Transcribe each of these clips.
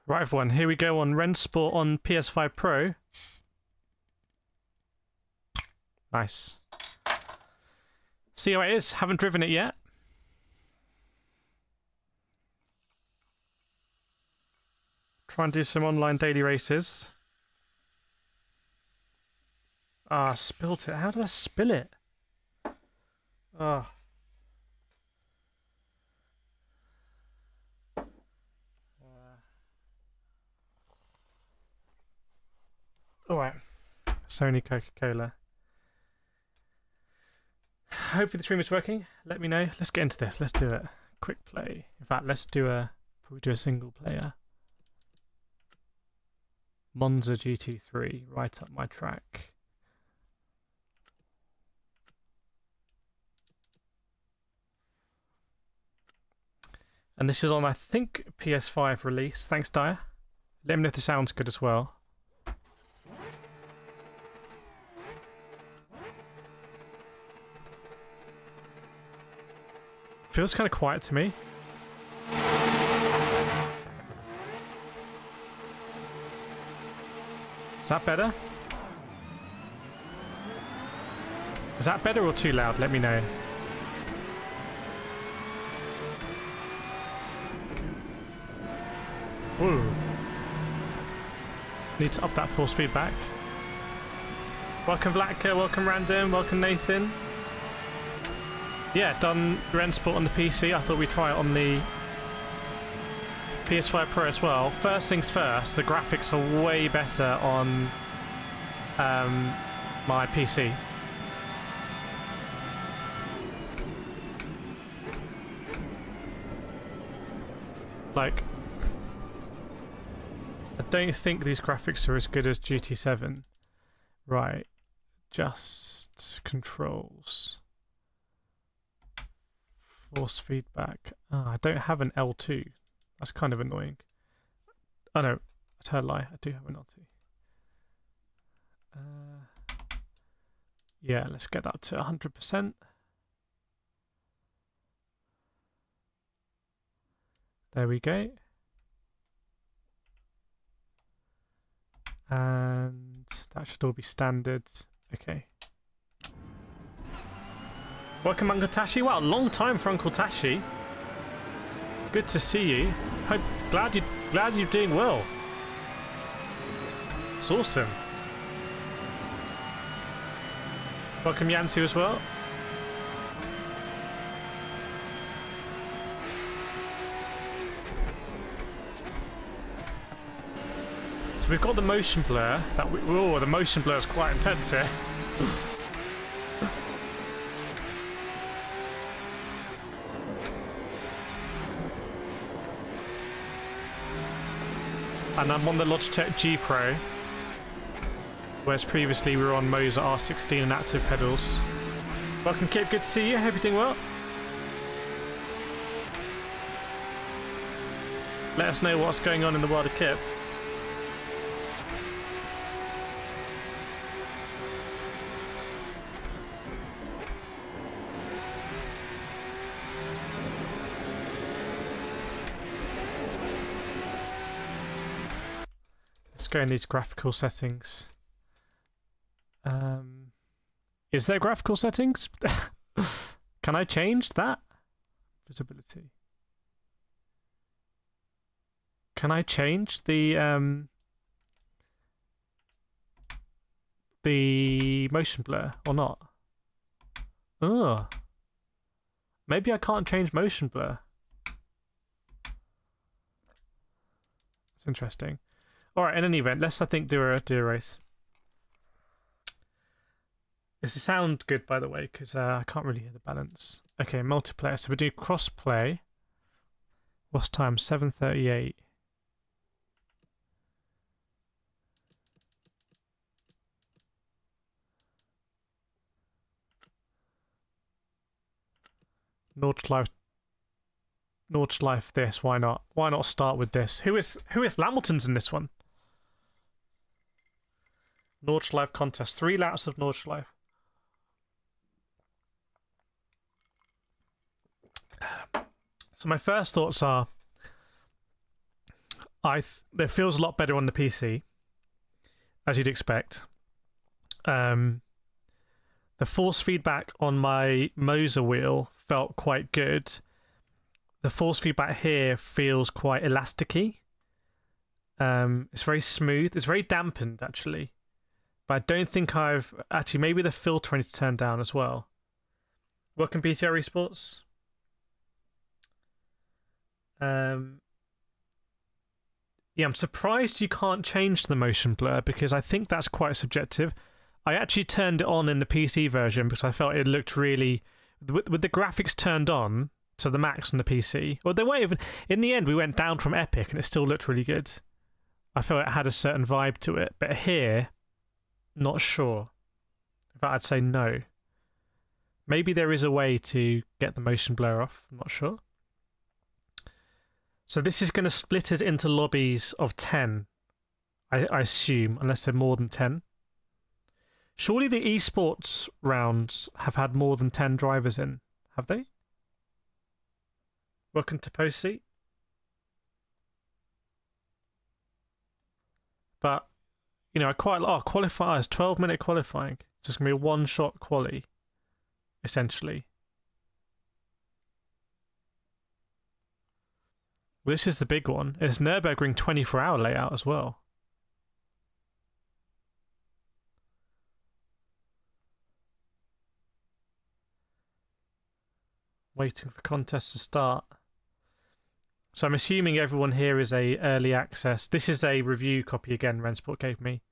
Right, everyone, here we go on Rennsport on PS5 Pro. Nice. See how it is. Haven't driven it yet. Try and do some online daily races. Ah, spilt it. How did I spill it? Ah. Alright. Sony Coca-Cola. Hopefully the stream is working. Let me know. Let's get into this. Let's do it. Quick play. In fact, let's do probably do a single player. Monza GT3, right up my track. And this is on, I think, PS5 release. Thanks, Dyer. Let me know if the sound's good as well. Feels kind of quiet to me. Is that better? Is that better or too loud? Let me know. Ooh. Need to up that force feedback. Welcome Vlatka, welcome Random, welcome Nathan. Yeah, done Rennsport on the PC. I thought we'd try it on the PS5 Pro as well. First things first, the graphics are way better on my PC. Like, I don't think these graphics are as good as GT7. Right, just controls. Force feedback. Oh, I don't have an L2. That's kind of annoying. Oh no, I tell a lie. I do have an L2. Yeah, let's get that to 100%. There we go. And that should all be standard. Okay. Welcome, Uncle Tashi. Wow, long time for Uncle Tashi. Good to see you. Glad you're doing well. It's awesome. Welcome, Yansu, as well. So we've got the motion blur. Oh, the motion blur is quite intense here. And I'm on the Logitech G Pro, whereas previously we were on Moser R16 and active pedals. Welcome, Kip. Good to see you. Hope you're doing well. Let us know what's going on in the world of Kip. Go in these graphical settings. Is there graphical settings? Can I change that? Visibility. Can I change the motion blur or not? Oh, maybe I can't change motion blur. It's interesting. Alright, in any event, let's, I think, do a race. Does it sound good, by the way? Because I can't really hear the balance. Okay, multiplayer. So we do cross-play. What's time? 7:38. Nordschleife this, why not? Why not start with this? Who is Lamilton's in this one? Nordschleife contest. 3 laps of Nordschleife. So my first thoughts are, It feels a lot better on the PC, as you'd expect. The force feedback on my Moser wheel felt quite good. The force feedback here feels quite elasticy. It's very smooth. It's very dampened, actually. But I don't think I've... Actually, maybe the filter I need to turn down as well. Welcome, BTR Esports. Yeah, I'm surprised you can't change the motion blur, because I think that's quite subjective. I actually turned it on in the PC version because I felt it looked really... With the graphics turned on to the max on the PC... Well, they weren't even... In the end, we went down from Epic and it still looked really good. I felt it had a certain vibe to it. But here, not sure. In fact, I'd say no. Maybe there is a way to get the motion blur off. I'm not sure. So this is going to split it into lobbies of 10, I assume, unless they're more than 10. Surely the esports rounds have had more than 10 drivers in, have they? Welcome to Post Seat. But, you know, I quite... Oh, qualifiers, 12-minute qualifying. It's just going to be a one-shot quali, essentially. Well, this is the big one. It's Nurburgring 24-hour layout as well. Waiting for contests to start. So I'm assuming everyone here is a early access. This is a review copy again, Rennsport gave me.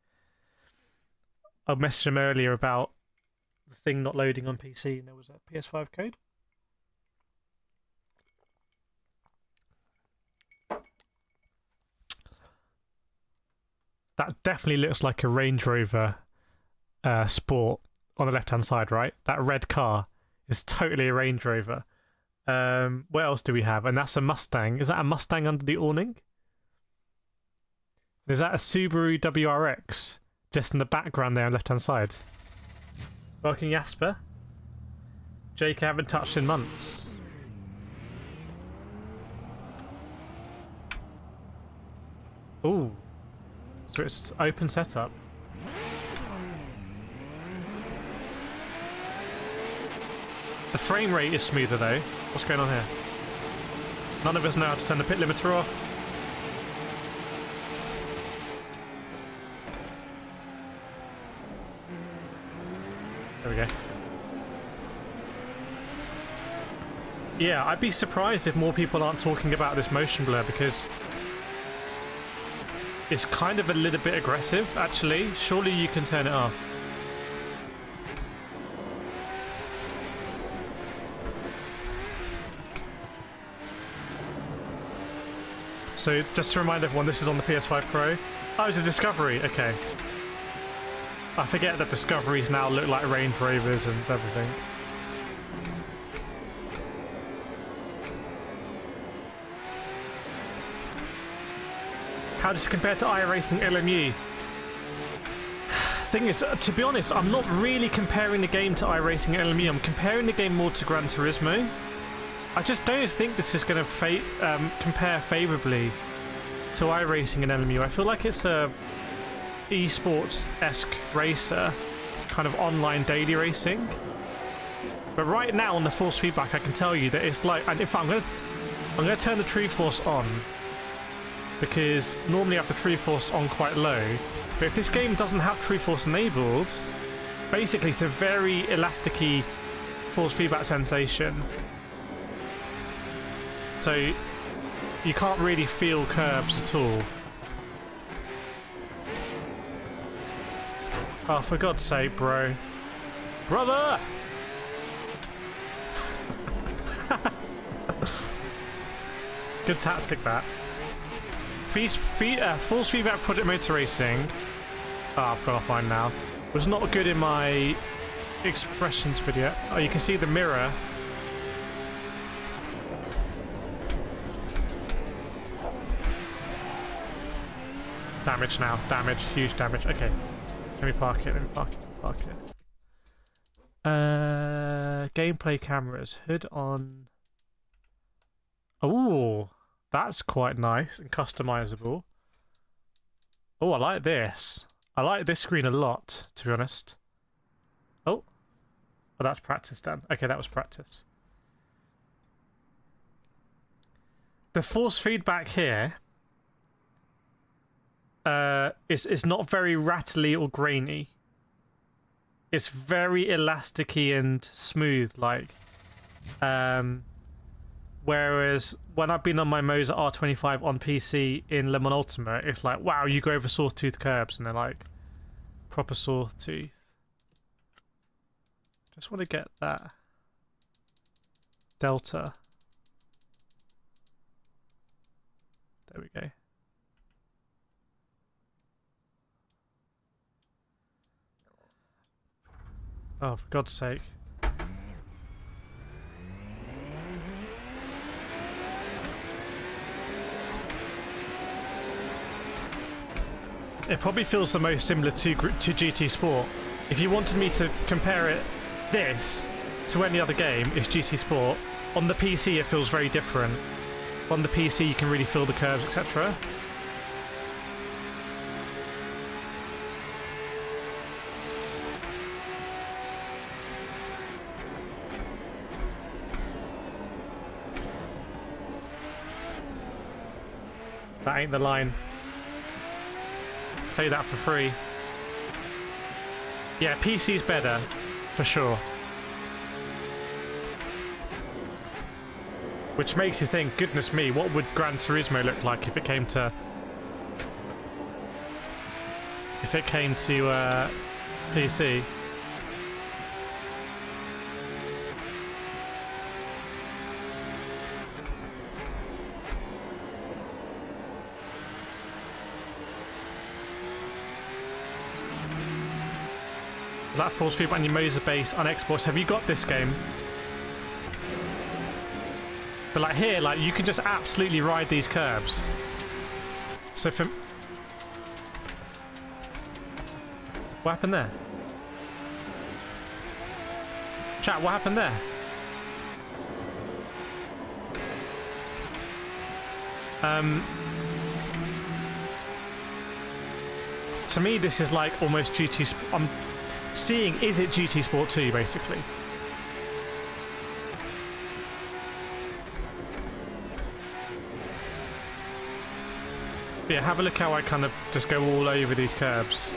I messaged him earlier about the thing not loading on PC, and there was a PS5 code. That definitely looks like a Range Rover Sport on the left-hand side, right? That red car is totally a Range Rover. What else do we have? And that's a Mustang. Is that a Mustang under the awning? Is that a Subaru WRX just in the background there on the left-hand side? Welcome, Jasper. Jake, I haven't touched in months. Ooh. So it's open setup. The frame rate is smoother though. What's going on here? None of us know how to turn the pit limiter off. There we go. Yeah, I'd be surprised if more people aren't talking about this motion blur, because it's kind of a little bit aggressive, actually. Surely you can turn it off. So, just to remind everyone, this is on the PS5 Pro. Oh, it's a Discovery, okay. I forget that Discoveries now look like Range Rovers and everything. How does it compare to iRacing LMU? Thing is, to be honest, I'm not really comparing the game to iRacing LMU. I'm comparing the game more to Gran Turismo. I just don't think this is going to compare favourably to iRacing and LMU. I feel like it's a esports-esque racer, kind of online daily racing. But right now on the force feedback, I can tell you that it's like, and if I'm going to turn the True Force on, because normally I have the True Force on quite low. But if this game doesn't have True Force enabled, basically it's a very elasticy force feedback sensation. So you can't really feel curbs at all. Oh, for God's sake, bro. Brother! Good tactic, that. Force feedback Project Motor Racing. Oh, I've gone offline now. Was not good in my expressions video. Oh, you can see the mirror. Damage now. Damage. Huge damage. Okay. Let me park it. Let me park it. Park it. Gameplay cameras. Hood on. Oh. That's quite nice and customizable. Oh, I like this. I like this screen a lot, to be honest. Oh, that's practice done. Okay, that was practice. The force feedback here is not very rattly or grainy. It's very elasticy and smooth, like. Whereas when I've been on my Moser R25 on PC in Le Mans Ultimate, it's like, wow, you go over sawtooth curbs and they're like proper sawtooth. Just want to get that delta. There we go. Oh, for God's sake. It probably feels the most similar to GT Sport. If you wanted me to compare this to any other game, it's GT Sport. On the PC, it feels very different. On the PC, you can really feel the curves, etc. That ain't the line. Tell you that for free. Yeah, PC's better, for sure. Which makes you think, goodness me, what would Gran Turismo look like if it came to... PC? That force feedback on your Moser base on Xbox. Have you got this game? But like here, like you can just absolutely ride these curbs. So for... What happened there? Chat, what happened there? To me, this is like almost GT... I'm seeing, is it GT Sport 2, basically? But yeah, have a look how I kind of just go all over these curbs.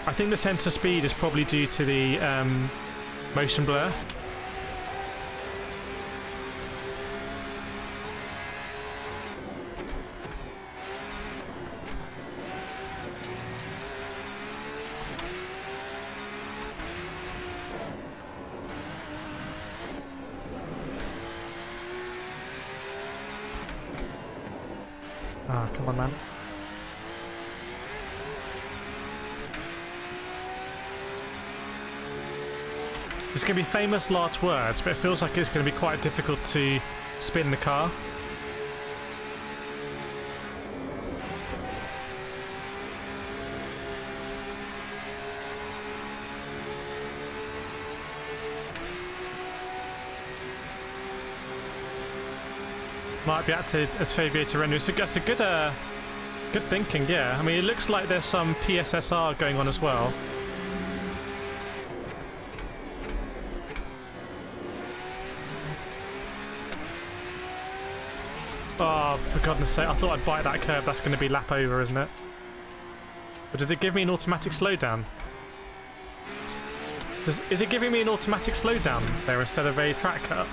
I think the sensor speed is probably due to the motion blur. Ah, come on, man. It's going to be famous last words, but it feels like it's going to be quite difficult to spin the car. Might be acted as Favier to render. That's a good, good thinking, yeah. I mean, it looks like there's some PSSR going on as well. Oh, for goodness sake, I thought I'd bite that curve. That's going to be lap over, isn't it? But did it give me an automatic slowdown? Is it giving me an automatic slowdown there instead of a track cut?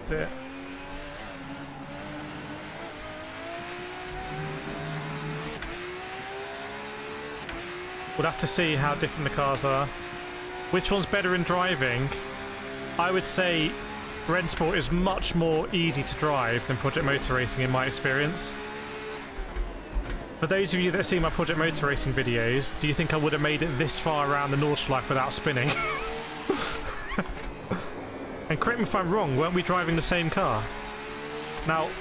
Dear. We'll have to see how different the cars are. Which one's better in driving? I would say Rennsport is much more easy to drive than Project Motor Racing in my experience. For those of you that see my Project Motor Racing videos, do you think I would have made it this far around the Nordschleife without spinning? And correct me if I'm wrong, weren't we driving the same car? Now,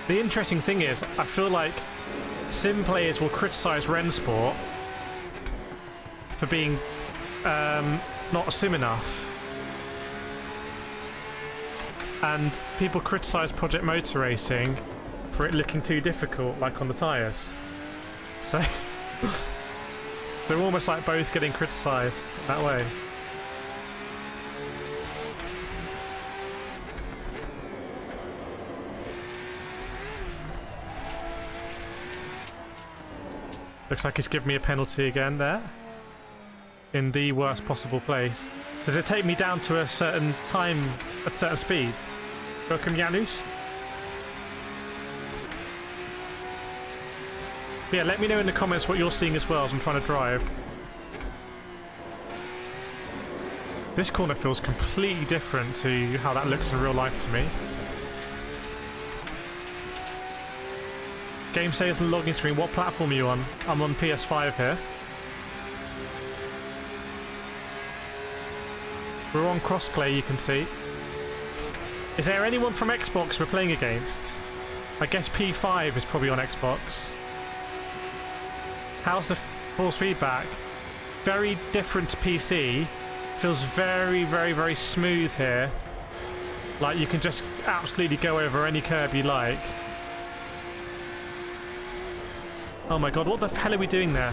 the interesting thing is, I feel like sim players will criticise Rennsport for being not sim enough. And people criticise Project Motor Racing for it looking too difficult, like on the tyres. So they're almost like both getting criticised that way. Looks like he's given me a penalty again there. In the worst possible place. Does it take me down to a certain time, a certain speed? Welcome, Janusz. Yeah, let me know in the comments what you're seeing as well as I'm trying to drive. This corner feels completely different to how that looks in real life to me. Game saves and login screen. What platform are you on? I'm on PS5 here. We're on crossplay, you can see. Is there anyone from Xbox we're playing against? I guess P5 is probably on Xbox. How's the force feedback? Very different to PC. Feels very, very, very smooth here. Like you can just absolutely go over any curb you like. Oh my god, what the hell are we doing there?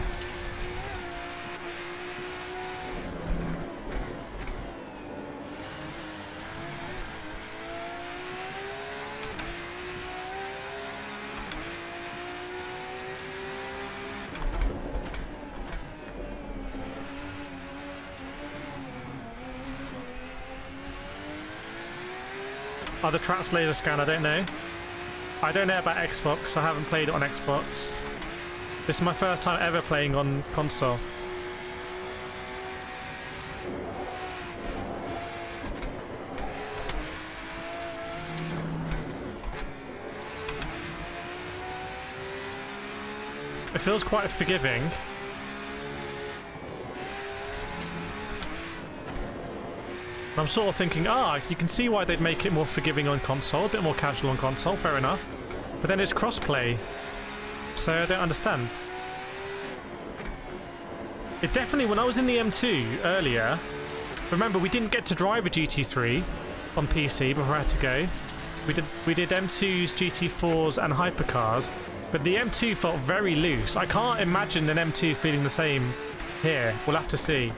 Other traps laser scan, I don't know. I don't know about Xbox, I haven't played it on Xbox. This is my first time ever playing on console. It feels quite forgiving. I'm sort of thinking, you can see why they'd make it more forgiving on console, a bit more casual on console, fair enough. But then it's crossplay, so I don't understand. It definitely, when I was in the M2 earlier, remember we didn't get to drive a GT3 on PC before I had to go. We did M2s, GT4s and hypercars, but the M2 felt very loose. I can't imagine an M2 feeling the same here. We'll have to see.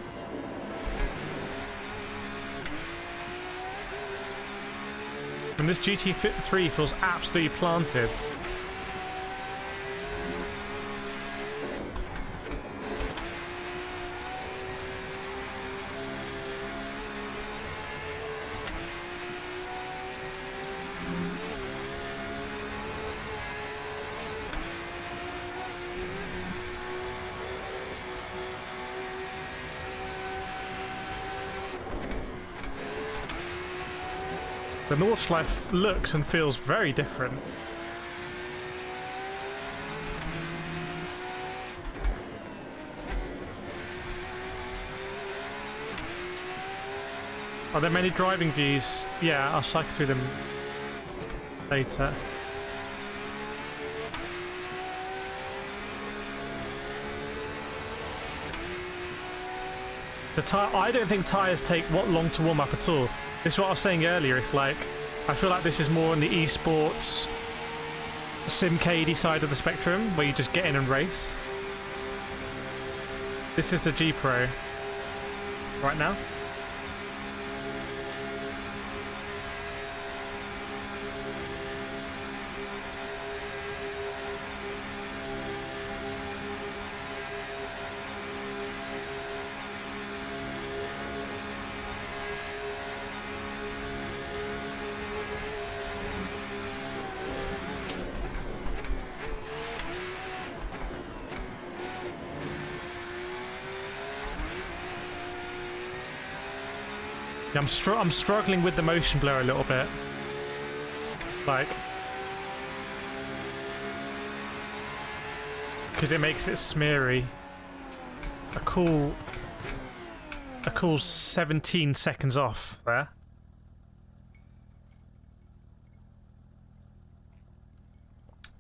And this GT3 feels absolutely planted. The Nordschleife looks and feels very different. Are there many driving views? Yeah, I'll cycle through them later. I don't think tyres take long to warm up at all. This is what I was saying earlier, it's like, I feel like this is more on the esports, sim-cady side of the spectrum, where you just get in and race. This is the G Pro right now. I'm struggling with the motion blur a little bit. Like, because it makes it smeary. A cool 17 seconds off there.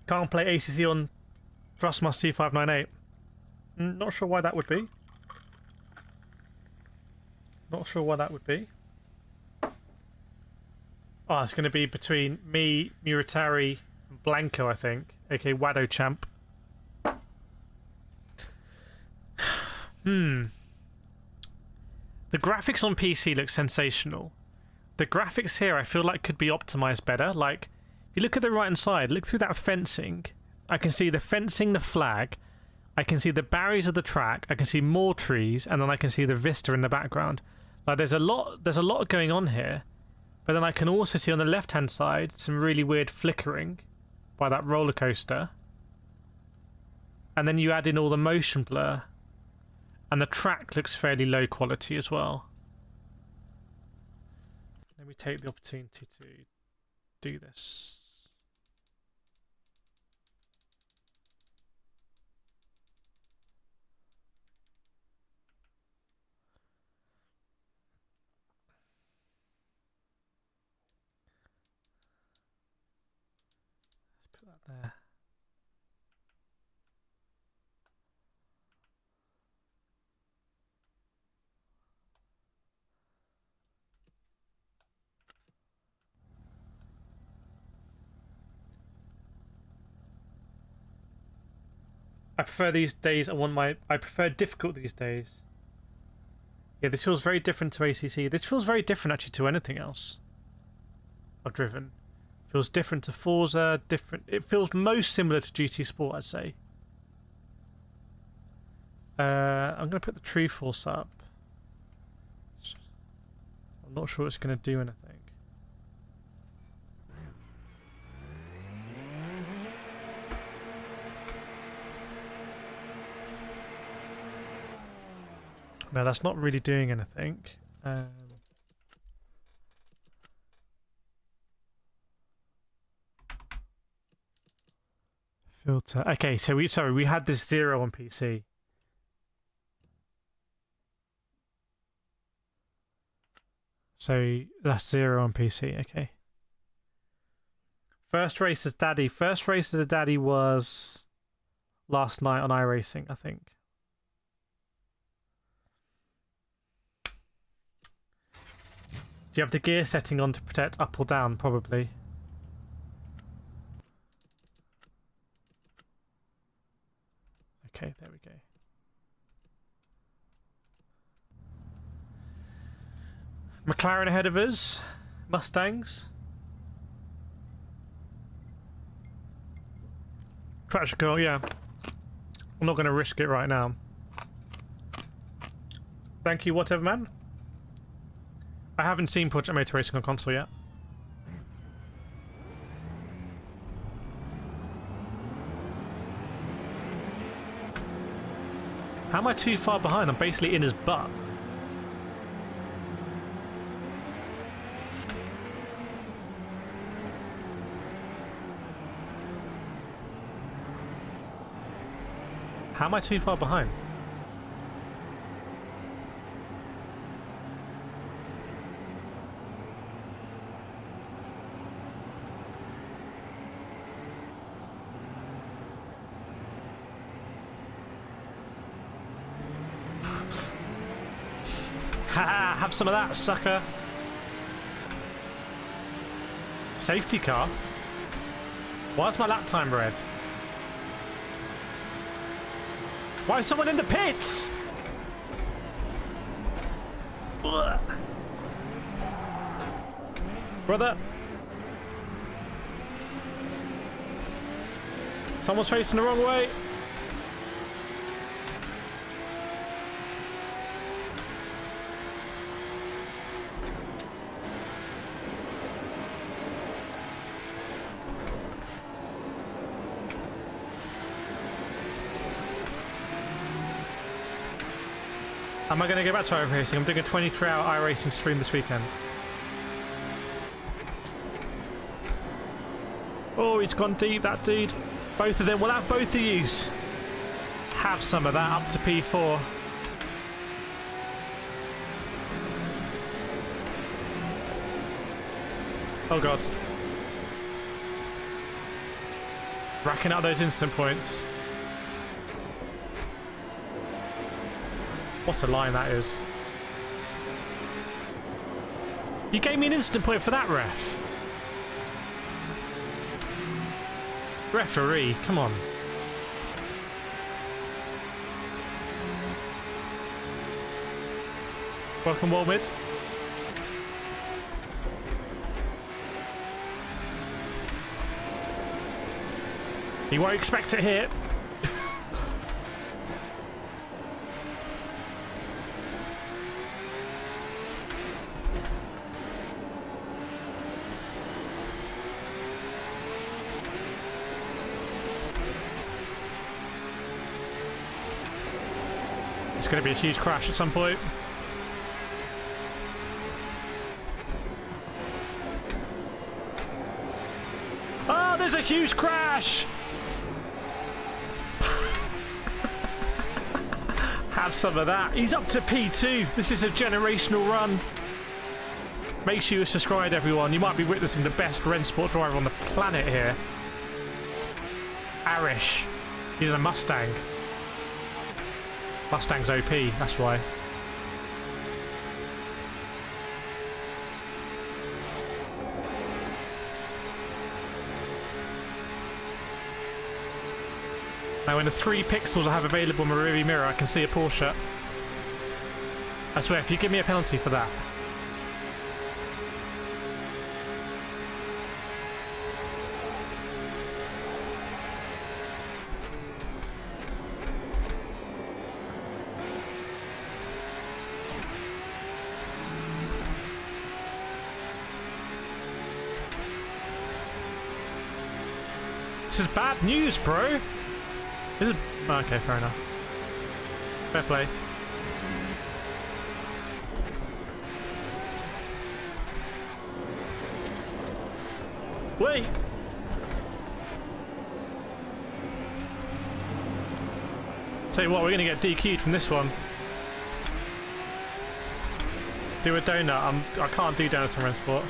Can't play ACC on THRUSTMASTER T598. Not sure why that would be. Not sure why that would be. Oh, it's going to be between me, Muratari, and Blanco, I think. aka Wado Champ. The graphics on PC look sensational. The graphics here I feel like could be optimized better. Like, if you look at the right hand side, look through that fencing. I can see the fencing, the flag. I can see the barriers of the track. I can see more trees, and then I can see the vista in the background. Like, there's a lot going on here. But then I can also see on the left hand side some really weird flickering by that roller coaster. And then you add in all the motion blur. And the track looks fairly low quality as well. Let me take the opportunity to do this. Let's put that there. I prefer these days. I prefer difficult these days. Yeah, this feels very different to ACC. This feels very different actually to anything else I've driven. Feels different to Forza. Different. It feels most similar to GT Sport, I'd say. I'm gonna put the True Force up. I'm not sure it's gonna do anything. No, that's not really doing anything. Filter. Okay, so we had this 0 on PC. So that's 0 on PC. Okay. First race as Daddy. First race as a Daddy was last night on iRacing, I think. Do you have the gear setting on to protect up or down? Probably. Okay, there we go. McLaren ahead of us. Mustangs. Traction control, yeah. I'm not going to risk it right now. Thank you, whatever, man. I haven't seen Project Motor Racing on console yet. How am I too far behind? I'm basically in his butt. How am I too far behind? Haha, have some of that, sucker. Safety car? Why is my lap time red? Why is someone in the pits? Ugh. Brother. Someone's facing the wrong way. Am I going to go back to iRacing? I'm doing a 23-hour iRacing stream this weekend. Oh, he's gone deep, that dude. Both of them. We'll have both of yous. Have some of that up to P4. Oh god. Racking up those instant points. What a line that is. You gave me an instant point for that, ref. Referee, come on. Welcome, Walmid. He won't expect it here. It's going to be a huge crash at some point. Oh, there's a huge crash! Have some of that. He's up to P2. This is a generational run. Make sure you're subscribed, everyone. You might be witnessing the best Rennsport driver on the planet here. Arish. He's in a Mustang. Mustang's OP, that's why. Now in the 3 pixels I have available in my rearview mirror, I can see a Porsche. I swear, if you give me a penalty for that. This is bad news, bro. This is... okay, fair enough. Fair play. Wait! Tell you what, we're gonna get DQ'd from this one. Do a donut. I can't do donuts in Rennsport.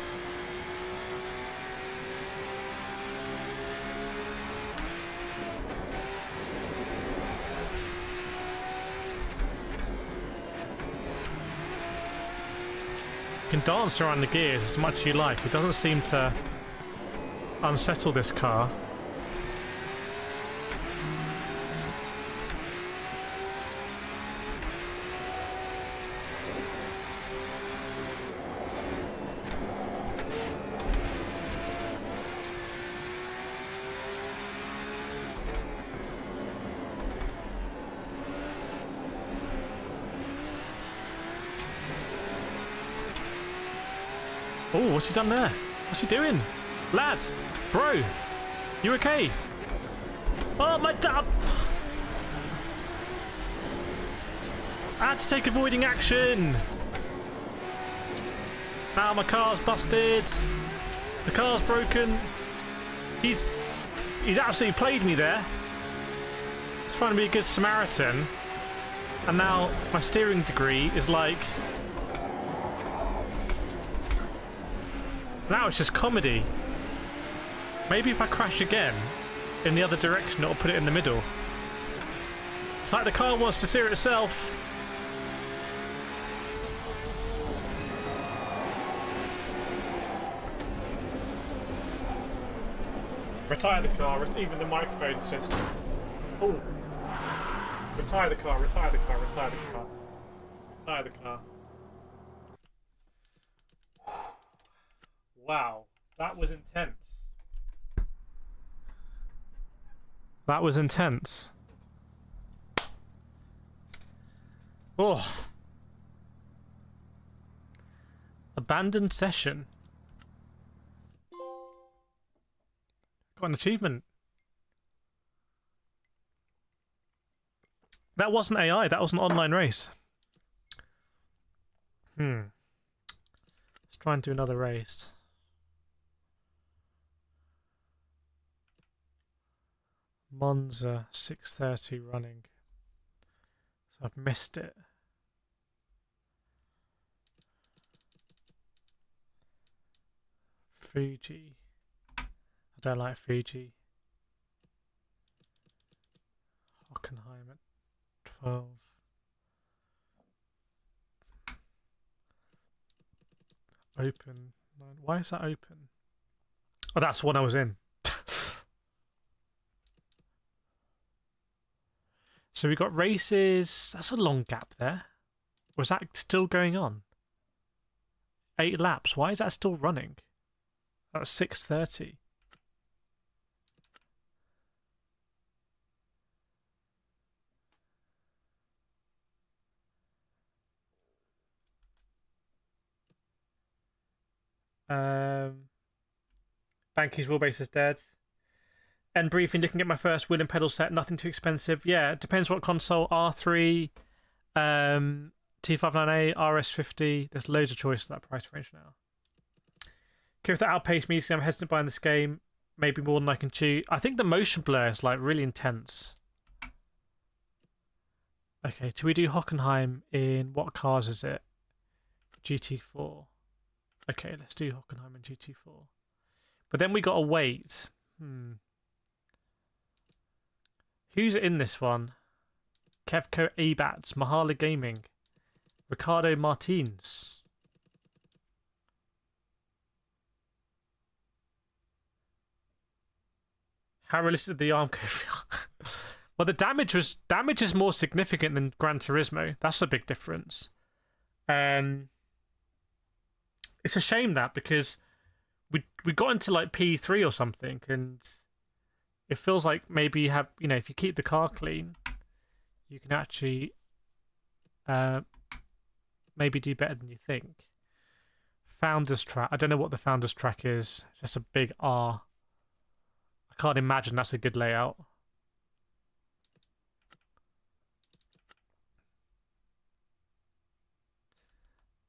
You can dance around the gears as much as you like. It doesn't seem to unsettle this car. Oh, what's he done there? What's he doing? Lad! Bro! You okay? Oh, my dad! I had to take avoiding action! Now my car's busted! The car's broken! He's absolutely played me there. He's trying to be a good Samaritan. And now my steering degree is like... now it's just comedy. Maybe if I crash again in the other direction, it'll put it in the middle. It's like the car wants to steer itself. Retire the car, even the microphone system. Oh. Retire the car, retire the car, retire the car. Retire the car. Wow, that was intense. That was intense. Oh. Abandoned session. Got an achievement. That wasn't AI, that was an online race. Let's try and do another race. Monza 6:30 running. I've missed it. Fuji. I don't like Fuji. Hockenheim at 12. Open. Why is that open? Oh, that's the one I was in. So we got races. That's a long gap there. Was that still going on? 8 laps. Why is that still running? That's 6:30. Banky's Wheelbase is dead. End briefing, looking at my first wheel and pedal set, nothing too expensive. Yeah, it depends what console. R3, T598, RS50. There's loads of choices at that price range now. If that outpaced me, so I'm hesitant buying this game. Maybe more than I can chew. I think the motion blur is like really intense. Okay, do we do Hockenheim in what cars is it? GT4. Okay, let's do Hockenheim in GT4. But then we gotta wait. Who's in this one? Kevco Abats, Mahala Gaming, Ricardo Martins. How realistic the arm go? Well, the damage is more significant than Gran Turismo. That's a big difference. It's a shame that because we got into like P3 or something, and it feels like maybe you have, you know, if you keep the car clean, you can actually maybe do better than you think. Founders track. I don't know what the founders track is. It's just a big R. I can't imagine that's a good layout.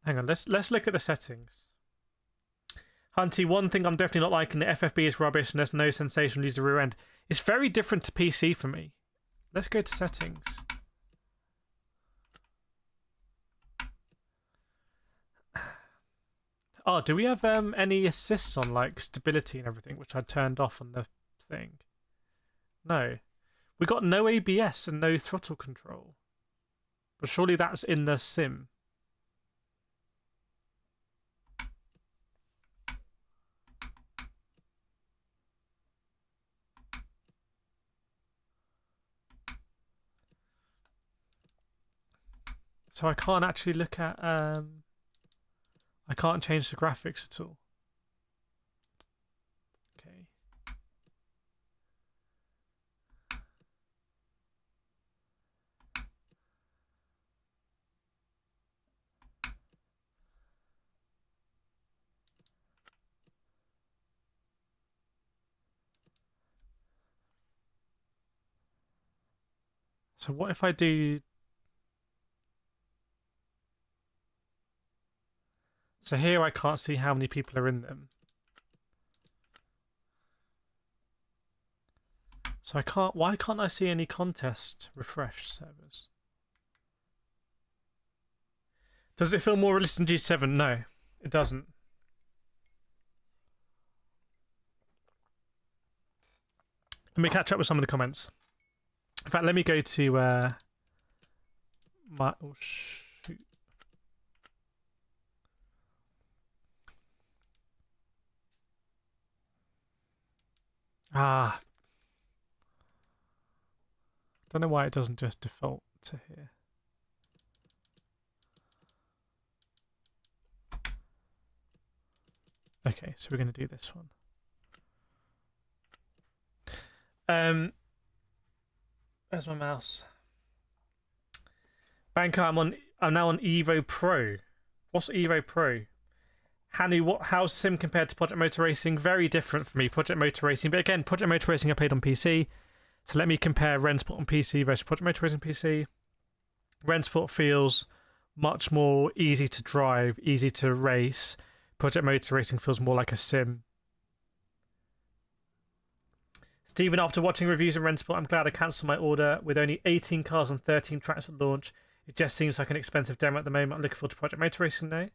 Hang on, let's look at the settings. Hunty, one thing I'm definitely not liking, the FFB is rubbish and there's no sensation to use the rear end. It's very different to PC for me. Let's go to settings. Oh, do we have any assists on like stability and everything, which I turned off on the thing? No. We got no ABS and no throttle control. But surely that's in the sim. So I can't actually look at I can't change the graphics at all. Okay. So what if I do... So here I can't see how many people are in them. So I can't... Why can't I see any contest refresh servers? Does it feel more realistic than G7? No, it doesn't. Let me catch up with some of the comments. In fact, let me go to my... Oh, shoot. Ah. Don't know why it doesn't just default to here. Okay, so we're going to do this one. Where's my mouse? Banker, I'm now on Evo Pro. What's Evo Pro? Hanu, how's Sim compared to Project Motor Racing? Very different for me, Project Motor Racing. But again, Project Motor Racing I played on PC. So let me compare Rennsport on PC versus Project Motor Racing PC. Rennsport feels much more easy to drive, easy to race. Project Motor Racing feels more like a sim. Stephen, after watching reviews of Rennsport, I'm glad I cancelled my order. With only 18 cars on 13 tracks at launch, It just seems like an expensive demo at the moment. I'm looking forward to Project Motor Racing now.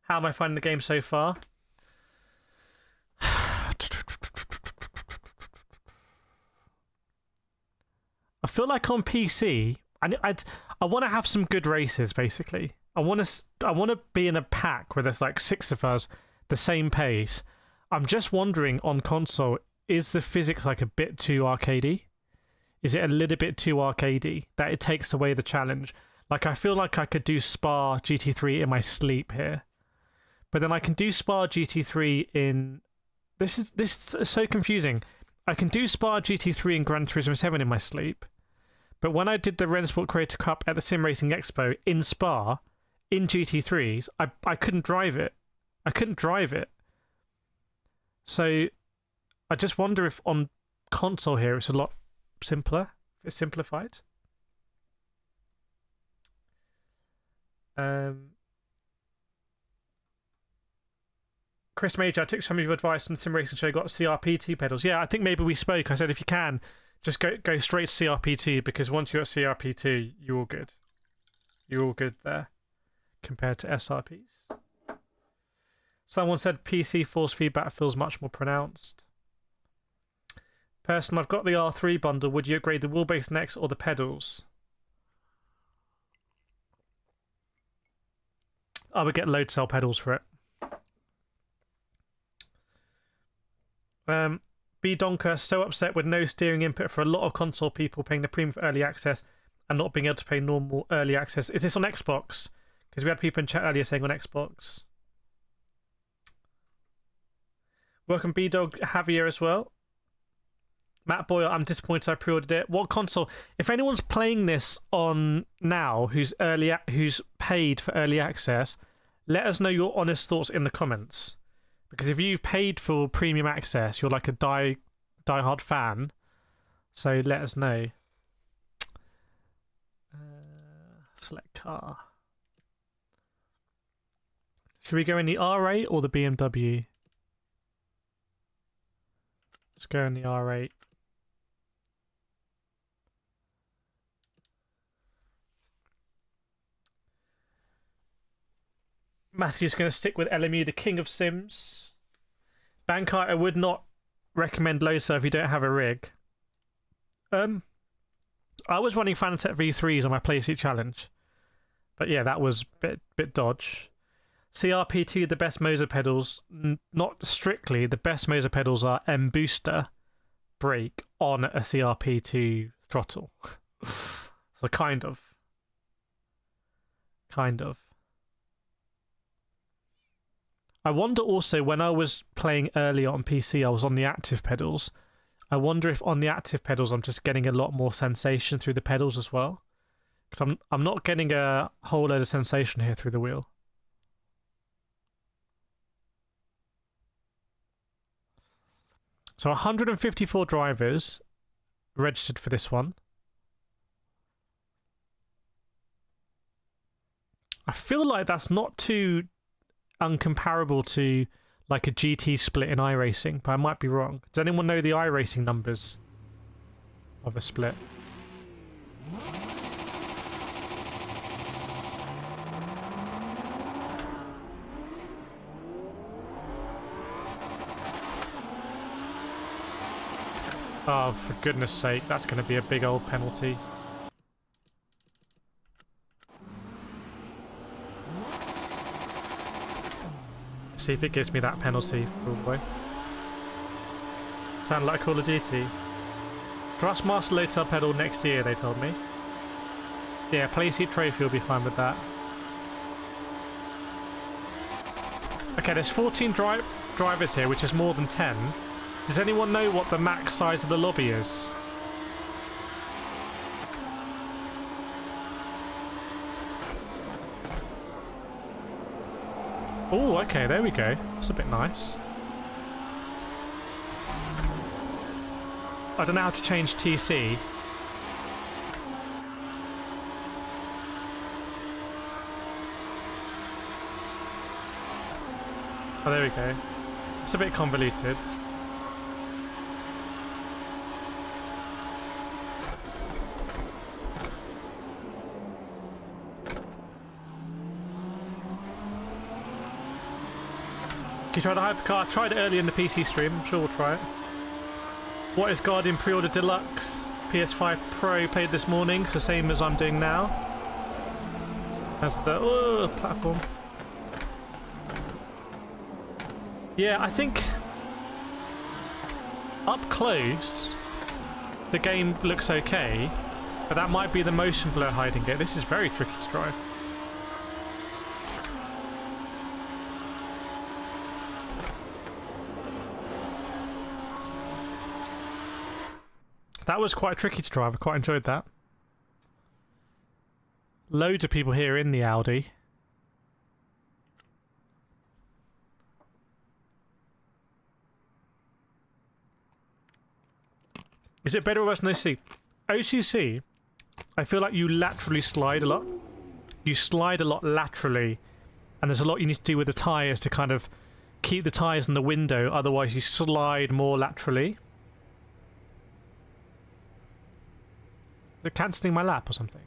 How am I finding the game so far? I feel like on PC, I want to have some good races. Basically, I want to be in a pack where there's like 6 of us, the same pace. I'm just wondering on console, is the physics like a bit too arcadey? Is it a little bit too arcadey that it takes away the challenge? Like I feel like I could do Spa GT3 in my sleep here, but then I can do Spa GT3 in this is so confusing. I can do Spa GT3 in Gran Turismo 7 in my sleep. But when I did the Rennsport Creator Cup at the Sim Racing Expo in Spa, in GT3s, I couldn't drive it. I couldn't drive it. So I just wonder if on console here it's a lot simpler. It's simplified. Chris Major, I took some of your advice on the Sim Racing Show, got CRP2 pedals. Yeah, I think maybe we spoke. I said if you can, just go straight to CRP2, because once you're at CRP2, you're all good. You're all good there compared to SRPs. Someone said PC force feedback feels much more pronounced. Person, I've got the R3 bundle. Would you upgrade the wheelbase next or the pedals? I would get load cell pedals for it. B Donker, so upset with no steering input for a lot of console people paying the premium for early access and not being able to pay normal early access. Is this on Xbox? Because we had people in chat earlier saying on Xbox. Welcome B-Dog Javier as well. Matt Boyle, I'm disappointed I pre-ordered it. What console? If anyone's playing this on now who's paid for early access, let us know your honest thoughts in the comments. Because if you've paid for premium access, you're like a die-hard fan. So let us know. Select car. Should we go in the R8 or the BMW? Let's go in the R8. Matthew's going to stick with LMU, the king of sims. Bankite, I would not recommend Losa if you don't have a rig. I was running Fanatec V3s on my Playseat Challenge. But yeah, that was a bit dodge. CRP2, the best Moser pedals. Not strictly, the best Moser pedals are M booster brake on a CRP2 throttle. So kind of. I wonder also, when I was playing earlier on PC, I was on the active pedals. I wonder if on the active pedals I'm just getting a lot more sensation through the pedals as well. Because I'm not getting a whole load of sensation here through the wheel. So 154 drivers registered for this one. I feel like that's not too uncomparable to like a GT split in iRacing, but I might be wrong. Does anyone know the iRacing numbers of a split? Oh, for goodness sake, that's going to be a big old penalty. See if it gives me that penalty for all the way. Sound like Call of Duty. THRUSTMASTER load cell pedal next year, they told me. Yeah, Playseat Trophy will be fine with that. Okay, there's 14 drivers here, which is more than 10. Does anyone know what the max size of the lobby is? Oh, okay, there we go. That's a bit nice. I don't know how to change TC. Oh, there we go. It's a bit convoluted. Can you try the hypercar? I tried it earlier in the PC stream. I'm sure we'll try it. What is Guardian Pre-Order Deluxe? PS5 Pro played this morning, so same as I'm doing now. As the platform. Yeah, I think up close the game looks okay, but that might be the motion blur hiding it. This is very tricky to drive. That was quite tricky to drive. I quite enjoyed that. Loads of people here in the Audi. Is it better or worse than OCC? OCC, I feel like you laterally slide a lot. You slide a lot laterally, and there's a lot you need to do with the tyres to kind of keep the tyres in the window, otherwise you slide more laterally. They're cancelling my lap or something.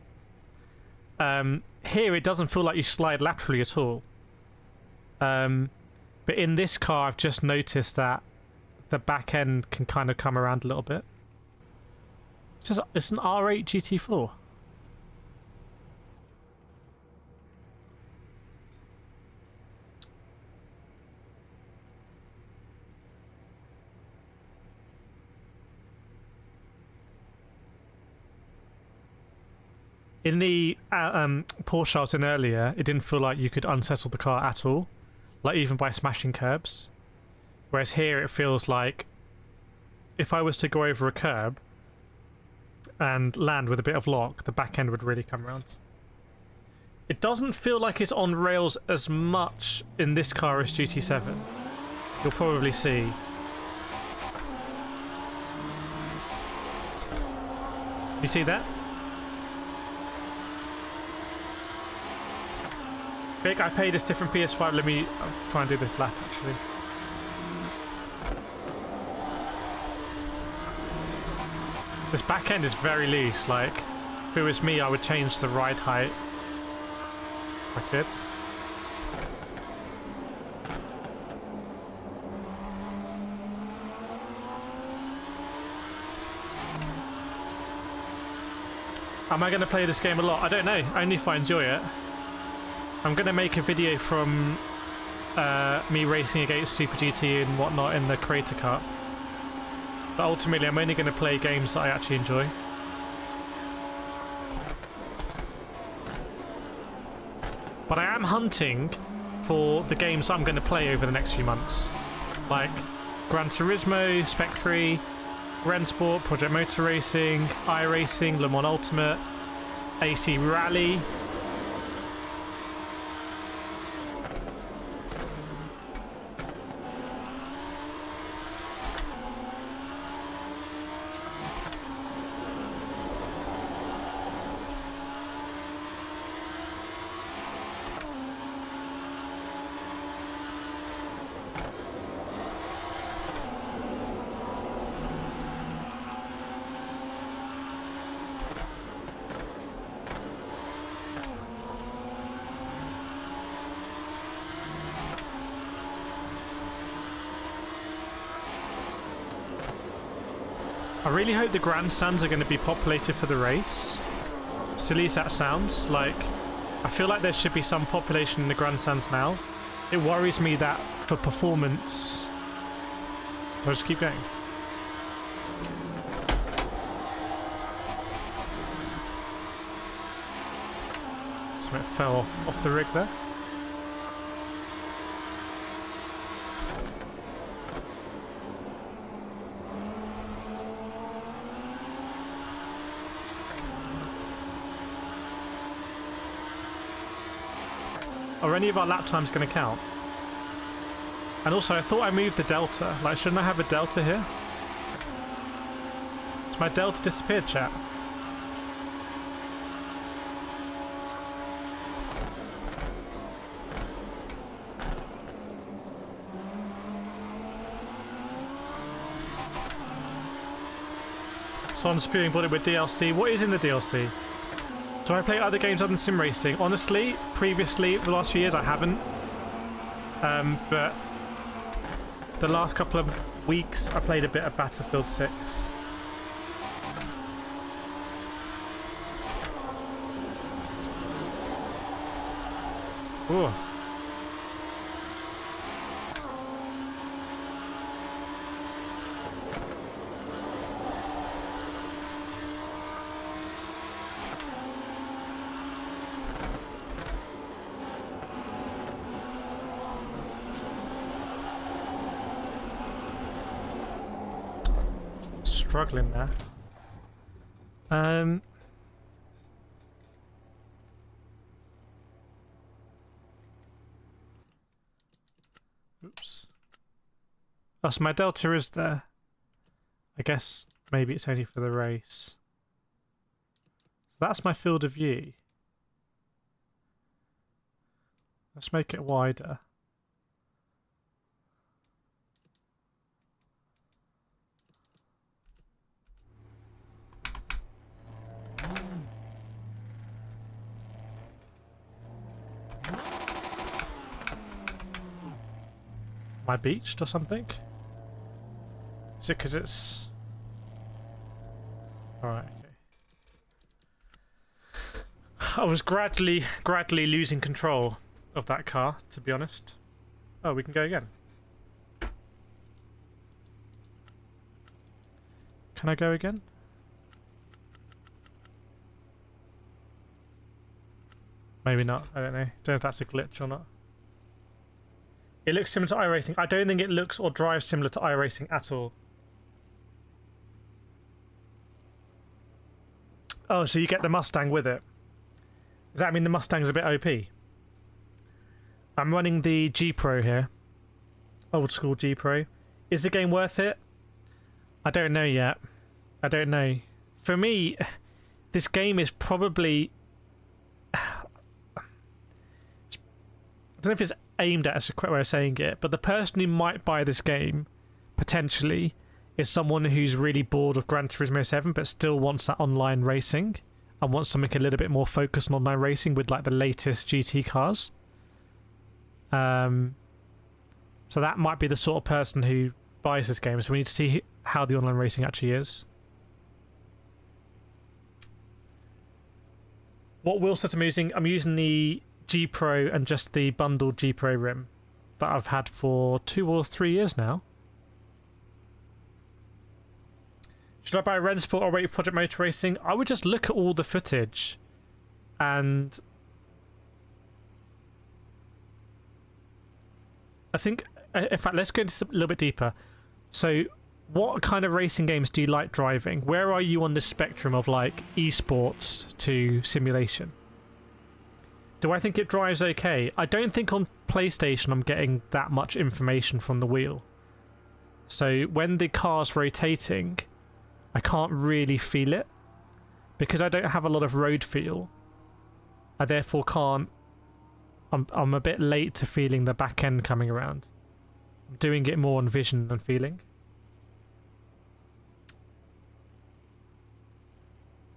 Here it doesn't feel like you slide laterally at all. But in this car I've just noticed that the back end can kind of come around a little bit. It's an R8 GT4. In the Porsche I was in earlier, it didn't feel like you could unsettle the car at all, like even by smashing curbs. Whereas here it feels like if I was to go over a curb and land with a bit of lock, the back end would really come around. It doesn't feel like it's on rails as much in this car as GT7. You'll probably see. You see that? Vic, I paid this different PS5. Let me try and do this lap actually. This back end is very loose. Like, if it was me, I would change the ride height. I could. Am I going to play this game a lot? I don't know. Only if I enjoy it. I'm going to make a video from me racing against Super GT and whatnot in the Creator Cup. But ultimately, I'm only going to play games that I actually enjoy. But I am hunting for the games I'm going to play over the next few months. Like Gran Turismo, Spec 3, Rennsport, Project Motor Racing, iRacing, Le Mans Ultimate, AC Rally. I really hope the grandstands are going to be populated for the race. Silly as that sounds, like, I feel like there should be some population in the grandstands now. It worries me that for performance... I'll just keep going. Something fell off the rig there. Are any of our lap times going to count? And also, I thought I moved the delta. Like, shouldn't I have a delta here? Has my delta disappeared, chat? Someone's spewing bought it with DLC. What is in the DLC? Do I play other games other than sim racing? Honestly, previously, the last few years, I haven't. But the last couple of weeks I played a bit of Battlefield 6. Ooh. Struggling there. Oops. Oh, so my delta is there. I guess maybe it's only for the race. So that's my field of view. Let's make it wider. Am I beached or something? Is it because it's... Alright, okay. I was gradually losing control of that car, to be honest. Oh, we can go again. Can I go again? Maybe not, I don't know. Don't know if that's a glitch or not. It looks similar to iRacing. I don't think it looks or drives similar to iRacing at all. Oh, so you get the Mustang with it. Does that mean the Mustang's a bit OP? I'm running the G Pro here. Old school G Pro. Is the game worth it? I don't know yet. I don't know. For me, this game is probably... I don't know if it's aimed at as a correct way of saying it, but the person who might buy this game, potentially, is someone who's really bored of Gran Turismo 7 but still wants that online racing and wants something a little bit more focused on online racing with like the latest GT cars. So that might be the sort of person who buys this game, so we need to see how the online racing actually is. What wheelset I'm using the G Pro and just the bundled G Pro rim that I've had for 2 or 3 years now. Should I buy a Rennsport or wait for Project Motor Racing? I would just look at all the footage and I think, in fact, let's go into a little bit deeper. So what kind of racing games do you like driving? Where are you on the spectrum of like esports to simulation? Do I think it drives okay? I don't think on PlayStation I'm getting that much information from the wheel. So when the car's rotating, I can't really feel it. Because I don't have a lot of road feel, I therefore can't... I'm a bit late to feeling the back end coming around. I'm doing it more on vision than feeling.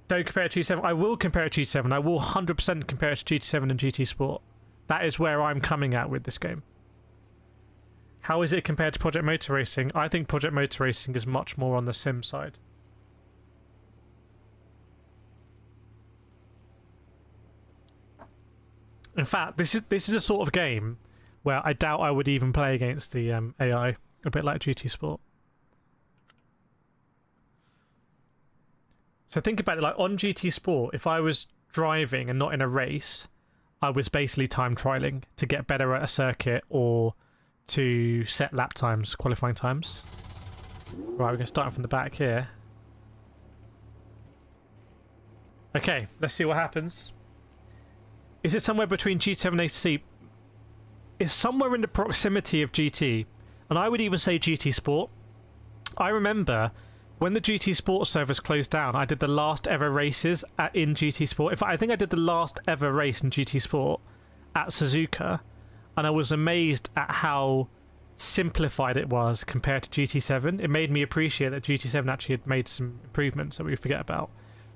Don't compare it to GT7. I will compare it to GT7. I will 100% compare it to GT7 and GT Sport. That is where I'm coming at with this game. How is it compared to Project Motor Racing? I think Project Motor Racing is much more on the sim side. In fact, this is a sort of game where I doubt I would even play against the AI, a bit like GT Sport. So think about it, like on GT Sport, if I was driving and not in a race, I was basically time trialing to get better at a circuit or to set lap times, qualifying times. Right, we're going to start from the back here. Okay, let's see what happens. Is it somewhere between GT7 and ATC? It's somewhere in the proximity of GT, and I would even say GT Sport. I remember when the GT Sport servers closed down, I did the last ever races in GT Sport. In fact, I think I did the last ever race in GT Sport at Suzuka, and I was amazed at how simplified it was compared to GT7. It made me appreciate that GT7 actually had made some improvements that we forget about.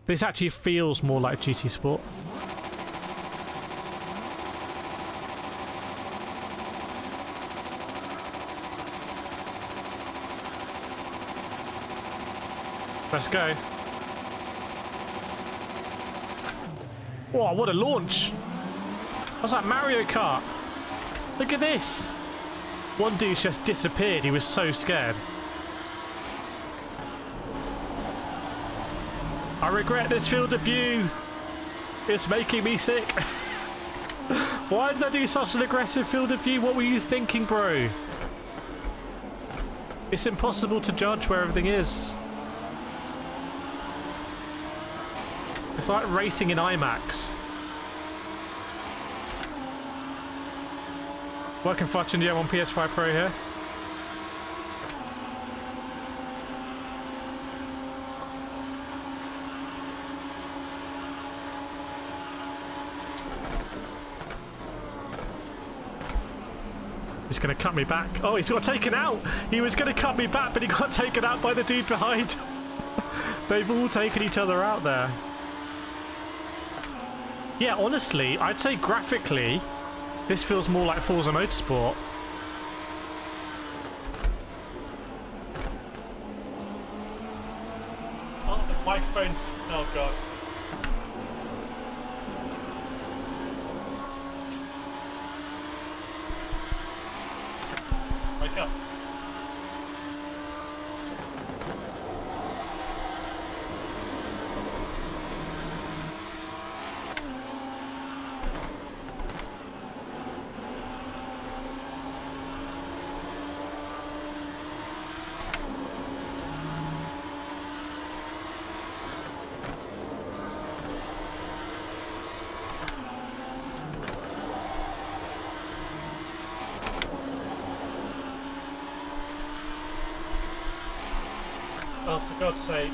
This actually feels more like GT Sport. Let's go. Whoa, what a launch! That's like Mario Kart. Look at this. One dude just disappeared. He was so scared. I regret this field of view. It's making me sick. Why did I do such an aggressive field of view? What were you thinking, bro? It's impossible to judge where everything is. It's like racing in IMAX. Welcome Fudge and on PS5 Pro here. He's going to cut me back. Oh, he's got taken out. He was going to cut me back, but he got taken out by the dude behind. They've all taken each other out there. Yeah, honestly, I'd say graphically, this feels more like Forza Motorsport. Oh, the microphone's... Oh, God. Wake up. Oh, for God's sake.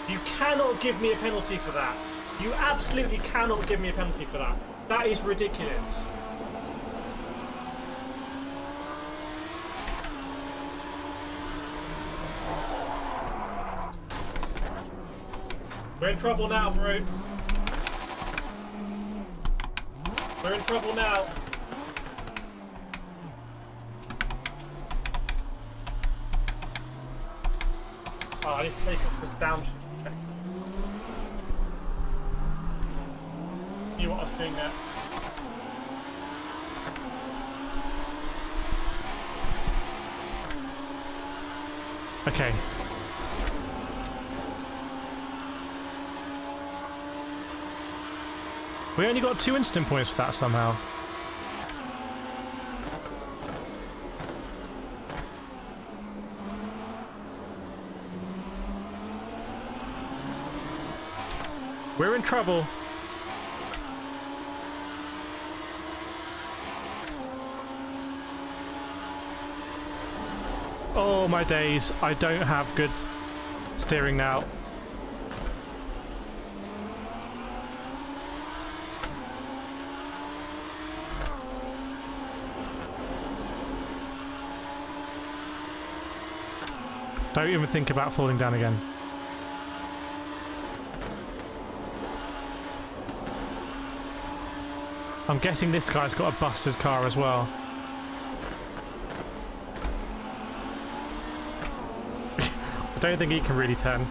You cannot give me a penalty for that. You absolutely cannot give me a penalty for that. That is ridiculous. We're in trouble now, bro. We're in trouble now. Oh, I need to take off this downshift. Okay. Knew what I was doing there. Okay. We only got 2 instant points for that somehow. We're in trouble. Oh my days, I don't have good steering now. Don't even think about falling down again. I'm guessing this guy's got a busted car as well. I don't think he can really turn.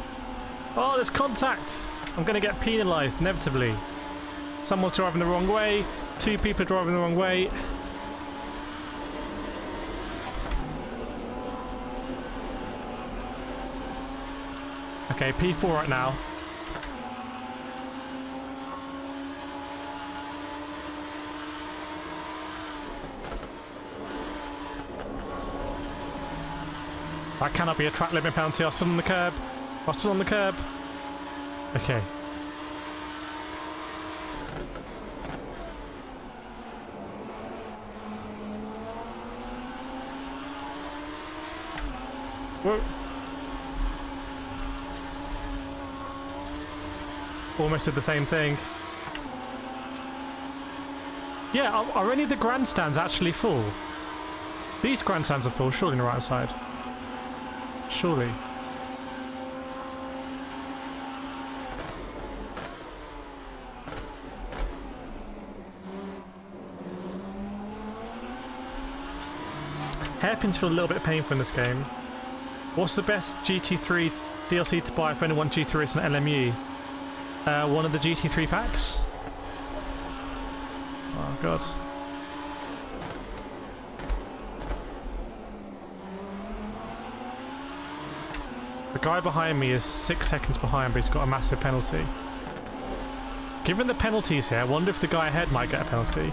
Oh, there's contact! I'm going to get penalised, inevitably. Someone's driving the wrong way. 2 people are driving the wrong way. Okay, P4 right now. That cannot be a track limit penalty. I'm still on the curb. I'm still on the curb. Okay. Whoa. Almost did the same thing. Yeah, are any of the grandstands actually full? These grandstands are full, surely on the right side. Surely. Hairpins feel a little bit painful in this game. What's the best GT3 DLC to buy if anyone wants GT3 race an LMU? One of the GT3 packs? Oh god. The guy behind me is 6 seconds behind, but he's got a massive penalty. Given the penalties here, I wonder if the guy ahead might get a penalty.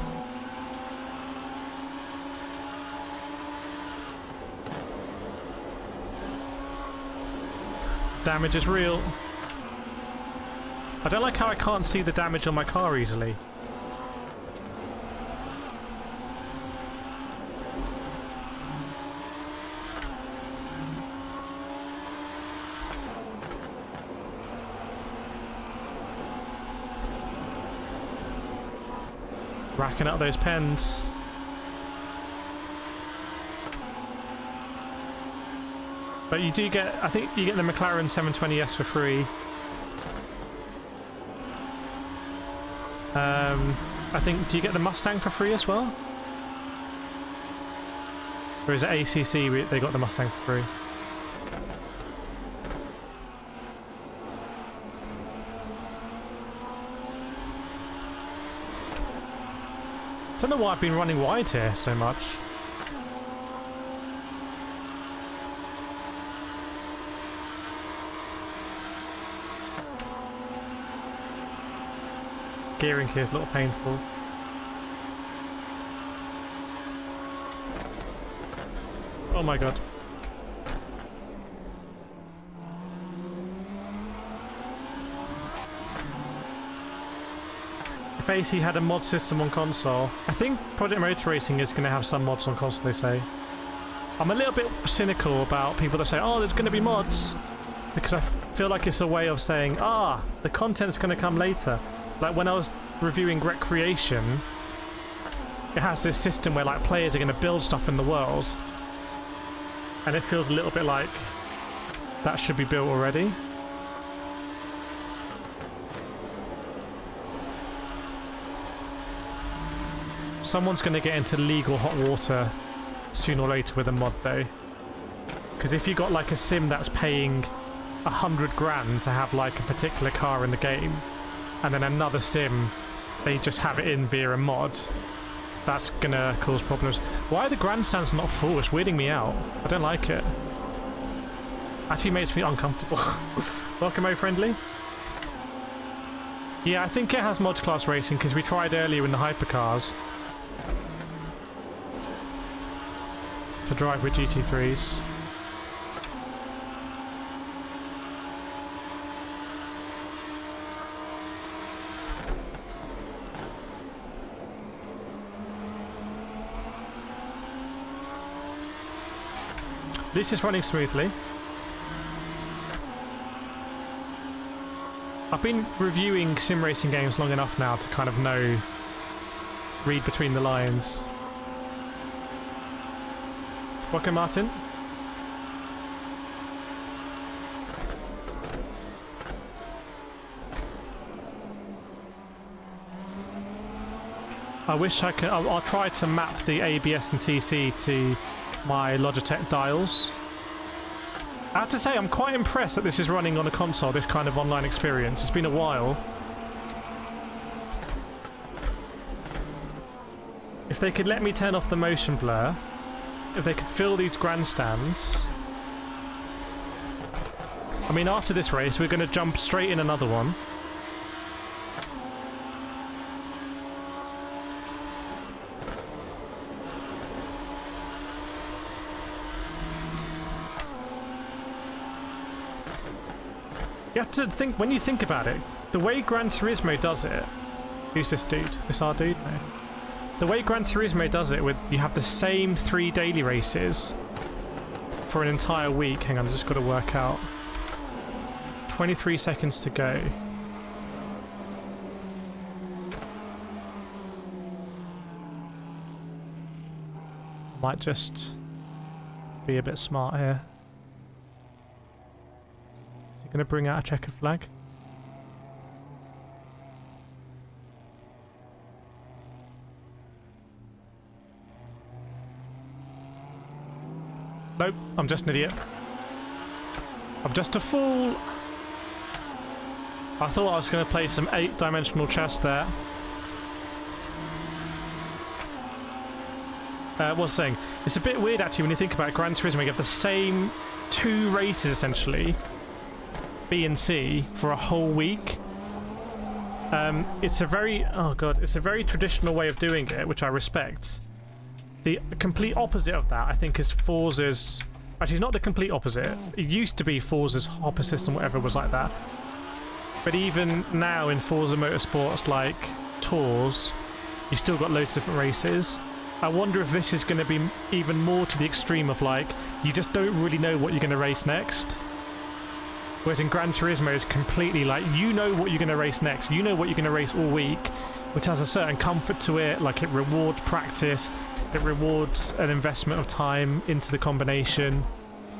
Damage is real. I don't like how I can't see the damage on my car easily. Racking up those pens. But you do get, I think you get the McLaren 720S for free. I think, do you get the Mustang for free as well? Or is it ACC they got the Mustang for free? I don't know why I've been running wide here so much. Gearing here is a little painful. Oh my god. If AC had a mod system on console, I think Project Motor Racing is going to have some mods on console, they say. I'm a little bit cynical about people that say, oh, there's going to be mods, because I feel like it's a way of saying, the content's going to come later. Like when I was reviewing Recreation, it has this system where like players are going to build stuff in the world, and it feels a little bit like that should be built already. Someone's going to get into legal hot water sooner or later with a mod though, because if you got like a sim that's paying 100 grand to have like a particular car in the game, and then another sim they just have it in via a mod, that's gonna cause problems. Why are the grandstands not full? It's weirding me out. I don't like it. Actually makes me uncomfortable. Welcome, O Friendly. Yeah, I think it has mod class racing because we tried earlier in the hypercars to drive with GT3s. This is running smoothly. I've been reviewing sim racing games long enough now to kind of know, read between the lines. Welcome, Martin. I wish I could. I'll try to map the ABS and TC to my Logitech dials. I have to say, I'm quite impressed that this is running on a console, this kind of online experience. It's been a while. If they could let me turn off the motion blur, if they could fill these grandstands. I mean, after this race, we're going to jump straight in another one. You have to think, when you think about it, the way Gran Turismo does it... Who's this dude? Is this our dude? No. The way Gran Turismo does it, with you have the same 3 daily races for an entire week. Hang on, I've just got to work out. 23 seconds to go. Might just be a bit smart here. Going to bring out a checkered flag. Nope, I'm just an idiot. I'm just a fool. I thought I was going to play some 8-dimensional chess there. What was I saying? It's a bit weird actually when you think about Gran Turismo. You have the same 2 races essentially, B and C, for a whole week. It's a very, oh god, it's a very traditional way of doing it, which I respect. The complete opposite of that, I think, is Forza's... Actually, not the complete opposite. It used to be Forza's hopper system, whatever was like that. But even now in Forza Motorsports, like Tours, you still got loads of different races. I wonder if this is going to be even more to the extreme of, like, you just don't really know what you're going to race next. Whereas in Gran Turismo, it's completely like, you know what you're going to race next. You know what you're going to race all week, which has a certain comfort to it. Like, it rewards practice. It rewards an investment of time into the combination.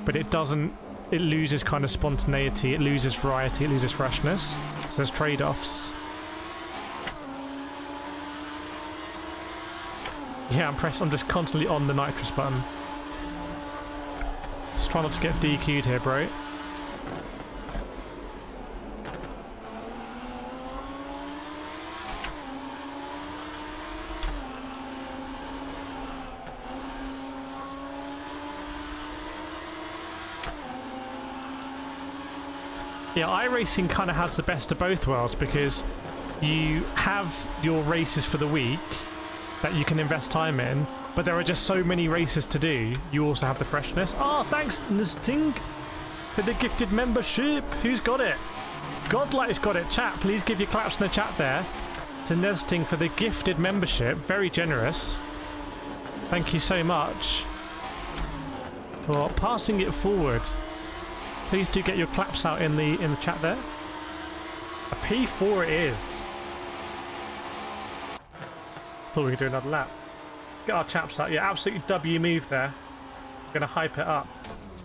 But it doesn't... It loses kind of spontaneity. It loses variety. It loses freshness. So there's trade-offs. Yeah, I'm just constantly on the nitrous button. Just try not to get DQ'd here, bro. Yeah, iRacing kind of has the best of both worlds because you have your races for the week that you can invest time in, but there are just so many races to do. You also have the freshness. Oh, thanks, Nisting, for the gifted membership. Who's got it? Godlight's got it. Chat, please give your claps in the chat there to Nesting for the gifted membership. Very generous. Thank you so much for passing it forward. Please do get your claps out in the chat there. A P4 it is. Thought we could do another lap. Let's get our chaps out. Yeah, absolutely W move there. I'm gonna hype it up.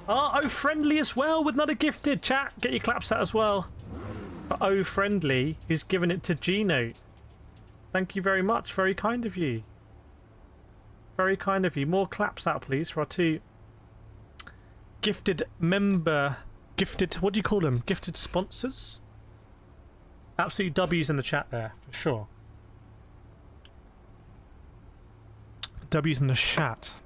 Oh, friendly as well with another gifted. Chat, get your claps out as well. For friendly, who's given it to G-Note. Thank you very much. Very kind of you. Very kind of you. More claps out, please, for our 2 gifted member... Gifted... What do you call them? Gifted sponsors? Absolute W's in the chat there, for sure. W's in the chat.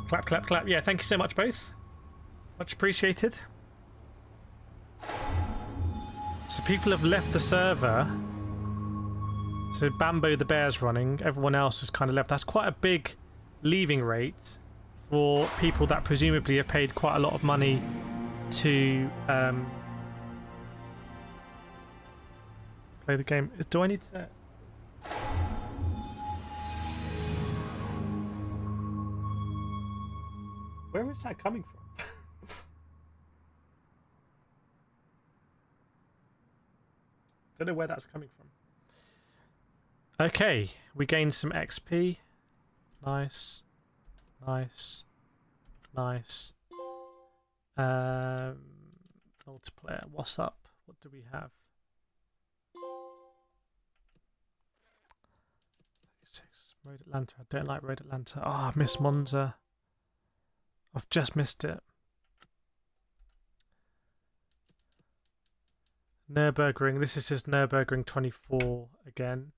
Clap, clap, clap. Yeah, thank you so much, both. Much appreciated. So people have left the server. So Bambo the Bear's running. Everyone else has kind of left. That's quite a big leaving rate for people that presumably have paid quite a lot of money to play the game. Do I need to... Where is that coming from? Don't know where that's coming from. Okay, we gained some XP. Nice. Nice. Nice. Multiplayer, what's up? What do we have? 36. Road Atlanta. I don't like Road Atlanta. Ah, oh, Miss Monza. I've just missed it. Nurburgring. This is just Nurburgring 24 again.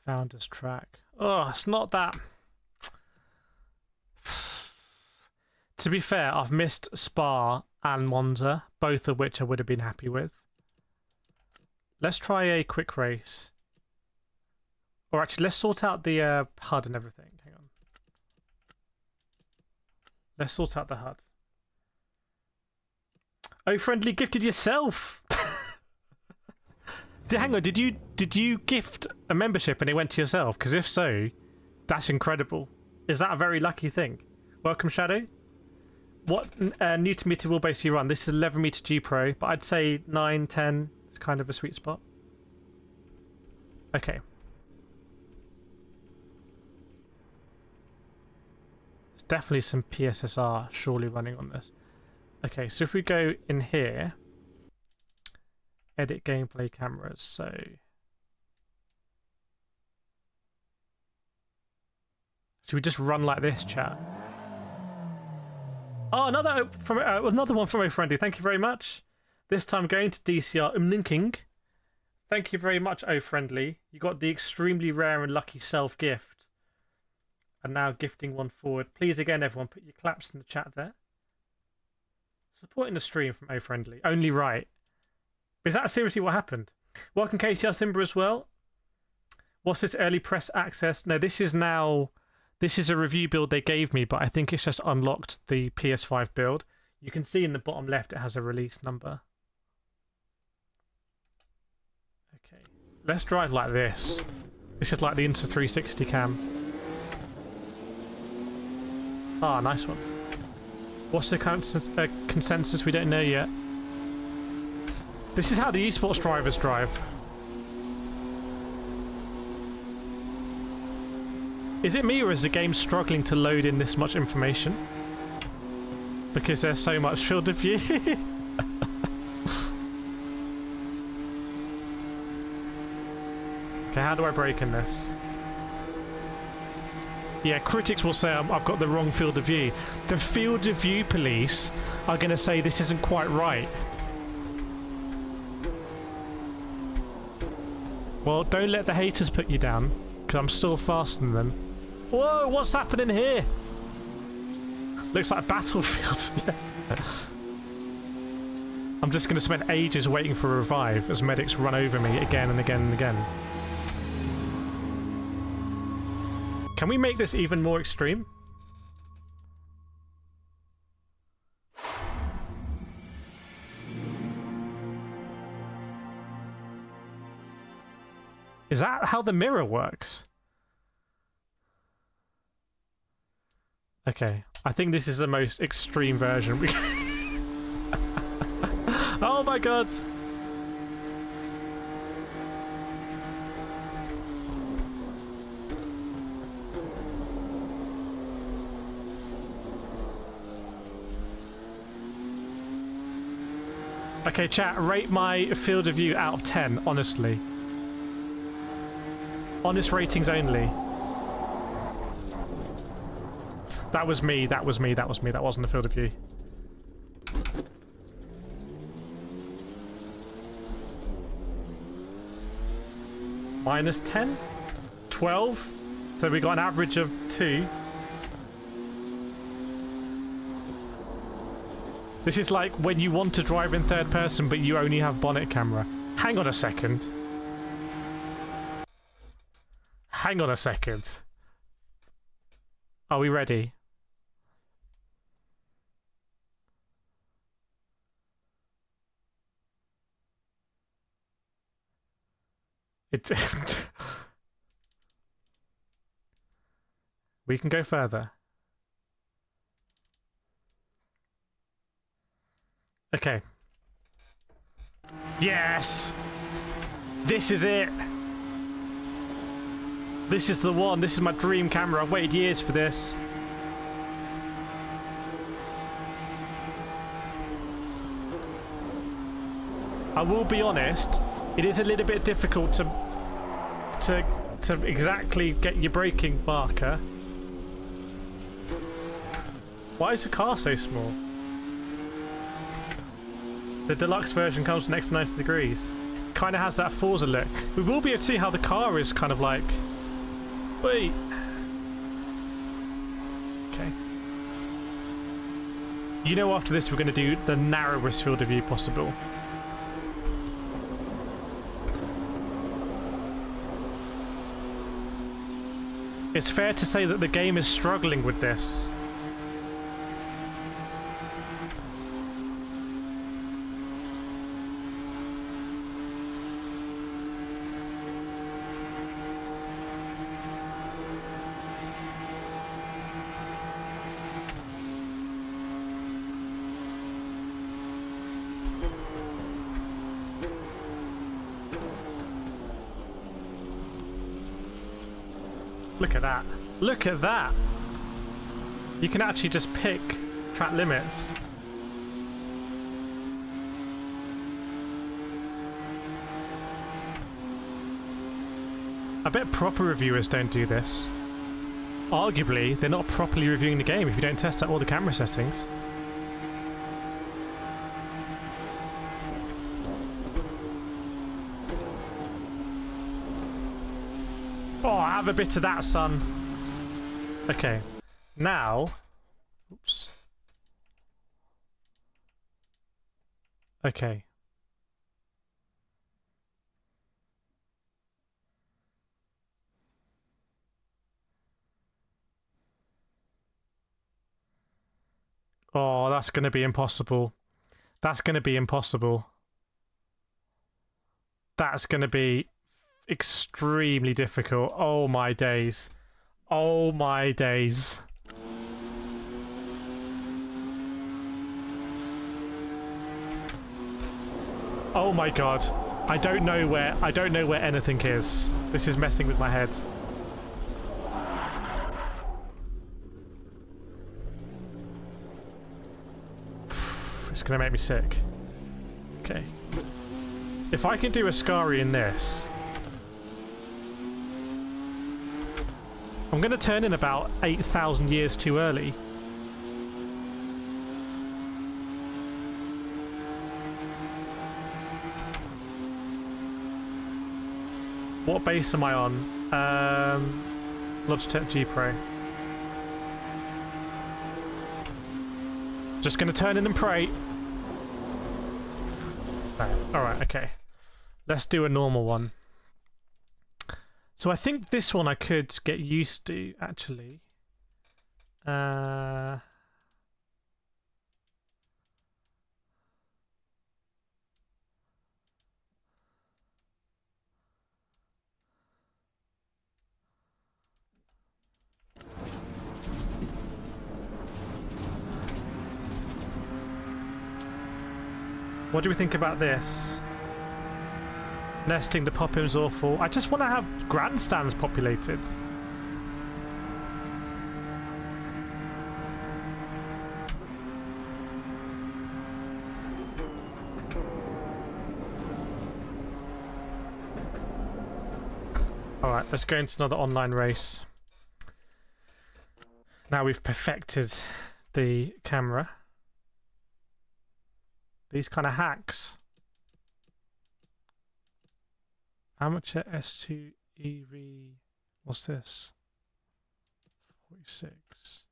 Founders track. Oh, it's not that. To be fair, I've missed Spa and Monza, both of which I would have been happy with. Let's try a quick race. Or actually, let's sort out the HUD and everything. Hang on. Let's sort out the HUD. Oh, friendly gifted yourself. Hang on, did you gift a membership and it went to yourself? Because if so, that's incredible. Is that a very lucky thing? Welcome, Shadow. What Newton meter wheelbase do you run? This is 11 meter G Pro, but I'd say 9, 10 is kind of a sweet spot. Okay. There's definitely some PSSR surely running on this. Okay, so if we go in here, edit gameplay cameras. So should we just run like this, chat? Oh, another one from friendly. Thank you very much. This time going to DCR Umninking. Thank you very much, friendly. You got the extremely rare and lucky self gift. And now gifting one forward. Please again, everyone, put your claps in the chat there. Supporting the stream from friendly. Only right. Is that seriously what happened? Welcome KCR Simba as well. What's this early press access? No, this is now... This is a review build they gave me, but I think it's just unlocked the PS5 build. You can see in the bottom left it has a release number. Okay. Let's drive like this. This is like the Insta360 cam. Ah, nice one. What's the consensus? We don't know yet. This is how the esports drivers drive. Is it me or is the game struggling to load in this much information? Because there's so much field of view. Okay, how do I brake in this? Yeah, critics will say I've got the wrong field of view. The field of view police are going to say this isn't quite right. Well, don't let the haters put you down, because I'm still faster than them. Whoa, what's happening here? Looks like a battlefield. I'm just going to spend ages waiting for a revive as medics run over me again and again and again. Can we make this even more extreme? Is that how the mirror works? Okay, I think this is the most extreme version we can... Oh my god! Okay, chat, rate my field of view out of 10, honestly. Honest ratings only. That was me, that was me, that was me. That wasn't the field of view. Minus 10? 12? So we got an average of 2. This is like when you want to drive in third person but you only have bonnet camera. Hang on a second. Hang on a second. Are we ready? We can go further. Okay. Yes! This is it! This is the one. This is my dream camera. I've waited years for this. I will be honest, it is a little bit difficult to exactly get your braking marker. Why is the car so small? The deluxe version comes next to 90 degrees. Kind of has that Forza look. We will be able to see how the car is kind of like... Wait. Okay. You know, after this we're going to do the narrowest field of view possible. It's fair to say that the game is struggling with this. Look at that. Look at that! You can actually just pick track limits. I bet proper reviewers don't do this. Arguably, they're not properly reviewing the game if you don't test out all the camera settings. Oh, have a bit of that, son. Okay, now... Oops. Okay. Oh, that's going to be impossible. That's going to be impossible. That's going to be extremely difficult. Oh my days. Oh my days. Oh my god. I don't know where anything is. This is messing with my head. It's gonna make me sick. Okay. If I can do Ascari in this, I'm gonna turn in about 8,000 years too early. What base am I on? Logitech G Pro. Just gonna turn in and pray. Alright, okay. Let's do a normal one. So I think this one I could get used to, actually. What do we think about this? Nesting the pop-in's awful. I just want to have grandstands populated. Alright, let's go into another online race. Now we've perfected the camera. These kind of hacks. Amateur S2 EV. What's this? 46.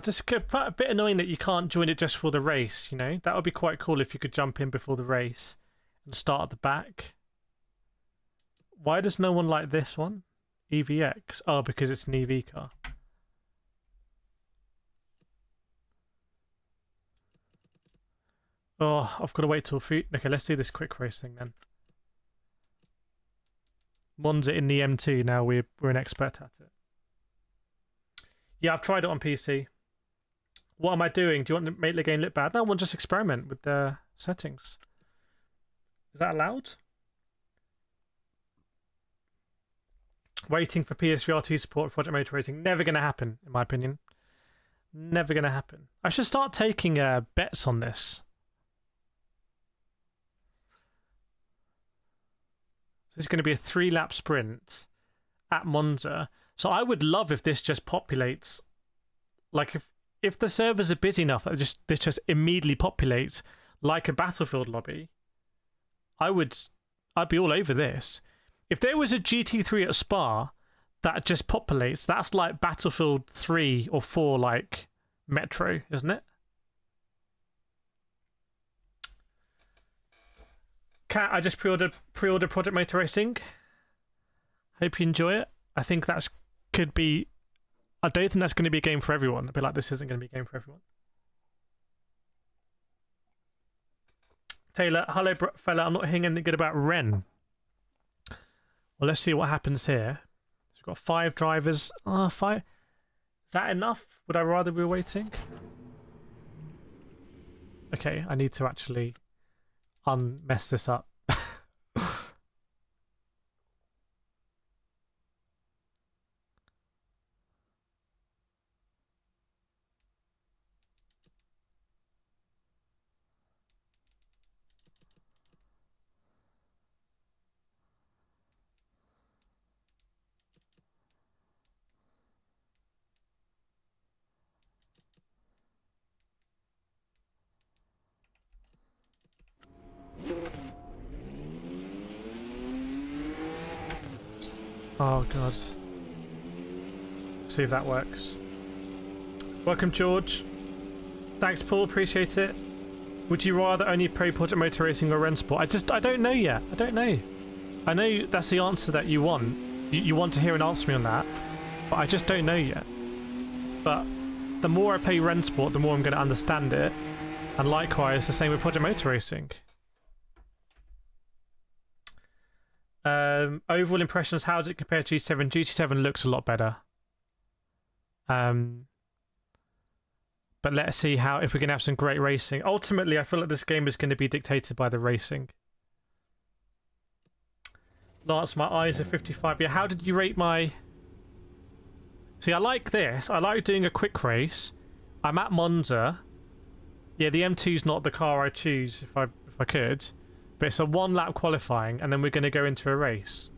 Just a bit annoying that you can't join it just for the race, you know? That would be quite cool if you could jump in before the race and start at the back. Why does no one like this one? EVX. Oh, because it's an EV car. Oh, I've got to wait till food. Okay, let's do this quick race thing then. Monza in the M2 now. We're an expert at it. Yeah, I've tried it on PC. What am I doing? Do you want to make the game look bad? No, we'll just experiment with the settings. Is that allowed? Waiting for PSVR2 support for Project Motor Racing. Never going to happen, in my opinion. Never going to happen. I should start taking bets on this. This is going to be a 3-lap sprint at Monza. So I would love if this just populates. Like if the servers are busy enough that this just immediately populates like a Battlefield lobby, I'd be all over this. If there was a GT3 at Spa that just populates, that's like Battlefield 3 or 4 like Metro, isn't it? Cat, I just pre-ordered Project Motor Racing. Hope you enjoy it. I think I don't think that's going to be a game for everyone. I'd be like, this isn't going to be a game for everyone. Taylor, hello, fella. I'm not hearing anything good about Ren. Well, let's see what happens here. So we've got 5 drivers. 5. Is that enough? Would I rather be waiting? Okay, I need to actually mess this up. Oh god. See if that works. Welcome, George. Thanks, Paul. Appreciate it. Would you rather only play Project Motor Racing or Rennsport? I don't know yet. I don't know. I know that's the answer that you want. You want to hear an answer from me on that, but I just don't know yet. But the more I play Rennsport, the more I'm going to understand it. And likewise, the same with Project Motor Racing. Overall impressions, how does it compare to GT7? GT7 looks a lot better. But let's see if we can have some great racing. Ultimately, I feel like this game is going to be dictated by the racing. Lance, my eyes are 55. Yeah, how did you rate my... See, I like this. I like doing a quick race. I'm at Monza. Yeah, the M2's not the car I choose if I could. But it's a one-lap qualifying, and then we're going to go into a race.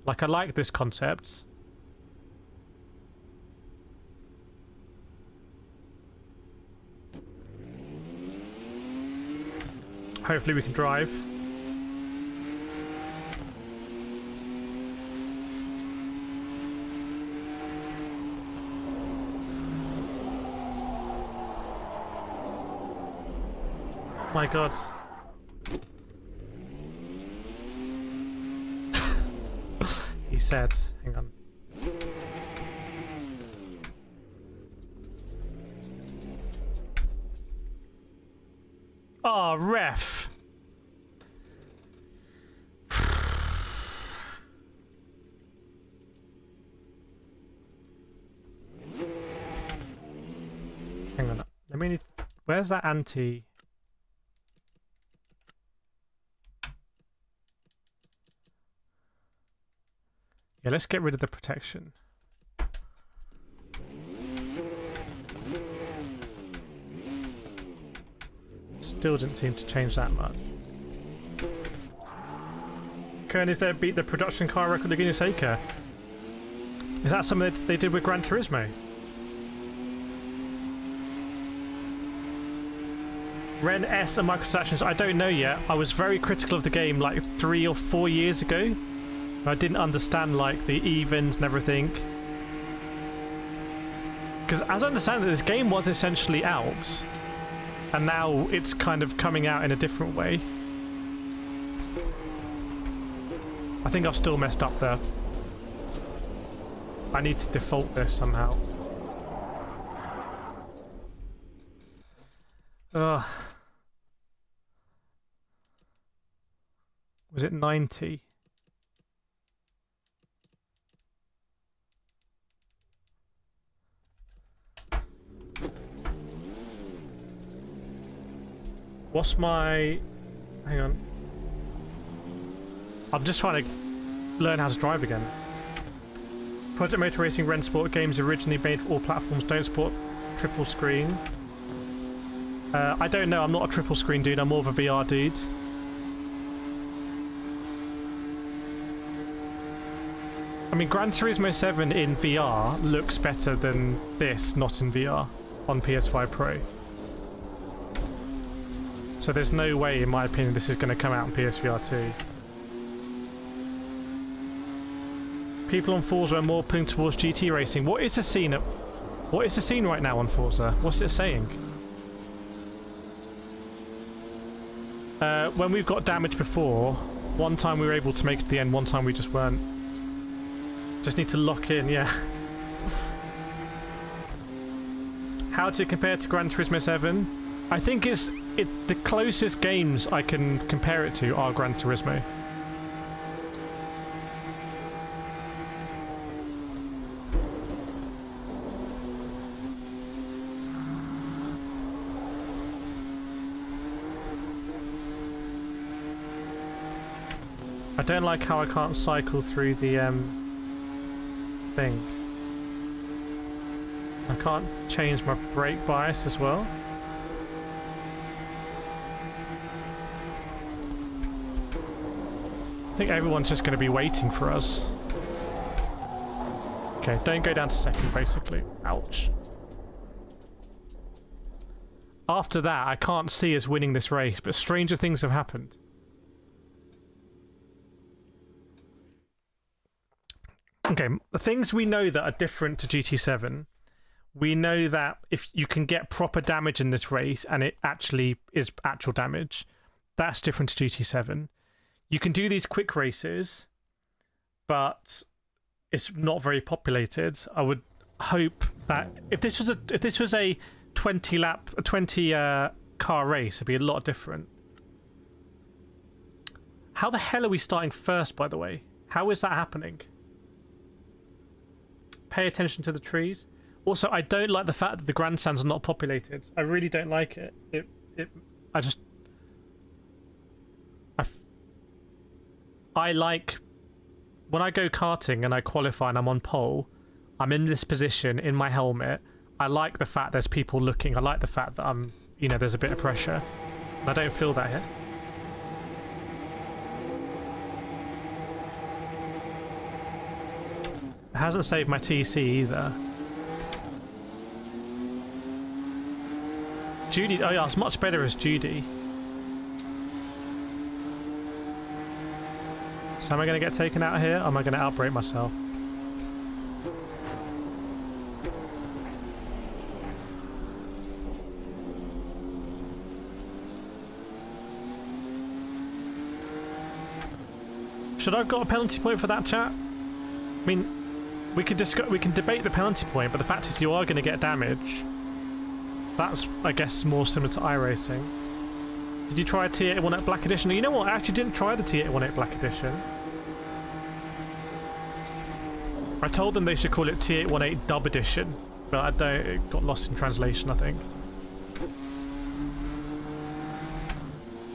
Like, I like this concept. Hopefully we can drive. My god. He said, hang on. Oh, ref. Hang on. Let me... Where's that anti... Yeah, let's get rid of the protection. Still didn't seem to change that much. Kern, is there beat the production car record of Guinness Acre? Is that something that they did with Gran Turismo? Ren S and microtransactions, I don't know yet. I was very critical of the game like 3 or 4 years ago. I didn't understand like the evens and everything. Because as I understand it, this game was essentially out. And now it's kind of coming out in a different way. I think I've still messed up there. I need to default this somehow. Ugh. Was it 90? What's my... Hang on. I'm just trying to learn how to drive again. Project Motor Racing Rennsport games originally made for all platforms, don't support triple screen. I don't know, I'm not a triple screen dude, I'm more of a VR dude. I mean, Gran Turismo 7 in VR looks better than this, not in VR, on PS5 Pro. So there's no way, in my opinion, this is going to come out on PSVR 2. People on Forza are more pulling towards GT racing. What is the scene right now on Forza? What's it saying? When we've got damage before, one time we were able to make it to the end, one time we just weren't. Just need to lock in, yeah. How does it compare to Gran Turismo 7? I think the closest games I can compare it to are Gran Turismo. I don't like how I can't cycle through the thing. I can't change my brake bias as well. I think everyone's just going to be waiting for us. Okay, don't go down to second, basically. Ouch. After that, I can't see us winning this race, but stranger things have happened. Okay, the things we know that are different to GT7, we know that if you can get proper damage in this race and it actually is actual damage, that's different to GT7. You can do these quick races, but it's not very populated. I would hope that if this was a 20 car race, it'd be a lot different. How the hell are we starting first, by the way? How is that happening? Pay attention to the trees. Also, I don't like the fact that the grandstands are not populated. I really don't like it. I like when I go karting and I qualify and I'm on pole, I'm in this position in my helmet. I like the fact there's people looking. I like the fact that there's a bit of pressure. And I don't feel that here. It hasn't saved my TC either. Judy, oh yeah, it's much better as Judy. So am I going to get taken out here, or am I going to outbrake myself? Should I have got a penalty point for that, chat? I mean, we can debate the penalty point, but the fact is you are going to get damage. That's, I guess, more similar to iRacing. Did you try a T818 Black Edition? You know what? I actually didn't try the T818 Black Edition. I told them they should call it T818 Dub Edition, but I don't. It got lost in translation, I think.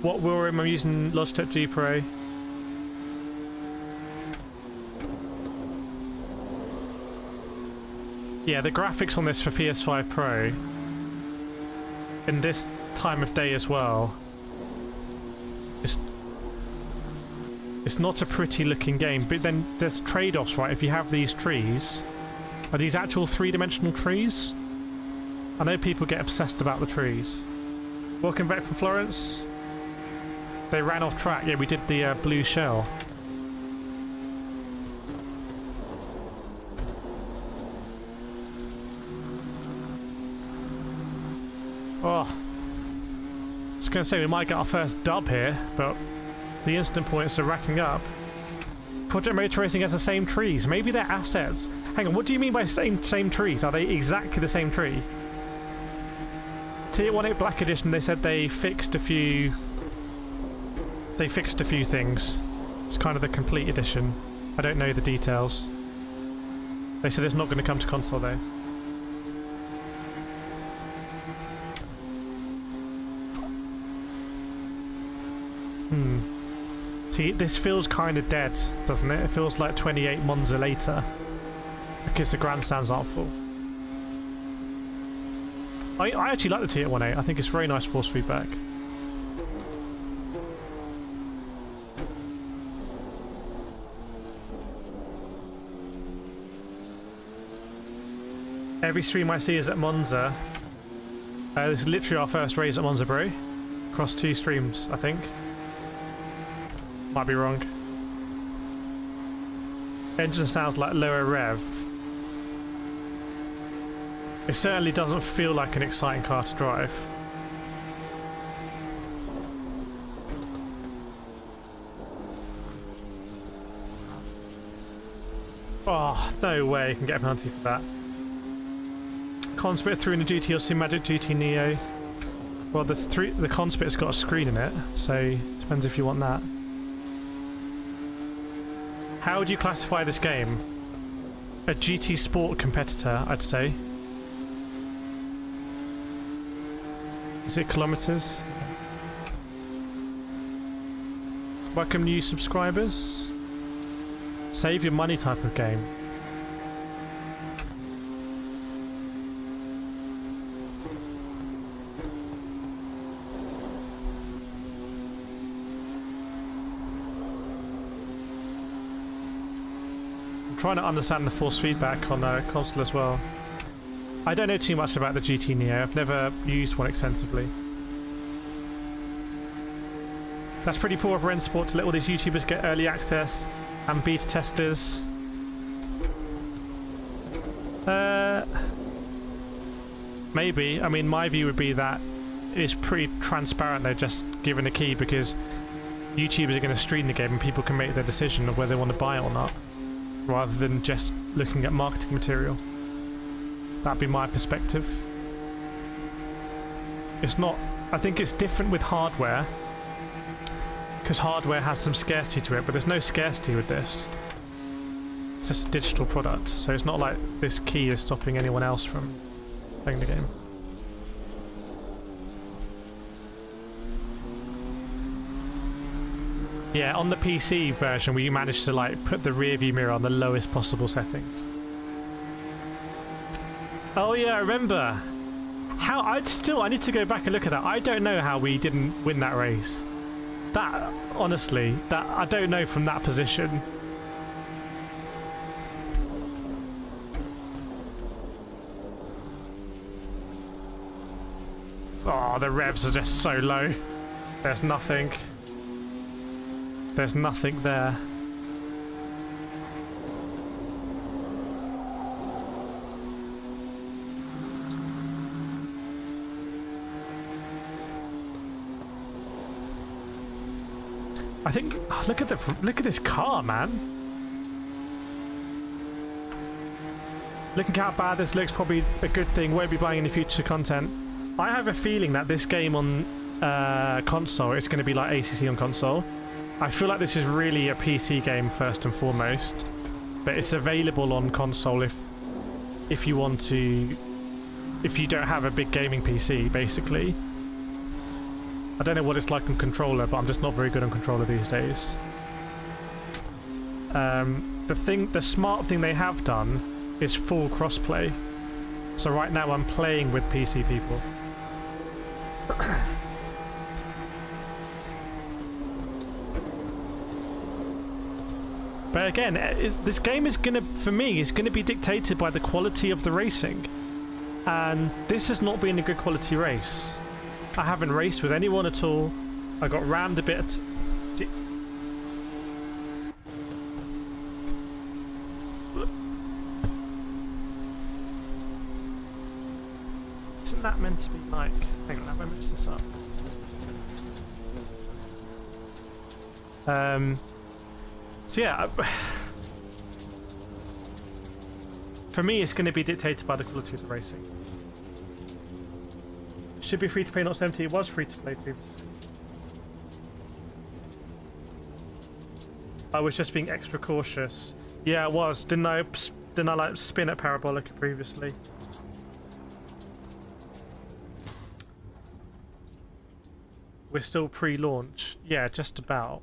What wheel rim? I'm using Logitech G Pro. Yeah, the graphics on this for PS5 Pro in this time of day as well, it's not a pretty looking game, but then there's trade-offs, right? If you have these trees, are these actual three-dimensional trees? I know people get obsessed about the trees. Welcome back from Florence. They ran off track. Yeah, we did the blue shell. Oh, I was going to say we might get our first dub here, but the instant points are racking up. Project Motor Racing has the same trees. Maybe they're assets. Hang on, what do you mean by same trees? Are they exactly the same tree? T818 Black Edition, they said they fixed a few things. It's kind of the complete edition. I don't know the details. They said it's not going to come to console though. See, this feels kind of dead, doesn't it? It feels like 28 Monza later. Because the grandstands aren't full. I actually like the T818. I think it's very nice force feedback. Every stream I see is at Monza. This is literally our first race at Monza, bro. Across 2 streams, I think. Might be wrong. Engine sounds like lower rev. It certainly doesn't feel like an exciting car to drive. Oh, no way you can get a penalty for that. Conspit through in the GT or Cinemagic GT Neo. Well, the Conspit's got a screen in it, so it depends if you want that. How would you classify this game? A GT Sport competitor, I'd say. Is it kilometers? Welcome new subscribers. Save your money type of game. Trying to understand the force feedback on the console as well. I don't know too much about the GT Neo. I've never used one extensively. That's pretty poor of Rennsport to let all these YouTubers get early access and beta testers. Maybe. I mean, my view would be that it's pretty transparent. They're just given a key because YouTubers are going to stream the game and people can make their decision of whether they want to buy it or not, rather than just looking at marketing material. That'd be my perspective. It's not... I think it's different with hardware, because hardware has some scarcity to it, but there's no scarcity with this. It's just a digital product, so it's not like this key is stopping anyone else from playing the game. Yeah, on the PC version, we managed to like put the rear view mirror on the lowest possible settings. Oh yeah, I remember. How I need to go back and look at that. I don't know how we didn't win that race. That honestly, that I don't know from that position. Oh, the revs are just so low. There's nothing. There's nothing there. I think, oh, look at this car, man. Looking how bad this looks, probably a good thing. Won't be buying any future content. I have a feeling that this game on console is going to be like ACC on console. I feel like this is really a PC game first and foremost, but it's available on console if you want to, if you don't have a big gaming PC, basically. I don't know what it's like on controller, but I'm just not very good on controller these days. The smart thing they have done is full crossplay. So right now I'm playing with PC people. But again, this game is gonna, for me, is gonna be dictated by the quality of the racing, and this has not been a good quality race. I haven't raced with anyone at all. I got rammed a bit. Isn't that meant to be like? Hang on, have I messed this up? So yeah, for me it's going to be dictated by the quality of the racing. Should be free to play, not 70. It was free to play previously. I was just being extra cautious. Yeah, I was. Didn't I like spin at Parabolica previously? We're still pre-launch. Yeah, just about.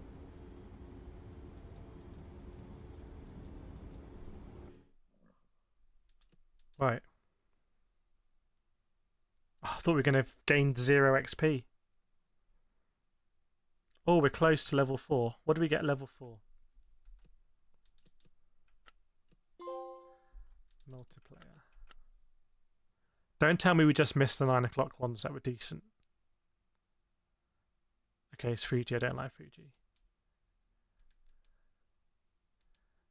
Right. Oh, I thought we were going to gain 0 XP. Oh, we're close to level 4. What do we get at level 4? Multiplayer. Don't tell me we just missed the 9 o'clock ones that were decent. Okay, it's Fuji. I don't like Fuji.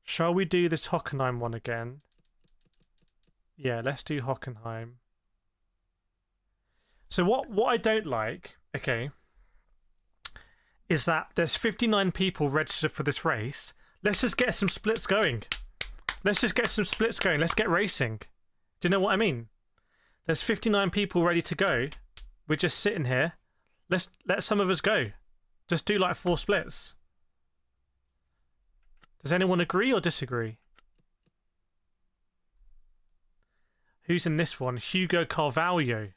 Shall we do this Hockenheim one again? Yeah, let's do Hockenheim. So what I don't like, okay, is that there's 59 people registered for this race. Let's just get some splits going. Let's just get some splits going. Let's get racing. Do you know what I mean? There's 59 people ready to go. We're just sitting here. Let some of us go. Just do like 4 splits. Does anyone agree or disagree? Who's in this one? Hugo Carvalho.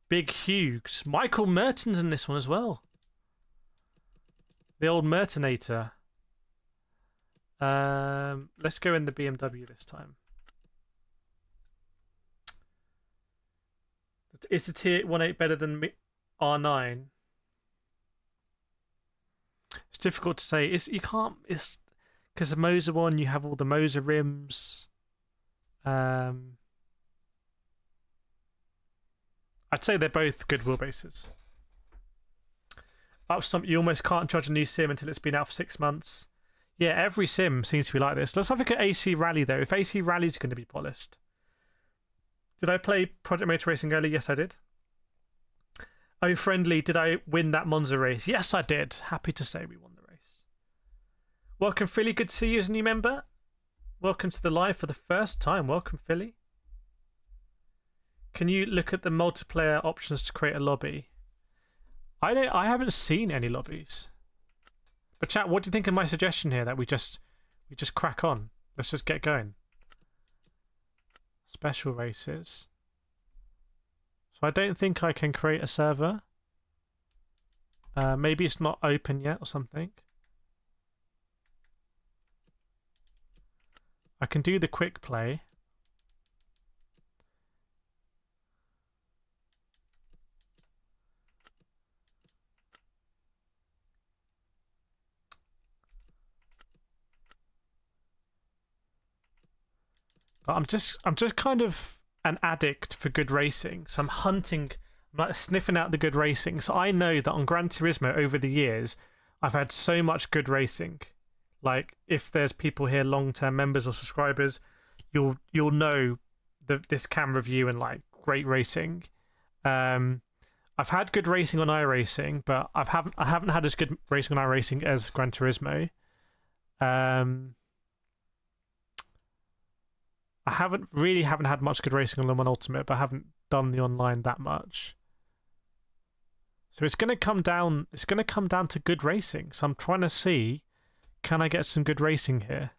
Big Hughes. Michael Merton's in this one as well. The old Mertonator. Let's go in the BMW this time. Is the T598 better than R9? It's difficult to say. You can't. It's because the Moser one. You have all the Moser rims. I'd say they're both good wheelbases. You almost can't judge a new sim until it's been out for 6 months. Yeah, every sim seems to be like this. Let's have a look at AC Rally, though. If AC Rally is going to be polished. Did I play Project Motor Racing earlier? Yes, I did. Oh, friendly, did I win that Monza race? Yes, I did. Happy to say we won the race. Welcome, Philly. Good to see you as a new member. Welcome to the live for the first time. Welcome, Philly. Can you look at the multiplayer options to create a lobby? I haven't seen any lobbies. But chat, what do you think of my suggestion here that we just crack on? Let's just get going. Special races. So I don't think I can create a server. Maybe it's not open yet or something. I can do the quick play. But I'm just kind of an addict for good racing. So I'm hunting, I'm like sniffing out the good racing. So I know that on Gran Turismo over the years, I've had so much good racing. Like if there's people here, long-term members or subscribers, you'll know this camera view and like great racing. I've had good racing on iRacing, but I haven't had as good racing on iRacing as Gran Turismo. I haven't had much good racing on Le Mans Ultimate, but I haven't done the online that much. So it's going to come down. It's going to come down to good racing. So I'm trying to see, can I get some good racing here?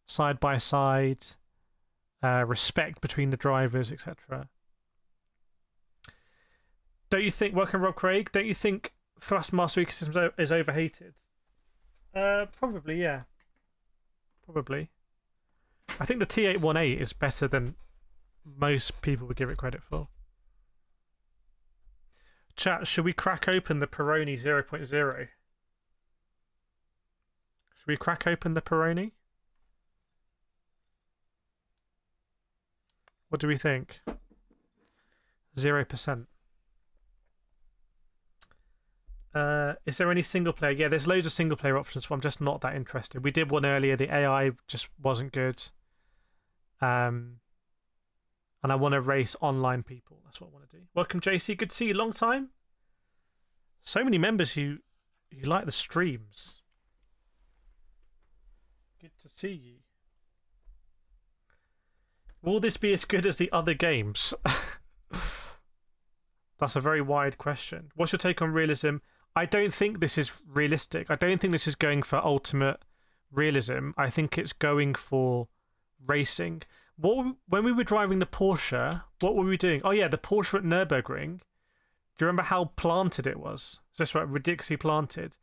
Side by side, respect between the drivers, etc. Don't you think? Welcome, Rob Craig. Don't you think Thrustmaster ecosystem is overhated? Probably, yeah. Probably. I think the T598 is better than most people would give it credit for. Chat, should we crack open the Peroni 0.0? Should we crack open the Peroni? What do we think? 0%. Is there any single player? Yeah, there's loads of single player options, but I'm just not that interested. We did one earlier. The AI just wasn't good. And I want to race online people. That's what I want to do. Welcome, JC. Good to see you. Long time. So many members who like the streams. Good to see you. Will this be as good as the other games? That's a very wide question. What's your take on realism? I don't think this is realistic. I don't think this is going for ultimate realism. I think it's going for racing. When we were driving the Porsche, what were we doing? Oh yeah, the Porsche at Nurburgring. Do you remember how planted it was? Just like ridiculously planted.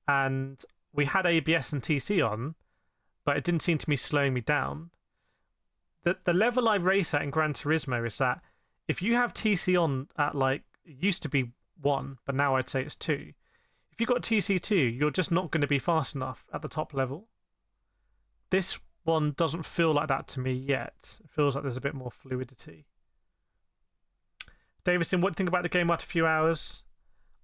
And we had ABS and TC on, but it didn't seem to be slowing me down. The level I race at in Gran Turismo is that if you have TC on at like, it used to be 1, but now I'd say it's 2. If you've got TC2, you're just not going to be fast enough at the top level. This one doesn't feel like that to me yet. It feels like there's a bit more fluidity. Davison, what do you think about the game after a few hours?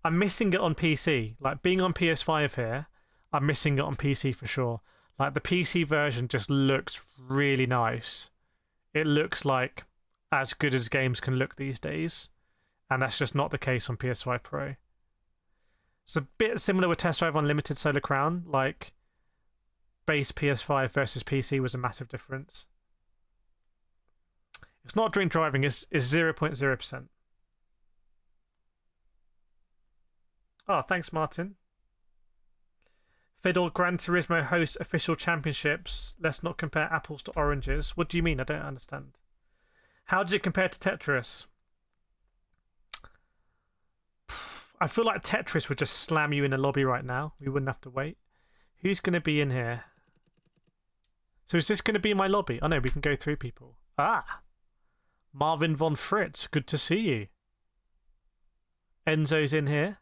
I'm missing it on PC. Like being on PS5 here, I'm missing it on PC for sure. Like the PC version just looks really nice. It looks like as good as games can look these days. And that's just not the case on PS5 Pro. It's a bit similar with Test Drive Unlimited Solar Crown. Like, base PS5 versus PC was a massive difference. It's not drink driving, it's 0.0%. Oh, thanks, Martin. Fiddle, Gran Turismo hosts official championships. Let's not compare apples to oranges. What do you mean? I don't understand. How does it compare to Tetris? I feel like Tetris would just slam you in a lobby right now. We wouldn't have to wait. Who's going to be in here? So is this going to be my lobby? Oh no, we can go through people. Ah! Marvin von Fritz, good to see you. Enzo's in here.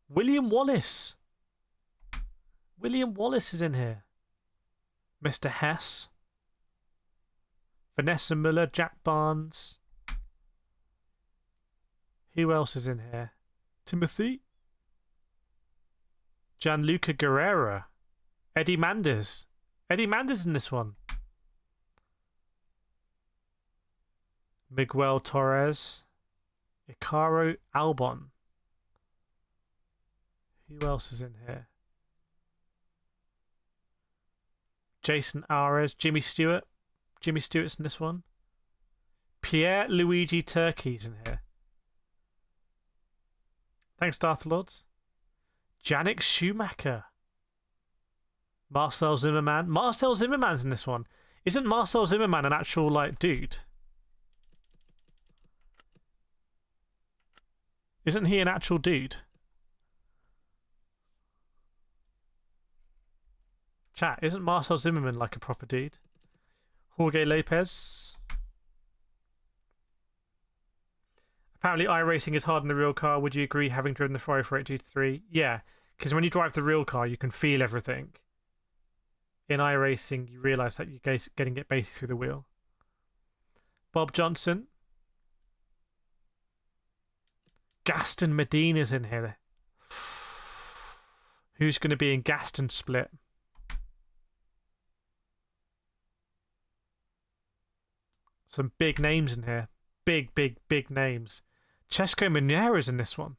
William Wallace. William Wallace is in here. Mr. Hess. Vanessa Muller, Jack Barnes. Who else is in here? Timothy? Gianluca Guerrera. Eddie Manders. Eddie Manders in this one. Miguel Torres. Icaro Albon. Who else is in here? Jason Ares. Jimmy Stewart. Jimmy Stewart's in this one. Pierre Luigi Turkey's in here. Thanks, Darth Lords. Yannick Schumacher. Marcel Zimmerman. Marcel Zimmerman's in this one. Isn't Marcel Zimmerman an actual, like, dude? Isn't he an actual dude? Chat, isn't Marcel Zimmerman like a proper dude? Jorge Lopez. Apparently iRacing is hard in the real car. Would you agree, having driven the 408 GT3? Yeah, because when you drive the real car, you can feel everything. In iRacing, you realise that you're getting it basically through the wheel. Bob Johnson. Gaston Medina's in here. Who's going to be in Gaston Split? Some big names in here. Big, big, big names. Cesco Mineira's in this one.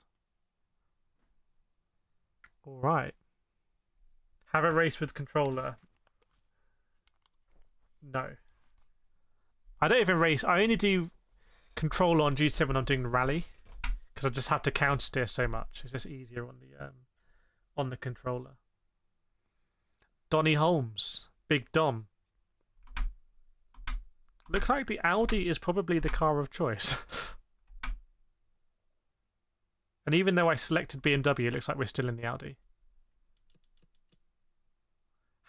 Alright. Have a race with controller. No. I don't even race. I only do controller on GT7 when I'm doing rally. Because I just had to counter steer so much. It's just easier on the controller. Donny Holmes. Big Dom. Looks like the Audi is probably the car of choice. And even though I selected BMW, it looks like we're still in the Audi.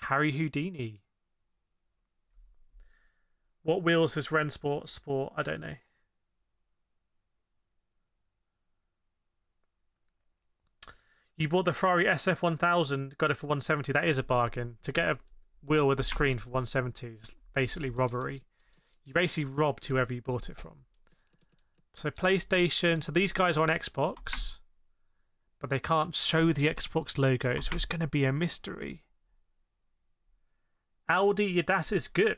Harry Houdini. What wheels is Rennsport Sport? I don't know. You bought the Ferrari SF1000, got it for 170. That is a bargain. To get a wheel with a screen for 170 is basically robbery. You basically robbed whoever you bought it from. So PlayStation. So these guys are on Xbox, but they can't show the Xbox logo, so it's going to be a mystery. Audi, yeah, that is good.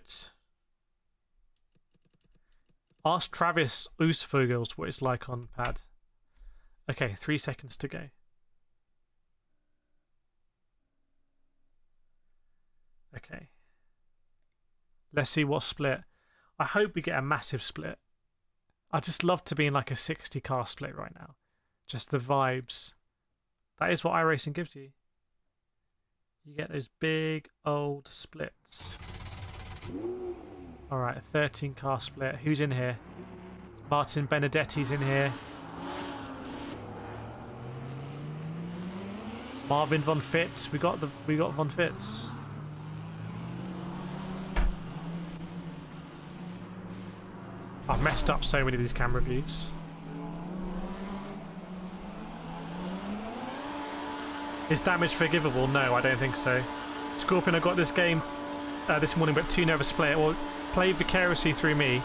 Ask Travis Oostvogels what it's like on pad. Okay, 3 seconds to go. Okay. Let's see what split. I hope we get a massive split. I just love to be in like a 60 car split right now. Just the vibes. That is what iRacing gives you. You get those big old splits. Alright, 13 car split. Who's in here? Martin Benedetti's in here. Marvin von Fitz. We got von Fitz. I've messed up so many of these camera views. Is damage forgivable? No, I don't think so. Scorpion, I got this game this morning, but too nervous to play it. Well, play vicariously through me.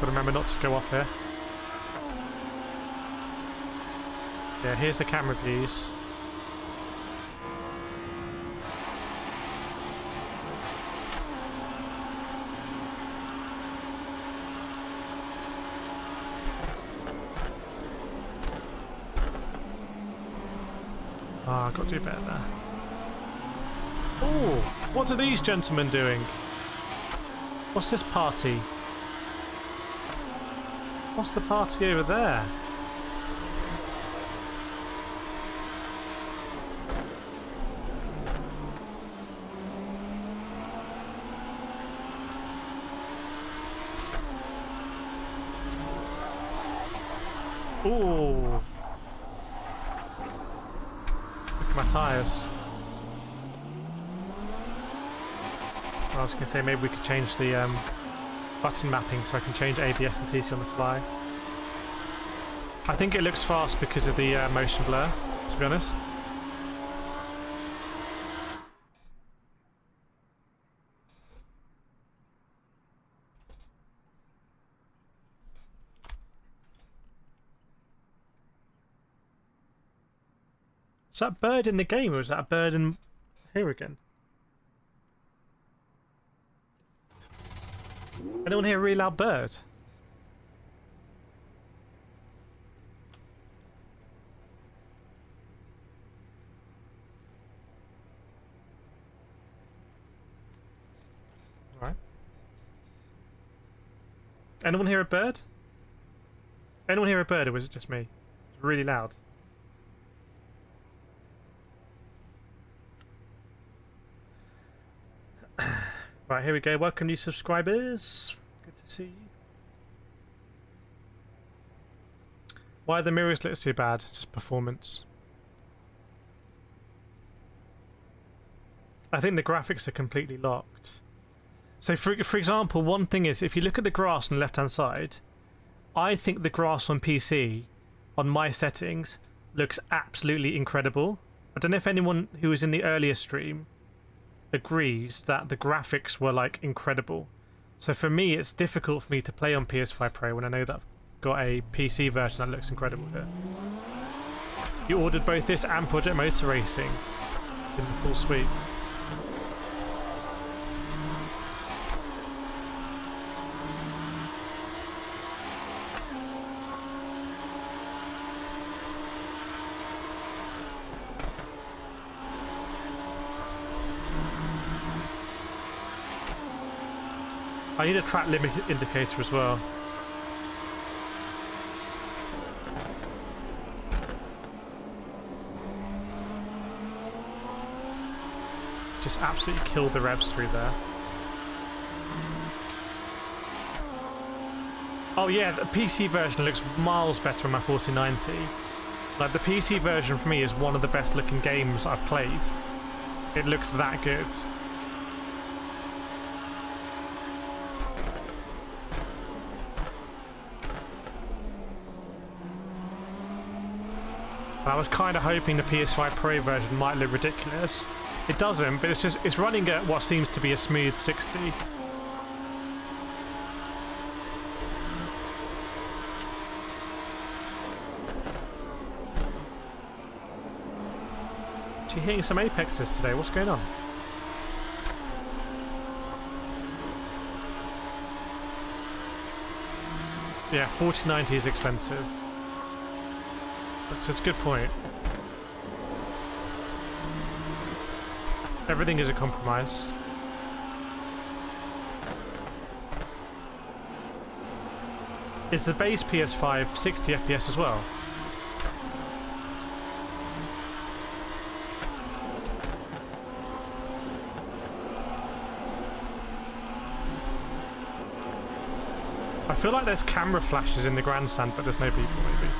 Got to remember not to go off here. Yeah, here's the camera views. Ah, got to do better there. Oh, what are these gentlemen doing? What's this party? What's the party over there? Ooh. Look at my tyres. I was going to say maybe we could change the button mapping so I can change ABS and TC on the fly. I think it looks fast because of the motion blur, to be honest. Is that bird in the game, or is that a bird in here again? Anyone hear a really loud bird? Alright. Anyone hear a bird? Anyone hear a bird, or was it just me? It's really loud. Right, here we go. Welcome new subscribers. Good to see you. Why the mirrors look so bad? It's just performance. I think the graphics are completely locked. So for example, one thing is, if you look at the grass on the left hand side, I think the grass on PC, on my settings, looks absolutely incredible. I don't know if anyone who was in the earlier stream agrees that the graphics were like incredible. So for me, it's difficult for me to play on PS5 Pro when I know that I've got a PC version that looks incredible here. You ordered both this and Project Motor Racing in the full suite. I need a track limit indicator as well. Just absolutely killed the revs through there. Oh yeah, the PC version looks miles better on my 4090. Like, the PC version for me is one of the best looking games I've played. It looks that good. I was kind of hoping the PS5 Pro version might look ridiculous. It doesn't, but it's running at what seems to be a smooth 60. Actually hitting some apexes today. What's going on? Yeah, 4090 is expensive. That's a good point. Everything is a compromise. Is the base PS5 60 FPS as well? I feel like there's camera flashes in the grandstand, but there's no people, maybe.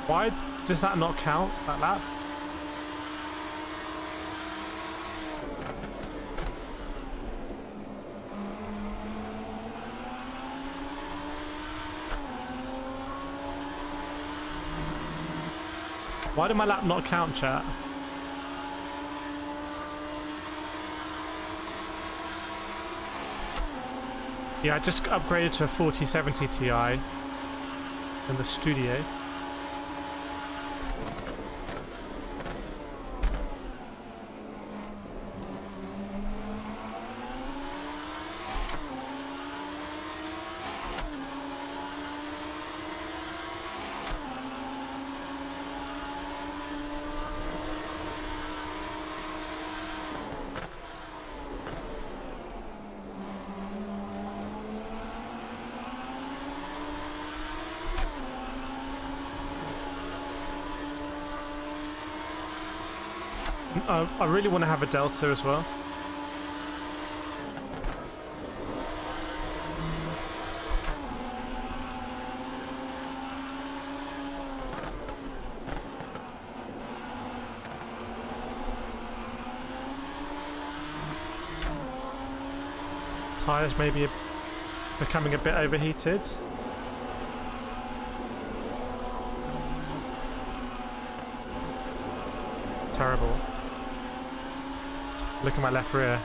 Why does that not count, that lap? Why did my lap not count, chat? Yeah, I just upgraded to a 4070 Ti in the studio. I really want to have a Delta as well. Tyres maybe becoming a bit overheated. Terrible. Look at my left rear.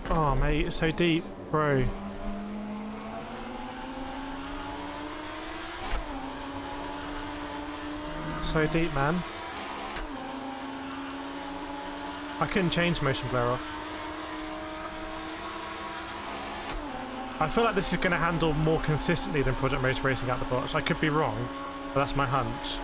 Oh mate, it's so deep, bro. So deep, man. I couldn't change motion blur off. I feel like this is going to handle more consistently than Project Motor Racing out the box. I could be wrong, but that's my hunch.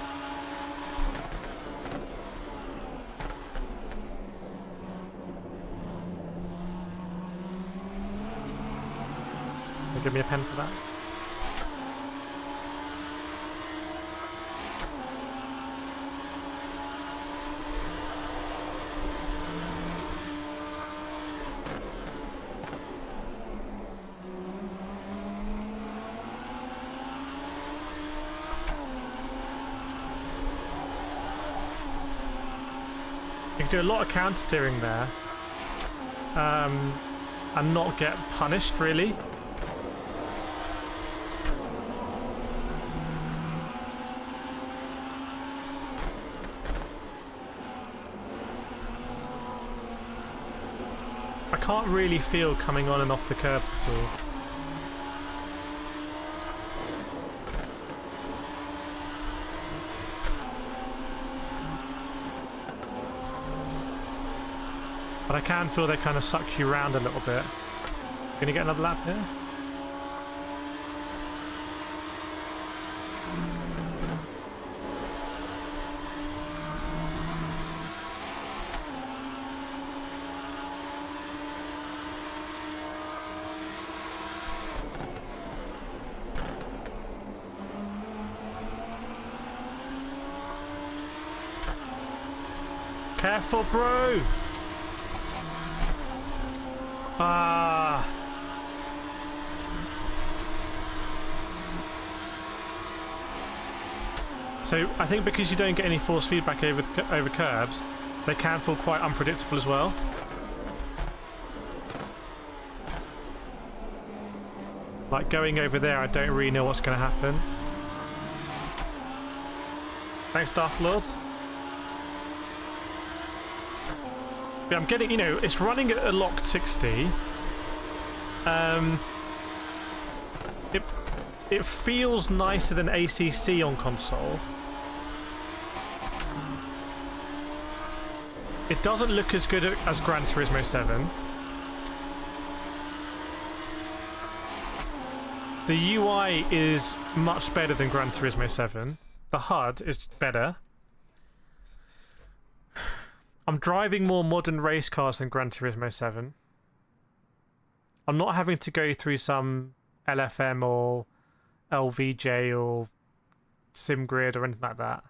Give me a pen for that. You can do a lot of counter steering there, and not get punished really. I can't really feel coming on and off the curbs at all. But I can feel they kind of suck you around a little bit. Gonna get another lap here? Careful, bro! Ah. So I think because you don't get any force feedback over curbs, they can feel quite unpredictable as well. Like going over there, I don't really know what's going to happen. Thanks, Darth Lord. Yeah, I'm getting, you know, it's running at a locked 60. It feels nicer than ACC on console. It doesn't look as good as Gran Turismo 7. The UI is much better than Gran Turismo 7. The HUD is better. I'm driving more modern race cars than Gran Turismo 7. I'm not having to go through some LFM or LVJ or SimGrid or anything like that.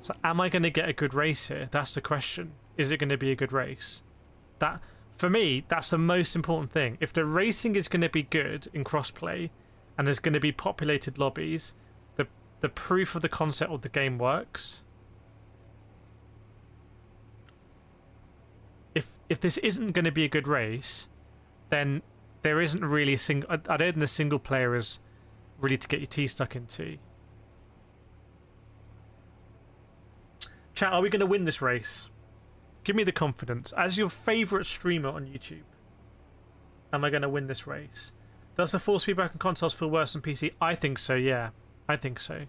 So am I going to get a good race here? That's the question. Is it going to be a good race? That, for me, that's the most important thing. If the racing is going to be good in crossplay and there's going to be populated lobbies, the proof of the concept of the game works. If this isn't going to be a good race, then there isn't really a single... I don't think the single player is really to get your teeth stuck into. Chat, are we going to win this race? Give me the confidence. As your favourite streamer on YouTube, am I going to win this race? Does the force feedback on consoles feel worse than PC? I think so, yeah. I think so.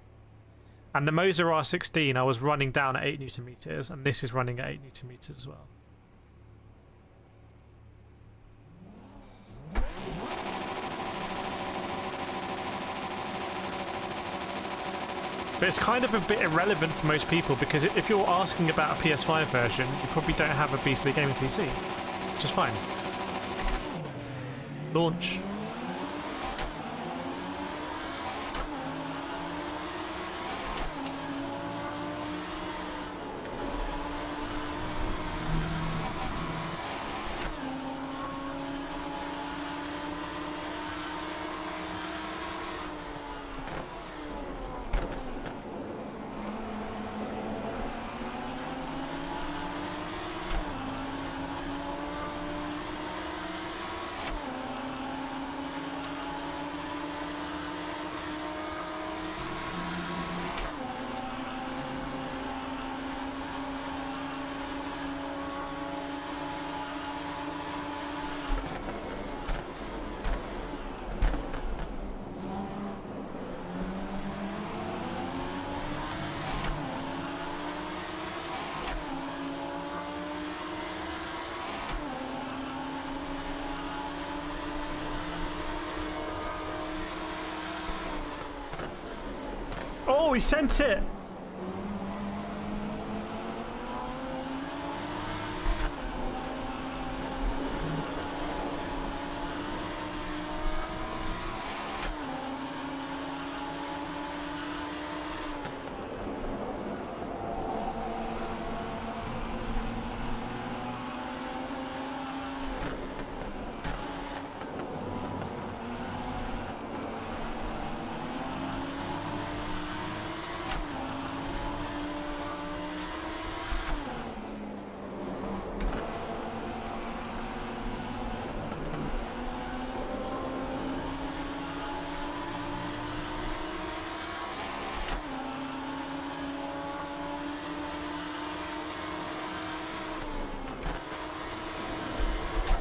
And the Moser R16, I was running down at 8 Newton meters, and this is running at 8 Newton meters as well. But it's kind of a bit irrelevant for most people, because if you're asking about a PS5 version, you probably don't have a beastly gaming PC, which is fine. Launch. Oh, he sent it!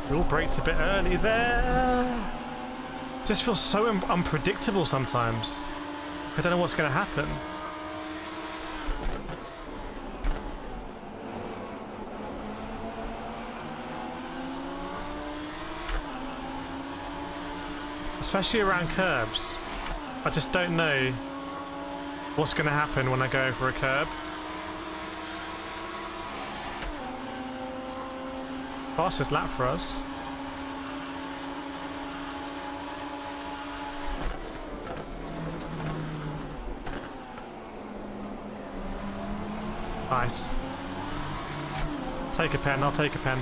We all braked a bit early there. Just feels so unpredictable sometimes. I don't know what's going to happen. Especially around curbs. I just don't know what's going to happen when I go over a curb. Fastest lap for us. Nice. Take a pen, I'll take a pen.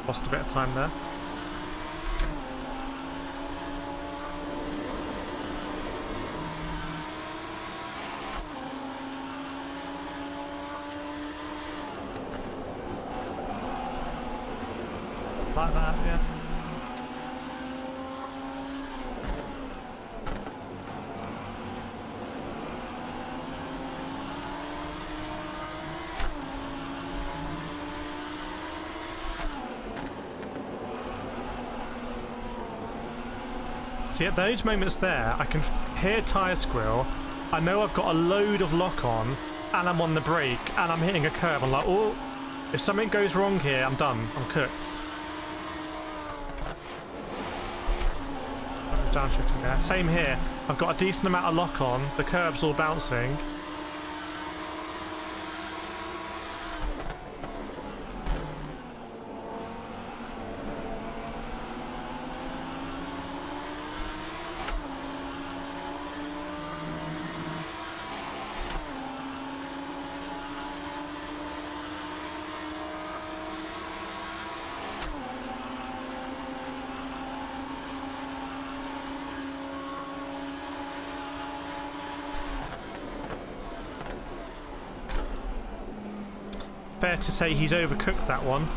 Lost a bit of time there. Like that, yeah. See, at those moments there, I can hear tyre squeal. I know I've got a load of lock on, and I'm on the brake, and I'm hitting a curb. I'm like, oh, if something goes wrong here, I'm done. I'm cooked. Downshifting there. Same here. I've got a decent amount of lock on. The curb's all bouncing. Fair to say he's overcooked that one.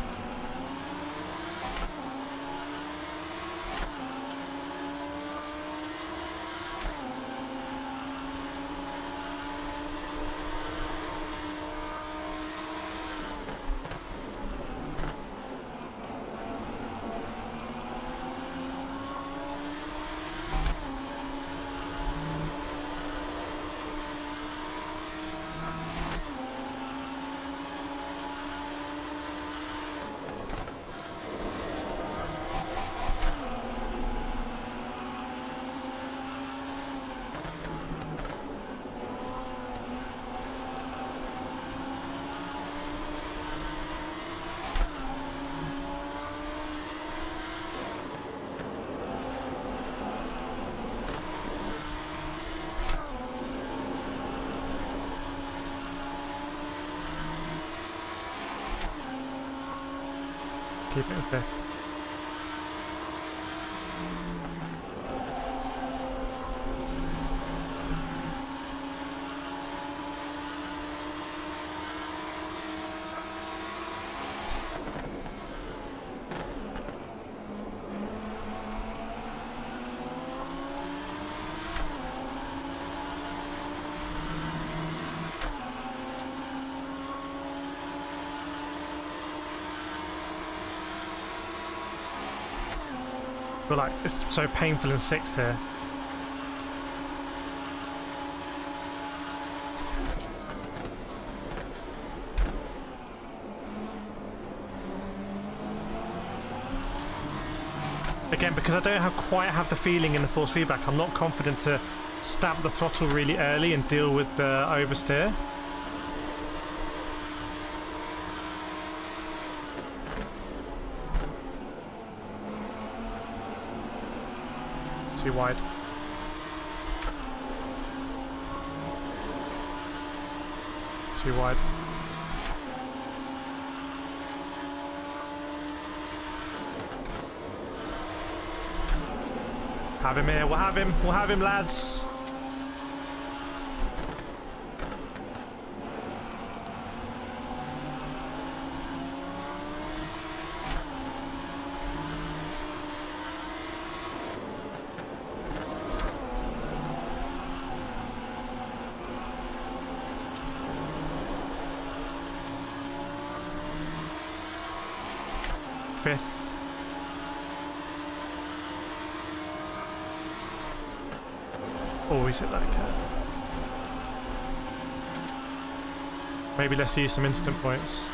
Keep it in fifth. I feel like it's so painful in sixth here. Again, because I don't quite have the feeling in the force feedback, I'm not confident to stamp the throttle really early and deal with the oversteer. Too wide. Too wide. Have him here, we'll have him, lads. Fifth. Always hit that curve. Maybe let's use some instant points.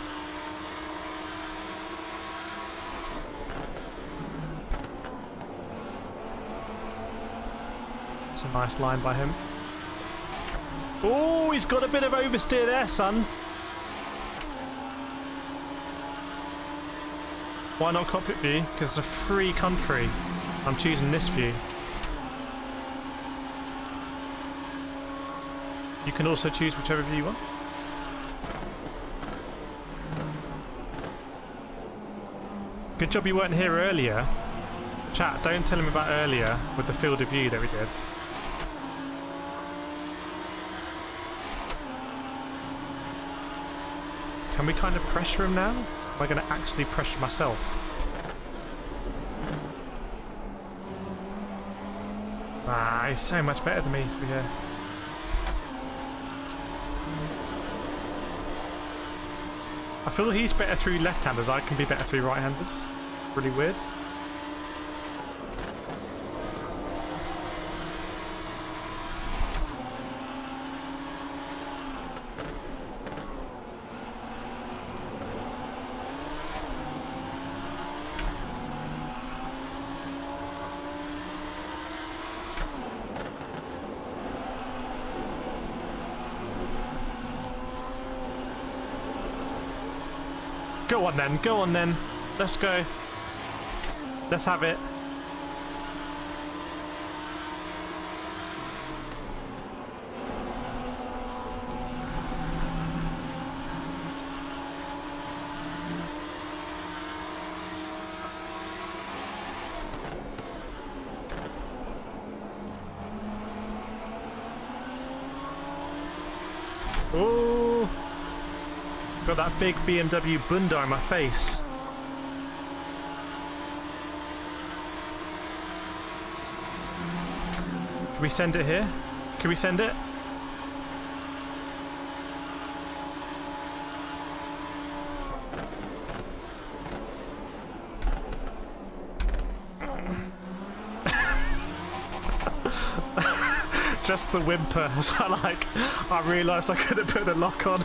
It's a nice line by him. Oh, he's got a bit of oversteer there, son. Why not cockpit view? Because it's a free country. I'm choosing this view. You can also choose whichever view you want. Good job you weren't here earlier. Chat, don't tell him about earlier with the field of view that we did. Can we kind of pressure him now? Am I going to actually pressure myself? Ah, he's so much better than me through here. I feel he's better through left-handers. I can be better through right-handers. Really weird. Go on then, go on then. Let's go. Let's have it. Oh. Got that big BMW bunda in my face. Can we send it here? Can we send it? Just the whimper. So I realised I couldn't put the lock on.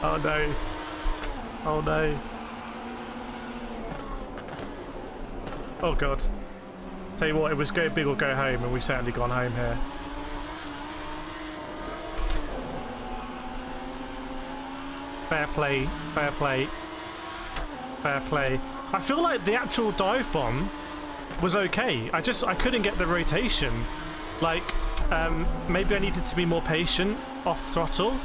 Oh no. Oh no. Oh god. Tell you what, it was go big or go home, and we've certainly gone home here. Fair play, fair play, fair play. I feel like the actual dive bomb was okay. I couldn't get the rotation. Like, maybe I needed to be more patient off throttle.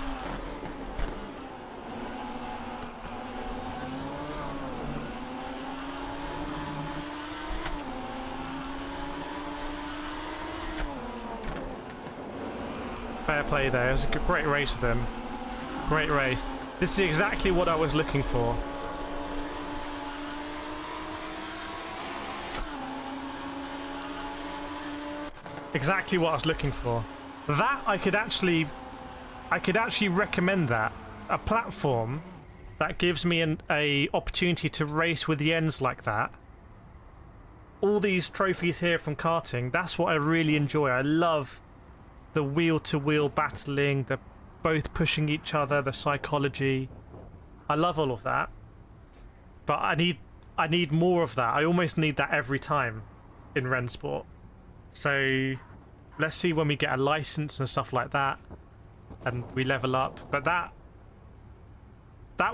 Fair play there. It was a great race with them. Great race. This is exactly what I was looking for. Exactly what I was looking for. That I could actually recommend that. A platform that gives me a opportunity to race with the ends like that. All these trophies here from karting, that's what I really enjoy. I love the wheel-to-wheel battling, the both pushing each other, the psychology. I love all of that. But I need more of that. I almost need that every time in Rennsport. So let's see when we get a license and stuff like that, and we level up. But that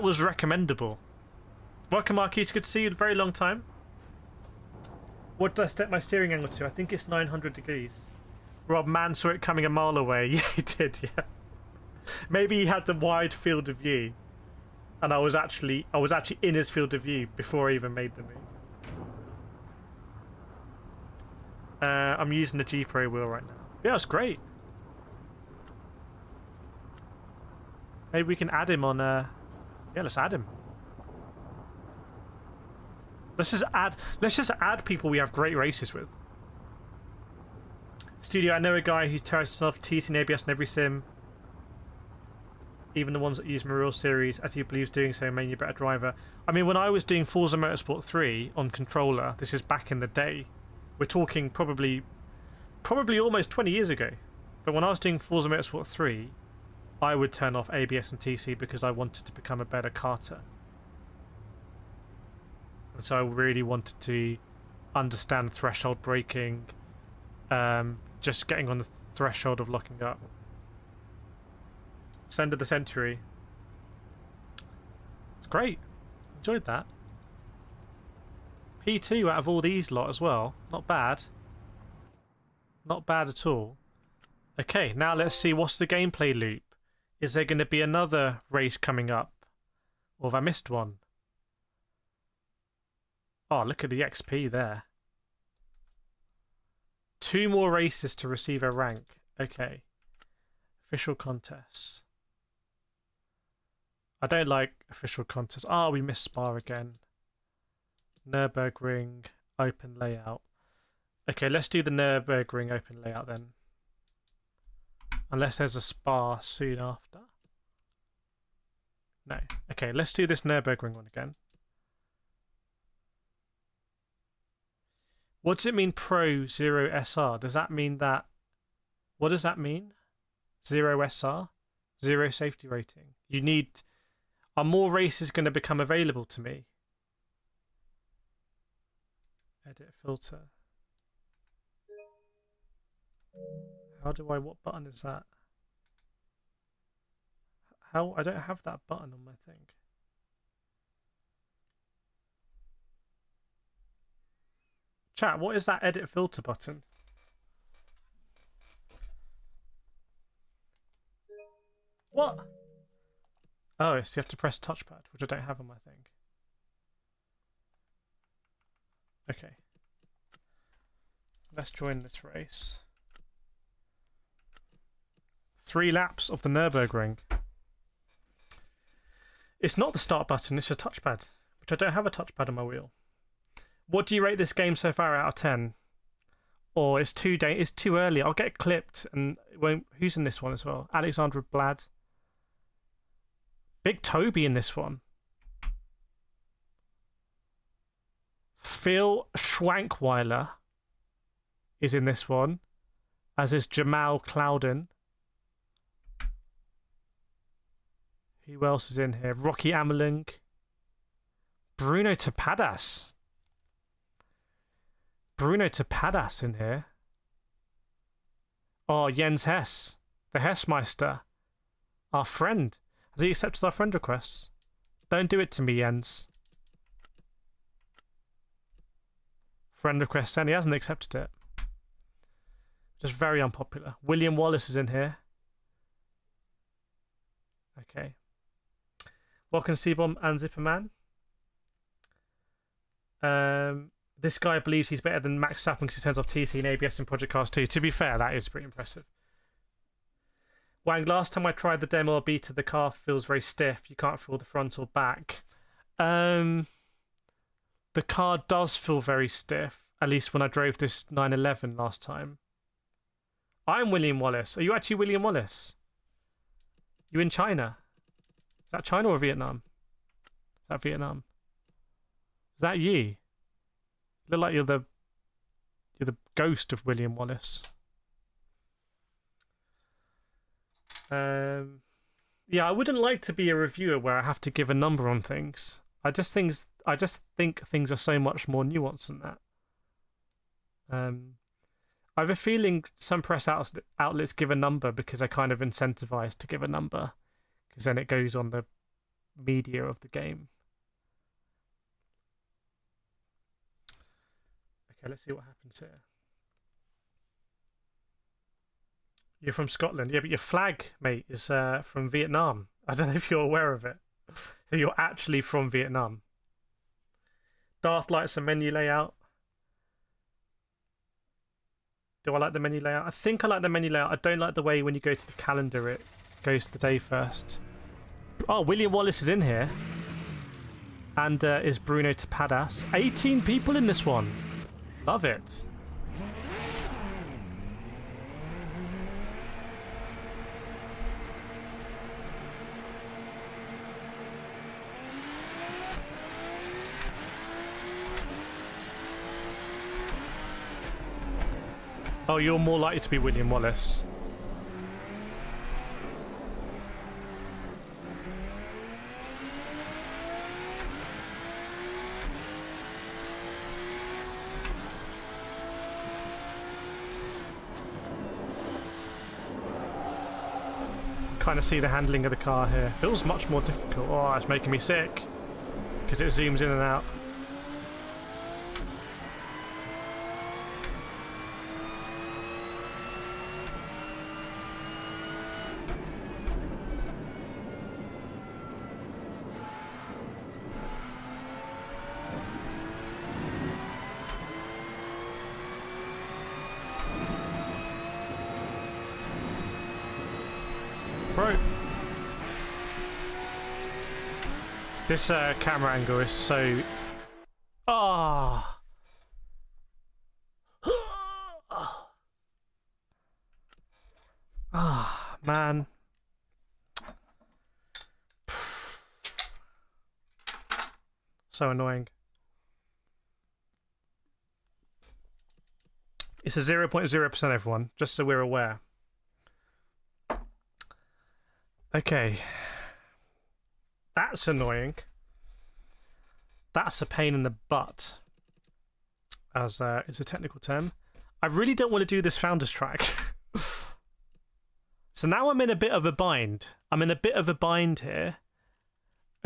was recommendable. Welcome, Marquis. Good to see you in a very long time. What did I set my steering angle to? I think it's 900 degrees. Rob, man saw it coming a mile away. Yeah, he did, yeah. Maybe he had the wide field of view, and I was actually in his field of view before I even made the move. I'm using the G Pro wheel right now. Yeah, it's great. Maybe we can add him on. Yeah, let's add him. Let's just add people we have great races with. Studio, I know a guy who tears himself TC and ABS in every sim. Even the ones that use Marine Series, as he believes doing so made you a better driver. I mean, when I was doing Forza Motorsport 3 on controller, this is back in the day. We're talking probably almost 20 years ago. But when I was doing Forza Motorsport 3, I would turn off ABS and TC because I wanted to become a better karter. And so I really wanted to understand threshold braking, just getting on the threshold of locking up. Send of the Century. It's great. Enjoyed that. P2 out of all these lot as well. Not bad. Not bad at all. Okay, now let's see what's the gameplay loop. Is there going to be another race coming up? Or have I missed one? Oh, look at the XP there. 2 more races to receive a rank. Okay. Official contests. I don't like official contests. Oh, we missed Spa again. Nurburgring open layout. Okay, let's do the Nurburgring open layout then. Unless there's a Spa soon after. No. Okay, let's do this Nurburgring one again. What does it mean Pro 0 SR? Does that mean that... What does that mean? 0 SR? 0 safety rating. You need... Are more races going to become available to me? Edit filter. How do I... What button is that? How... I don't have that button on my thing. Chat, what is that edit filter button? What? Oh, it's you have to press touchpad, which I don't have on my thing. Okay. Let's join this race. 3 laps of the Nurburgring. It's not the start button, it's a touchpad, which I don't have a touchpad on my wheel. What do you rate this game so far out of 10? Or it's too early. I'll get clipped and it won't. Who's in this one as well? Alexandra Blad. Big Toby in this one. Phil Schwankweiler is in this one, as is Jamal Clouden. Who else is in here? Rocky Ameling. Bruno Tapadas. Bruno Tapadas in here. Oh, Jens Hess. The Hessmeister. Our friend. Has he accepted our friend requests? Don't do it to me, Jens. Friend request sent. He hasn't accepted it. Just very unpopular. William Wallace is in here. Okay. Welcome to C-Bomb and Zipperman. This guy believes he's better than Max Verstappen because he turns off TC and ABS in Project Cars 2. To be fair, that is pretty impressive. Wang, last time I tried the demo beta, the car feels very stiff. You can't feel the front or back. The car does feel very stiff, at least when I drove this 911 last time. I'm William Wallace. Are you actually William Wallace? You in China? Is that China or Vietnam? Is that Vietnam? Is that you? You look like you're the ghost of William Wallace. Yeah, I wouldn't like to be a reviewer where I have to give a number on things. I I just think things are so much more nuanced than that. I have a feeling some press outlets give a number because they're kind of incentivized to give a number, because then it goes on the media of the game. Okay, let's see what happens here. You're from Scotland. Yeah, but your flag, mate, is from Vietnam. I don't know if you're aware of it. So you're actually from Vietnam. Darth likes the menu layout. Do I like the menu layout? I think I like the menu layout. I don't like the way when you go to the calendar, it goes to the day first. Oh, William Wallace is in here. And is Bruno Tapadas. 18 people in this one. Love it. Oh, you're more likely to be William Wallace. Kind of see the handling of the car here. Feels much more difficult. Oh, it's making me sick because it zooms in and out. Bro, this camera angle is so... Ah. Ah, man. So annoying. It's a 0.0%, everyone, just so we're aware. Okay. That's annoying. That's a pain in the butt, as is a technical term. I really don't want to do this Founders track. So now I'm in a bit of a bind. I'm in a bit of a bind here.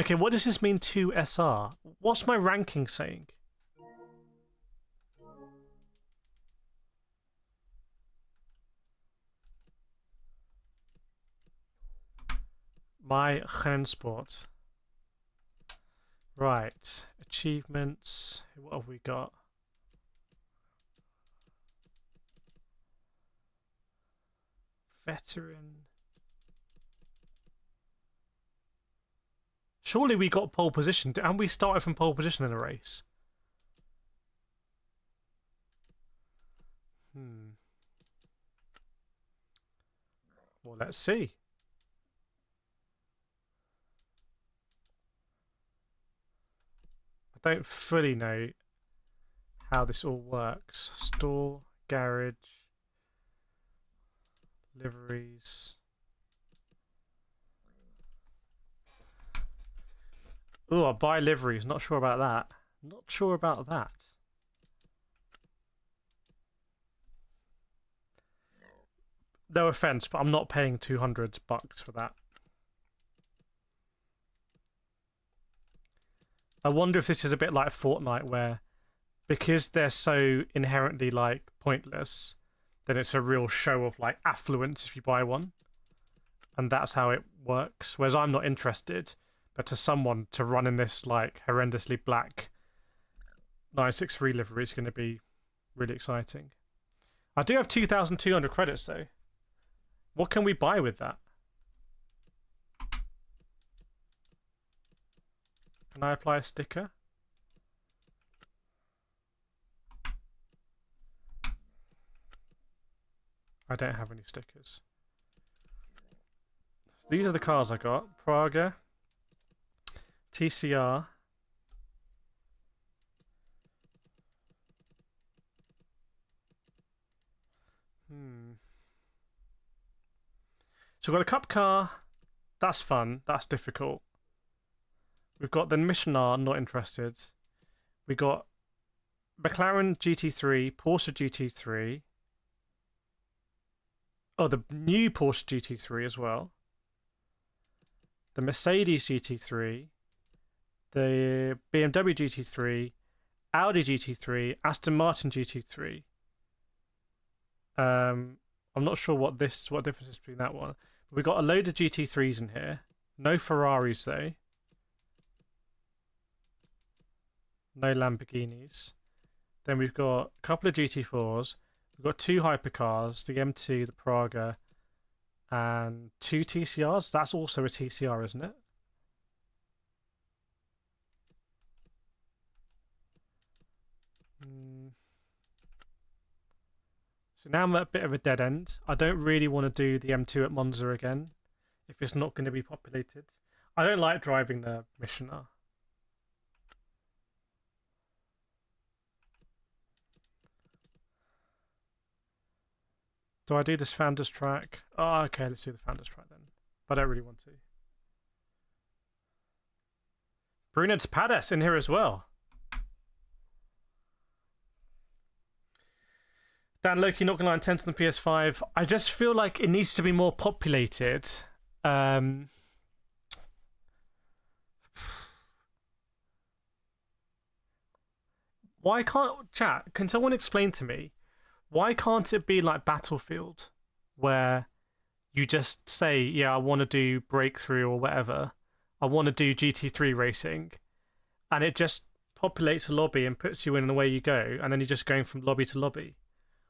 Okay, what does this mean to SR? What's my ranking saying? My Rennsport. Right. Achievements. What have we got? Veteran. Surely we got pole position. And we started from pole position in a race. Well, let's see. I don't fully know how this all works. Store, garage, liveries. Oh, I'll buy liveries. Not sure about that. Not sure about that. No offense, but I'm not paying $200 for that. I wonder if this is a bit like Fortnite, where because they're so inherently like pointless, then it's a real show of like affluence if you buy one, and that's how it works. Whereas I'm not interested, but to someone to run in this like horrendously black 963 livery is going to be really exciting. I do have 2,200 credits though. What can we buy with that? Can I apply a sticker? I don't have any stickers. So these are the cars I got. Praga, TCR, So we've got a cup car. That's fun. That's difficult. We've got the Mission R, not interested. We got McLaren GT3, Porsche GT3. Oh, the new Porsche GT3 as well. The Mercedes GT3. The BMW GT3. Audi GT3. Aston Martin GT3. I'm not sure what difference is between that one. But we've got a load of GT3s in here. No Ferraris though. No Lamborghinis. Then we've got a couple of GT4s. We've got 2 hypercars, the M2, the Praga, and 2 TCRs. That's also a TCR, isn't it? So now I'm at a bit of a dead end. I don't really want to do the M2 at Monza again if it's not going to be populated. I don't like driving the Missioner. Do I do this Founders track? Oh, okay, let's do the Founders track then. But I don't really want to. Bruno Tapadas in here as well. Dan Loki, not gonna lie, 10 on the PS5. I just feel like it needs to be more populated. Why can't chat? Can someone explain to me why can't it be like Battlefield, where you just say, "Yeah, I want to do Breakthrough or whatever. I want to do GT3 racing," and it just populates a lobby and puts you in and away you go, and then you're just going from lobby to lobby.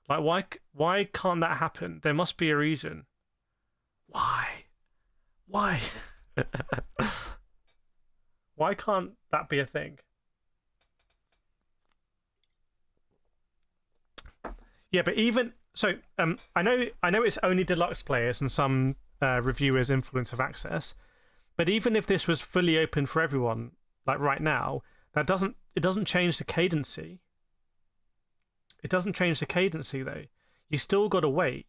Like, why can't that happen? There must be a reason. Why? Why can't that be a thing? Yeah, but even so, I know it's only deluxe players and some reviewers influence of access, but even if this was fully open for everyone, like right now, it doesn't change the cadency. It doesn't change the cadency though. You still got to wait,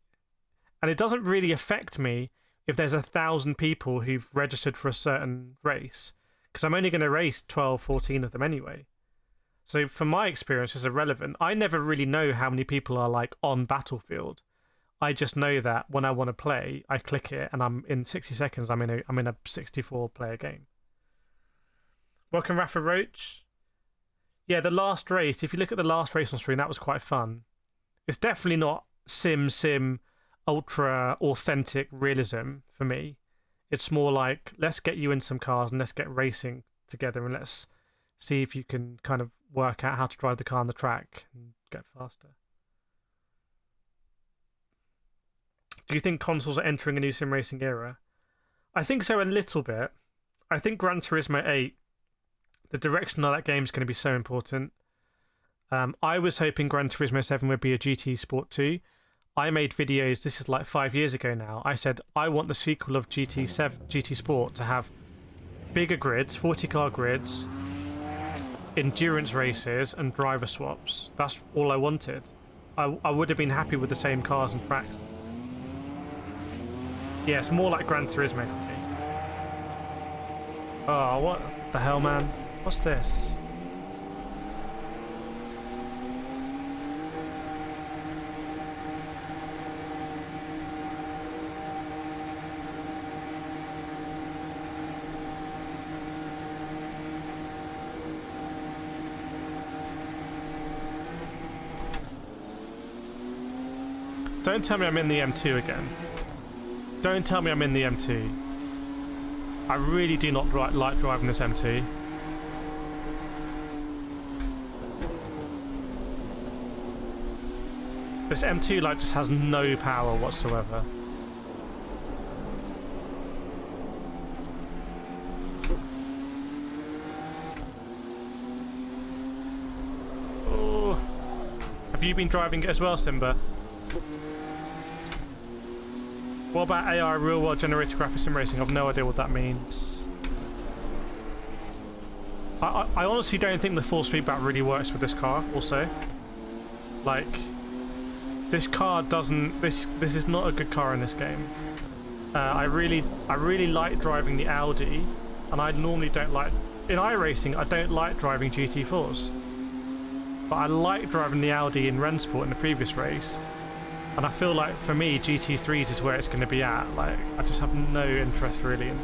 and it doesn't really affect me if there's 1,000 people who've registered for a certain race, because I'm only going to race 12, 14 of them anyway. So from my experience, it's irrelevant. I never really know how many people are like on Battlefield. I just know that when I want to play, I click it, and I'm in 60 seconds. I'm in a 64 player game. Welcome, Rafa Roach. Yeah, the last race. If you look at the last race on screen, that was quite fun. It's definitely not sim ultra authentic realism for me. It's more like, let's get you in some cars and let's get racing together and let's see if you can kind of work out how to drive the car on the track and get faster. Do you think consoles are entering a new sim racing era? I think so, a little bit. I think Gran Turismo 8, the direction of that game is going to be so important. I was hoping Gran Turismo 7 would be a GT Sport 2. I made videos, this is like 5 years ago now. I said, I want the sequel of GT Sport to have bigger grids, 40-car grids, endurance races, and driver swaps. That's all I wanted. I would have been happy with the same cars and tracks. Yeah, it's more like Gran Turismo for me. Oh, what the hell, man? What's this? Don't tell me I'm in the M2 again. Don't tell me I'm in the M2. I really do not like driving this M2. This M2 like just has no power whatsoever. Oh. Have you been driving it as well, Simba? What about AI, real world generated graphics sim racing? I've no idea what that means. I honestly don't think the force feedback really works with this car also. Like, this car doesn't, this is not a good car in this game. I really like driving the Audi, and I normally don't like in iRacing, I don't like driving GT4s. But I like driving the Audi in Rennsport in the previous race. And I feel like, for me, GT3s is where it's going to be at. Like, I just have no interest, really, in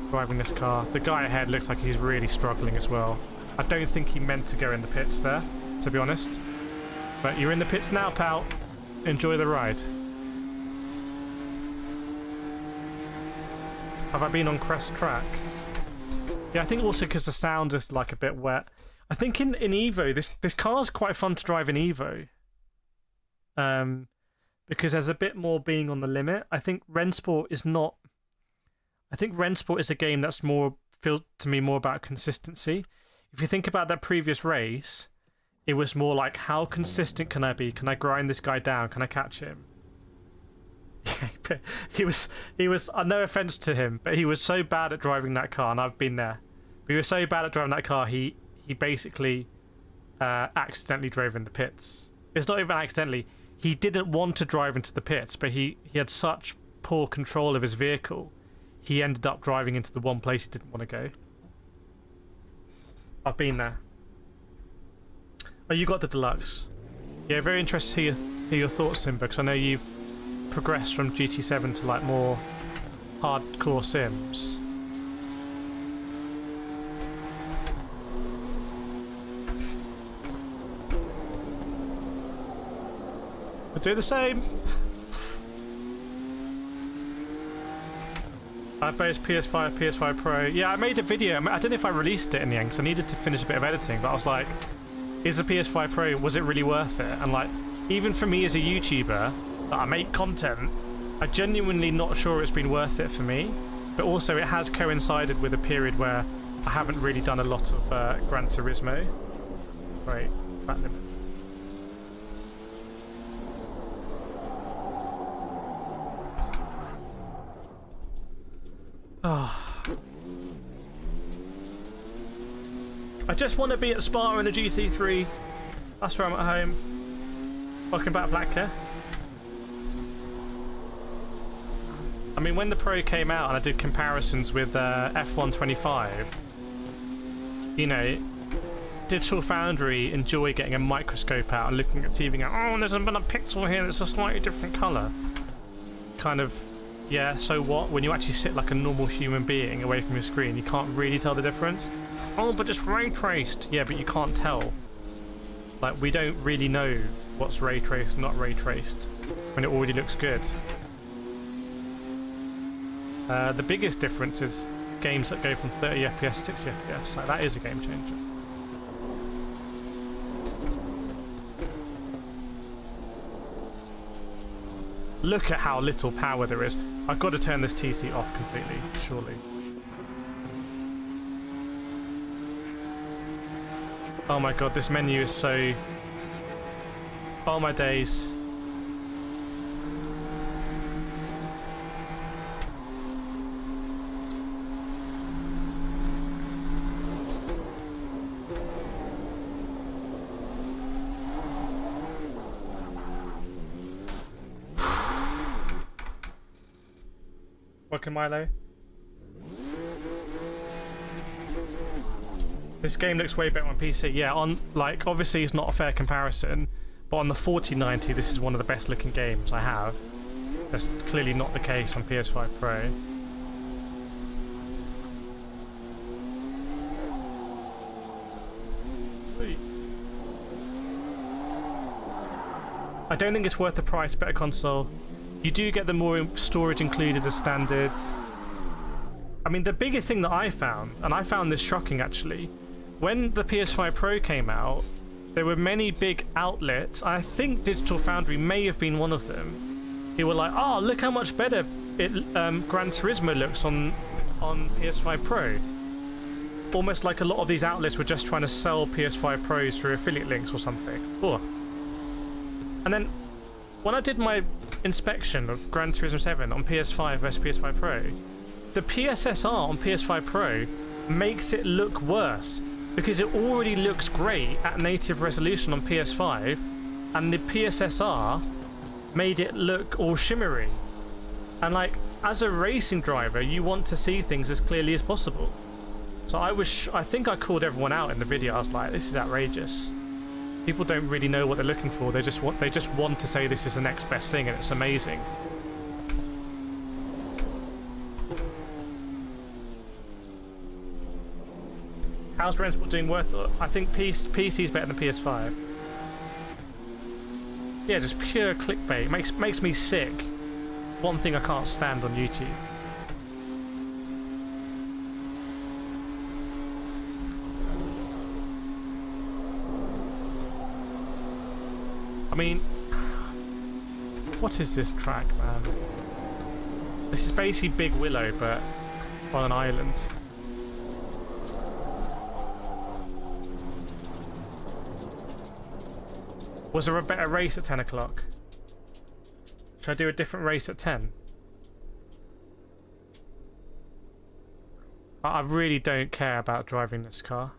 driving this car. The guy ahead looks like he's really struggling as well. I don't think he meant to go in the pits there, to be honest. But you're in the pits now, pal. Enjoy the ride. Have I been on Crest Track? Yeah, I think also because the sound is like a bit wet. I think in Evo, this car's quite fun to drive in Evo. Because there's a bit more being on the limit. I think Rennsport is not... I think Rennsport is a game that's more, feels to me, more about consistency. If you think about that previous race, it was more like, how consistent can I be? Can I grind this guy down? Can I catch him? he was, no offense to him, but he was so bad at driving that car, and I've been there. But he was so bad at driving that car, he basically accidentally drove in the pits. It's not even accidentally. He didn't want to drive into the pits, but he had such poor control of his vehicle, he ended up driving into the one place he didn't want to go. I've been there. Oh, you got the deluxe. Yeah, very interested to hear your thoughts, Simba, because I know you've progressed from GT7 to like more hardcore sims. We'll do the same. I both PS5, PS5 Pro. Yeah, I made a video. I don't know if I released it in the end because I needed to finish a bit of editing, but I was like, is the PS5 Pro, was it really worth it? And like, even for me as a YouTuber, that I make content, I'm genuinely not sure it's been worth it for me. But also it has coincided with a period where I haven't really done a lot of Gran Turismo. Right, track limit. Oh. I just want to be at Spa in a GT3. That's where I'm at home. Welcome back, Black Care. I mean, when the Pro came out and I did comparisons with F125, you know, Digital Foundry enjoy getting a microscope out and looking at TV and going, oh, there's a pixel here that's a slightly different colour. Kind of, yeah, so what? When you actually sit like a normal human being away from your screen, you can't really tell the difference. Oh, but it's ray traced. Yeah, but you can't tell. Like, we don't really know what's ray traced, not ray traced, when it already looks good. The biggest difference is games that go from 30 FPS to 60 FPS. Like, that is a game changer. Look at how little power there is. I've got to turn this TC off completely, surely. Oh my god, this menu is so... Oh my days. Welcome, Milo. This game looks way better on PC. Yeah, on, like, obviously it's not a fair comparison, but on the 4090 this is one of the best looking games I have. That's clearly not the case on PS5 Pro. I don't think it's worth the price, better console. You do get the more storage included as standard. I mean, the biggest thing that I found, and I found this shocking actually, when the PS5 Pro came out, there were many big outlets, I think Digital Foundry may have been one of them, who were like, oh, look how much better Gran Turismo looks on PS5 Pro. Almost like a lot of these outlets were just trying to sell PS5 Pros through affiliate links or something. Oh. And then, when I did my inspection of Gran Turismo 7 on PS5 versus PS5 Pro, the PSSR on PS5 Pro makes it look worse because it already looks great at native resolution on PS5 and the PSSR made it look all shimmery. And like, as a racing driver, you want to see things as clearly as possible. So I think I called everyone out in the video. I was like, this is outrageous. People don't really know what they're looking for. They just want to say this is the next best thing and it's amazing. How's Rennsport doing worth it? I think PC is better than PS5. Yeah, just pure clickbait. Makes me sick. One thing I can't stand on YouTube. I mean, what is this track, man? This is basically Big Willow, but on an island. Was there a better race at 10 o'clock? Should I do a different race at 10? I really don't care about driving this car.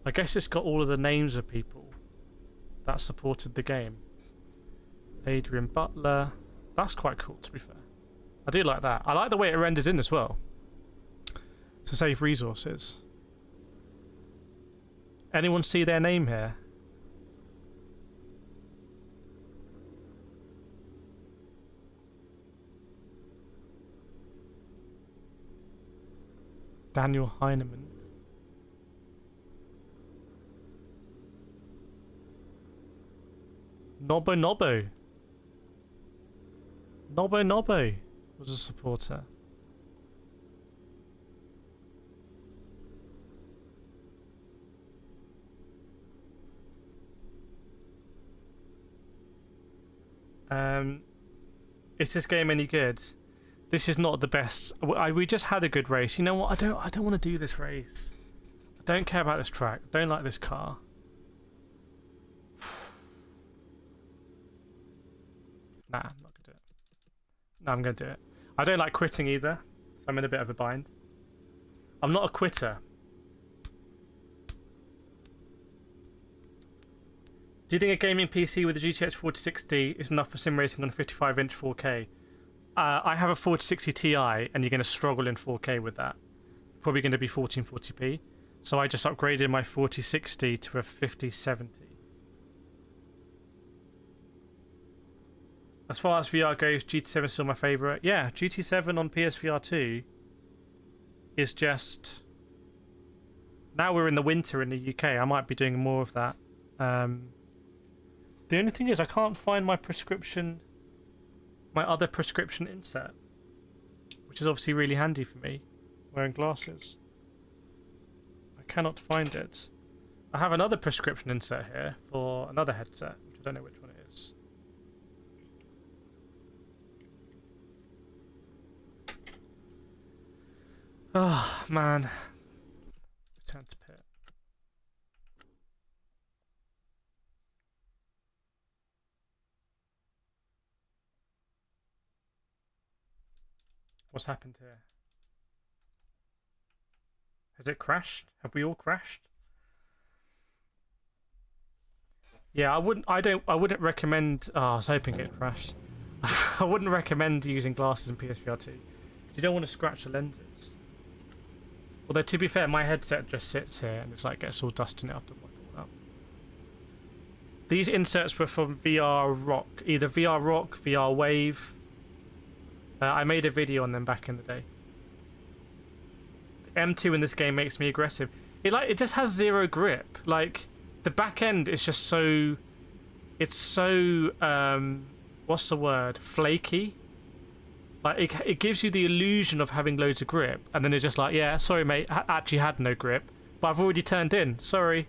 I guess it's got all of the names of people that supported the game. Adrian Butler. That's quite cool, to be fair. I do like that. I like the way it renders in as well, to save resources. Anyone see their name here? Daniel Heinemann. Nobbo Nobbo. Nobbo Nobbo was a supporter. Is this game any good? This is not the best. We just had a good race. You know what? I don't want to do this race. I don't care about this track. I don't like this car. Nah, I'm not gonna do it. No, I'm gonna do it. I don't like quitting either. So I'm in a bit of a bind. I'm not a quitter. Do you think a gaming PC with a GTX 4060 is enough for sim racing on 55-inch 4K? I have a 4060 Ti, and you're going to struggle in 4K with that. Probably going to be 1440p. So I just upgraded my 4060 to a 5070. As far as VR goes, GT7 is still my favourite. Yeah, GT7 on PSVR 2 is just... Now we're in the winter in the UK, I might be doing more of that. The only thing is I can't find my other prescription insert, which is obviously really handy for me, wearing glasses. I cannot find it. I have another prescription insert here for another headset, which I don't know which one it is. Oh, man. Return to pit. What's happened here? Has it crashed? Have we all crashed? Yeah, I wouldn't recommend... Oh, I was hoping it crashed. I wouldn't recommend using glasses in PSVR 2. You don't want to scratch the lenses. Although, to be fair, my headset just sits here and it's like gets all dust in it after wipe it all up. These inserts were from VR Rock. Either VR Rock, VR Wave... I made a video on them back in the day. The M2 in this game makes me aggressive. It just has zero grip. Like, the back end is just so... It's so... what's the word? Flaky. Like, it gives you the illusion of having loads of grip. And then it's just like, yeah, sorry mate, actually had no grip. But I've already turned in. Sorry.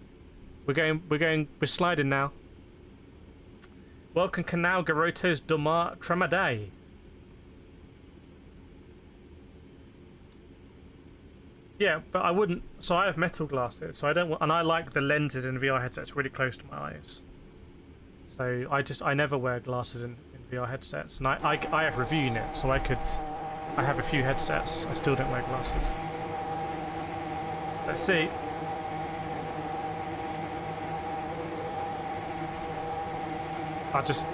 We're sliding now. Welcome Canal Garotos Domar Tramadai. Yeah, but I wouldn't. So I have metal glasses, so I don't want, and I like the lenses in VR headsets really close to my eyes. So I never wear glasses in VR headsets, and I have review unit, so I have a few headsets. I still don't wear glasses. Let's see. I just.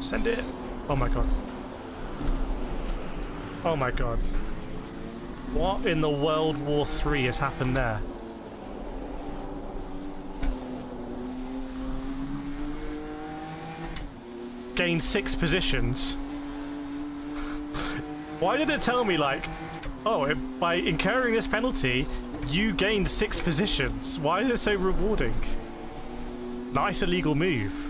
Send it. Oh my god. Oh my god. What in the World War III has happened there? Gained 6 positions. Why did it tell me, like, oh, by incurring this penalty, you gained 6 positions? Why is it so rewarding? Nice illegal move.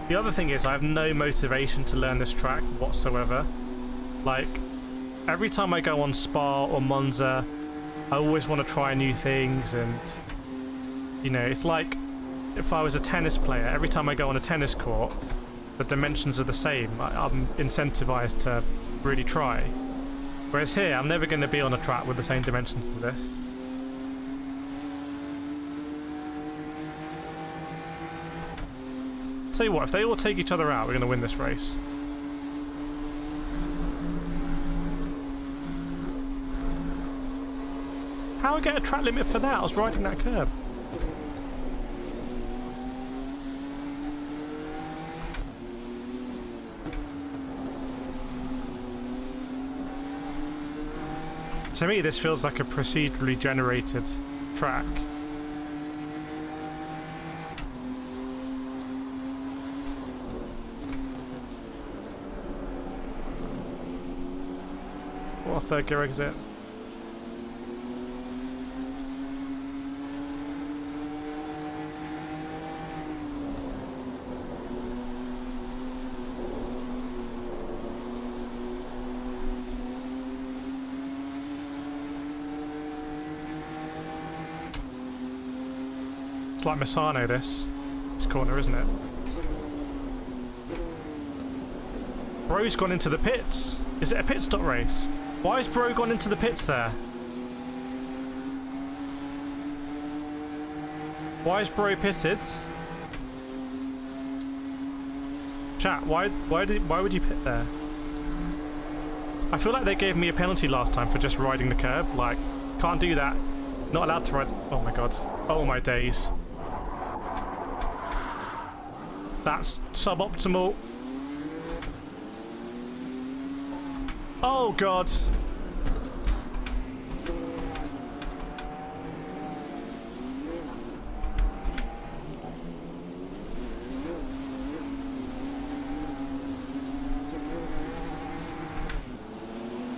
The other thing is I have no motivation to learn this track whatsoever. Like, every time I go on Spa or Monza, I always want to try new things, and you know, it's like if I was a tennis player, every time I go on a tennis court, the dimensions are the same. I'm incentivized to really try. Whereas here, I'm never going to be on a track with the same dimensions as this. Tell you what, if they all take each other out, we're going to win this race. How I get a track limit for that? I was riding that curb. To me, this feels like a procedurally generated track. What a third gear exit. It's like Misano, this corner, isn't it? Bro's gone into the pits. Is it a pit stop race? Why has Bro gone into the pits there? Why is Bro pitted? Chat, why would you pit there? I feel like they gave me a penalty last time for just riding the curb. Like, can't do that. Not allowed to ride. Oh my god. Oh my days. That's suboptimal. Oh god.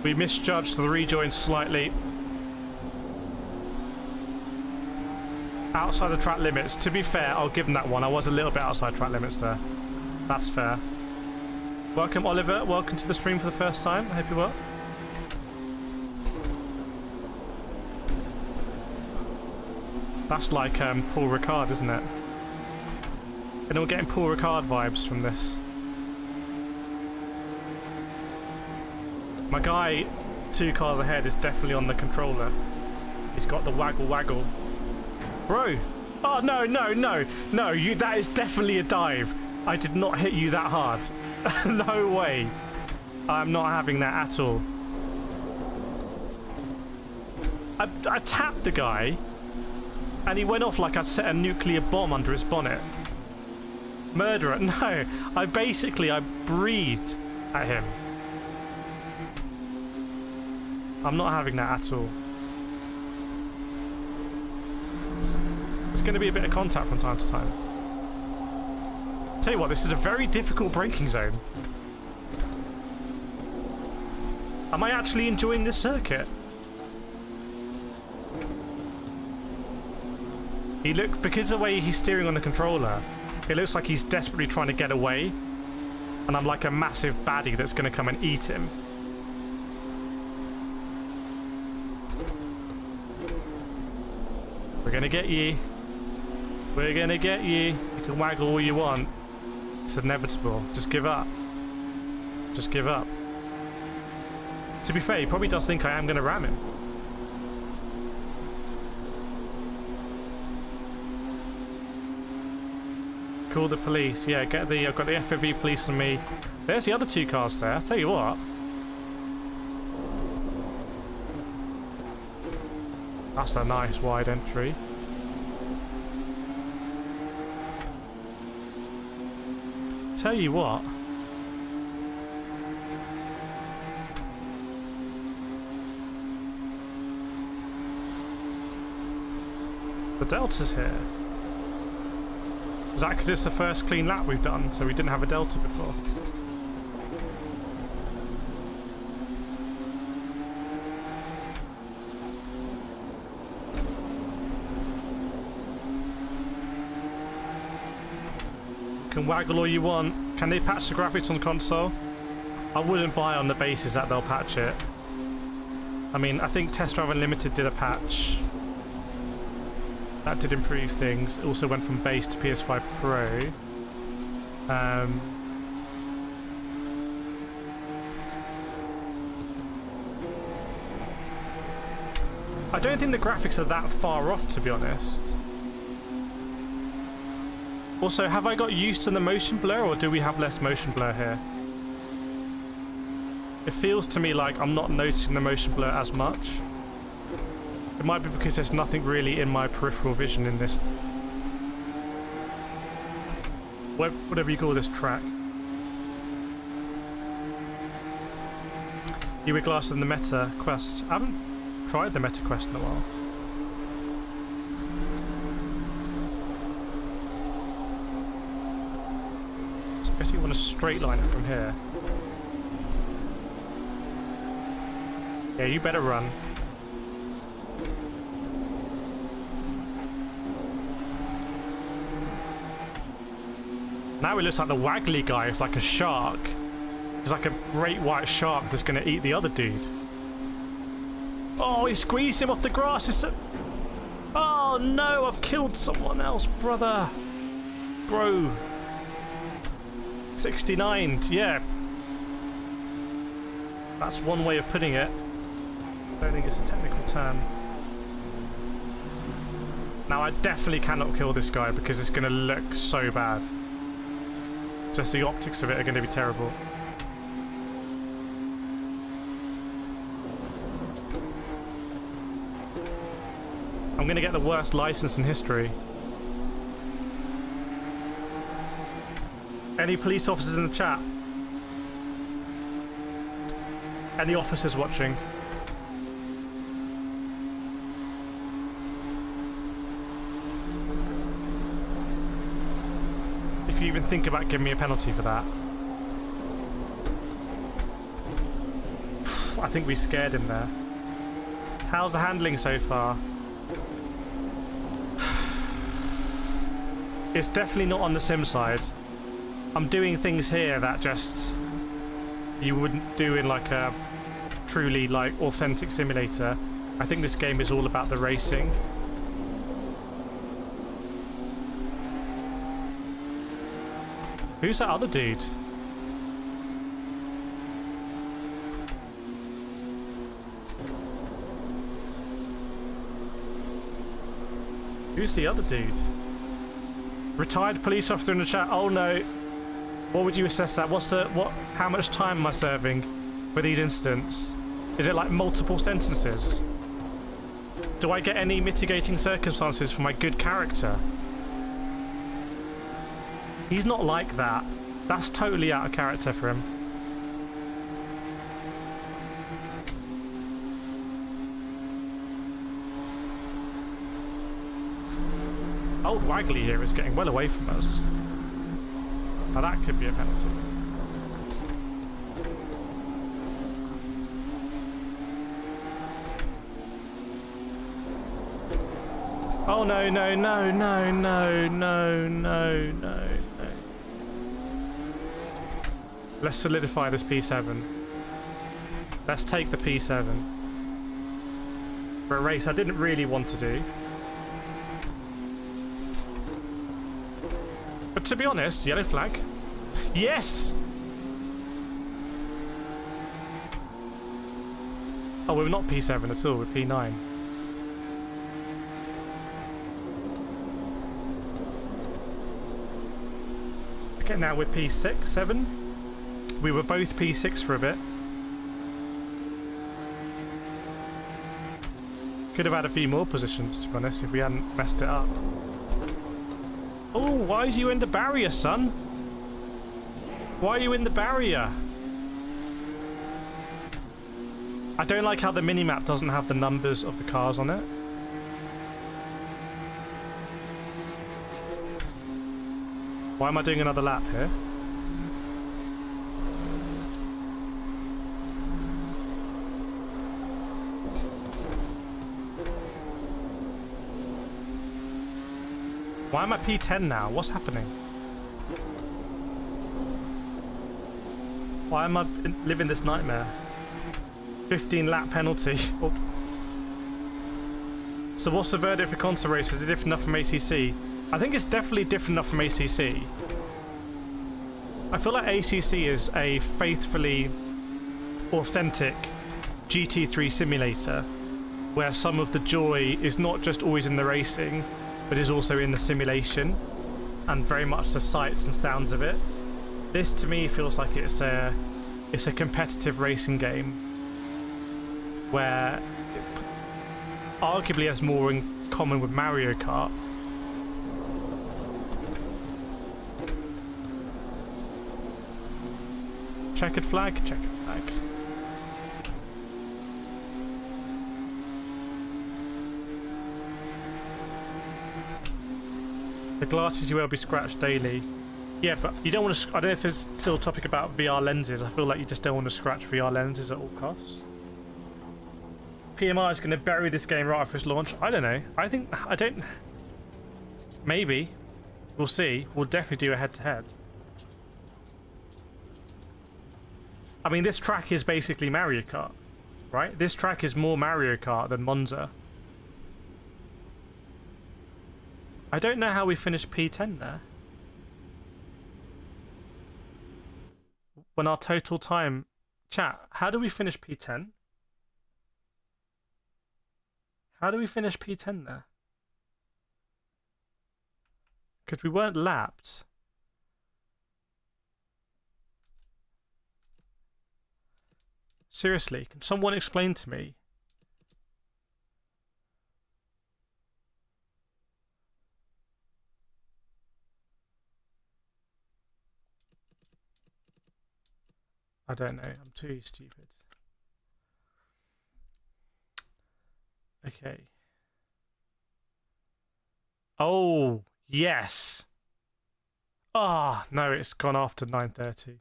We misjudged the rejoin slightly. Outside the track limits. To be fair, I'll give them that one. I was a little bit outside track limits there. That's fair. Welcome, Oliver. Welcome to the stream for the first time. I hope you're well. That's like Paul Ricard, isn't it? And we're getting Paul Ricard vibes from this. My guy 2 cars ahead is definitely on the controller. He's got the waggle waggle. Bro! Oh no, no, no! No, that is definitely a dive. I did not hit you that hard. No way. I'm not having that at all. I tapped the guy and he went off like I'd set a nuclear bomb under his bonnet. Murderer. No, I breathed at him. I'm not having that at all. There's going to be a bit of contact from time to time. Tell you what, this is a very difficult braking zone. Am I actually enjoying this circuit? Because of the way he's steering on the controller, it looks like he's desperately trying to get away, and I'm like a massive baddie that's going to come and eat him. We're going to get you. We're going to get you. You can waggle all you want. It's inevitable. Just give up. Just give up. To be fair, he probably does think I am going to ram him. Call the police. Yeah, I've got the FFV police on me. There's the other 2 cars there. I'll tell you what. That's a nice wide entry. Tell you what. The Delta's here. Is that because it's the first clean lap we've done, so we didn't have a Delta before? You can waggle all you want. Can they patch the graphics on the console? I wouldn't buy on the basis that they'll patch it. I mean, I think Test Drive Unlimited did a patch. That did improve things. It also went from base to PS5 Pro. I don't think the graphics are that far off, to be honest. Also, have I got used to the motion blur, or do we have less motion blur here? It feels to me like I'm not noticing the motion blur as much. It might be because there's nothing really in my peripheral vision in this... whatever you call this track. You were glasses in the Meta Quest. I haven't tried the Meta Quest in a while. So I guess you want to straight line it from here. Yeah, you better run. Now it looks like the waggly guy is like a shark. It's like a great white shark that's going to eat the other dude. Oh, he squeezed him off the grass. It's oh no, I've killed someone else, brother. Bro. 69, yeah. That's one way of putting it. I don't think it's a technical term. Now I definitely cannot kill this guy because it's going to look so bad. Just the optics of it are going to be terrible. I'm going to get the worst license in history. Any police officers in the chat? Any officers watching? If you even think about giving me a penalty for that. I think we scared him there. How's the handling so far? It's definitely not on the sim side. I'm doing things here that just you wouldn't do in like a truly like authentic simulator. I think this game is all about the racing. Who's that other dude? Who's the other dude? Retired police officer in the chat. Oh no. What would you assess that? How much time am I serving for these incidents? Is it like multiple sentences? Do I get any mitigating circumstances for my good character? He's not like that. That's totally out of character for him. Old Waggly here is getting well away from us. Now that could be a penalty. Oh no, no, no, no, no, no, no, no. Let's solidify this P7. Let's take the P7. For a race I didn't really want to do. But to be honest, yellow flag. Yes! Oh, we're not P7 at all, we're P9. Okay, now we're P6, 7. We were both P6 for a bit. Could have had a few more positions, to be honest, if we hadn't messed it up. Oh, why is you in the barrier, son? Why are you in the barrier? I don't like how the minimap doesn't have the numbers of the cars on it. Why am I doing another lap here? Why am I P10 now? What's happening? Why am I living this nightmare? 15 lap penalty. Oh. So what's the verdict for console races? Is it different enough from ACC? I think it's definitely different enough from ACC. I feel like ACC is a faithfully authentic GT3 simulator where some of the joy is not just always in the racing, but is also in the simulation and very much the sights and sounds of it. This to me feels like it's a competitive racing game where it arguably has more in common with Mario Kart. Checkered flag, checkered flag. The glasses you will be scratched daily. Yeah, but you don't want to. I don't know if there's still a topic about VR lenses. I feel like you just don't want to scratch VR lenses at all costs. PMI is going to bury this game right after its launch. I don't know. I don't. Maybe. We'll see. We'll definitely do a head-to-head. I mean, this track is basically Mario Kart, right? This track is more Mario Kart than Monza. I don't know how we finished P10 there. When our total time... Chat, how do we finish P10? How do we finish P10 there? Because we weren't lapped. Seriously, can someone explain to me? I don't know. I'm too stupid. Okay. Oh, yes. Ah, oh, no, it's gone after 9:30.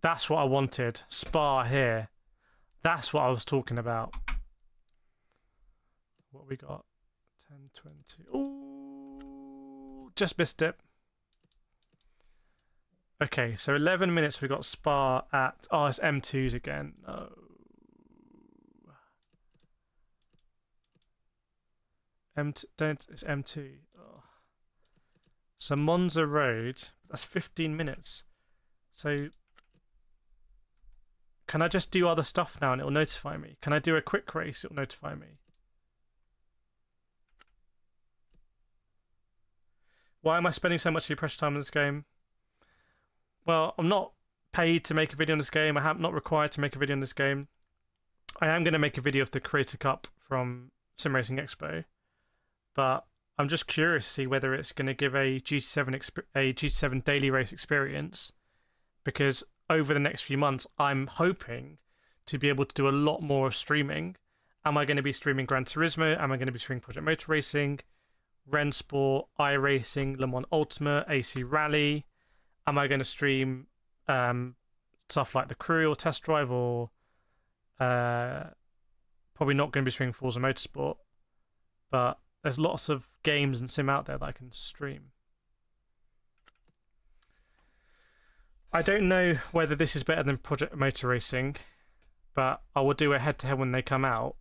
That's what I wanted. Spa here. That's what I was talking about. What we got? 10:20. Ooh, just missed it. Okay, so 11 minutes we got Spa at... Oh, it's M2s again. No. It's M2. Oh. So Monza Road, that's 15 minutes. So can I just do other stuff now and it'll notify me? Can I do a quick race? It'll notify me. Why am I spending so much of your precious time in this game? Well, I'm not paid to make a video on this game. I'm not required to make a video on this game. I am going to make a video of the Creator Cup from Sim Racing Expo, but I'm just curious to see whether it's going to give a GT7 daily race experience, because over the next few months, I'm hoping to be able to do a lot more streaming. Am I going to be streaming Gran Turismo? Am I going to be streaming Project Motor Racing, Rennsport, iRacing, Le Mans Ultimate, AC Rally? Am I going to stream stuff like the Crew or Test Drive, or probably not going to be streaming Forza Motorsport? But there's lots of games and sim out there that I can stream. I don't know whether this is better than Project Motor Racing, but I will do a head-to-head when they come out.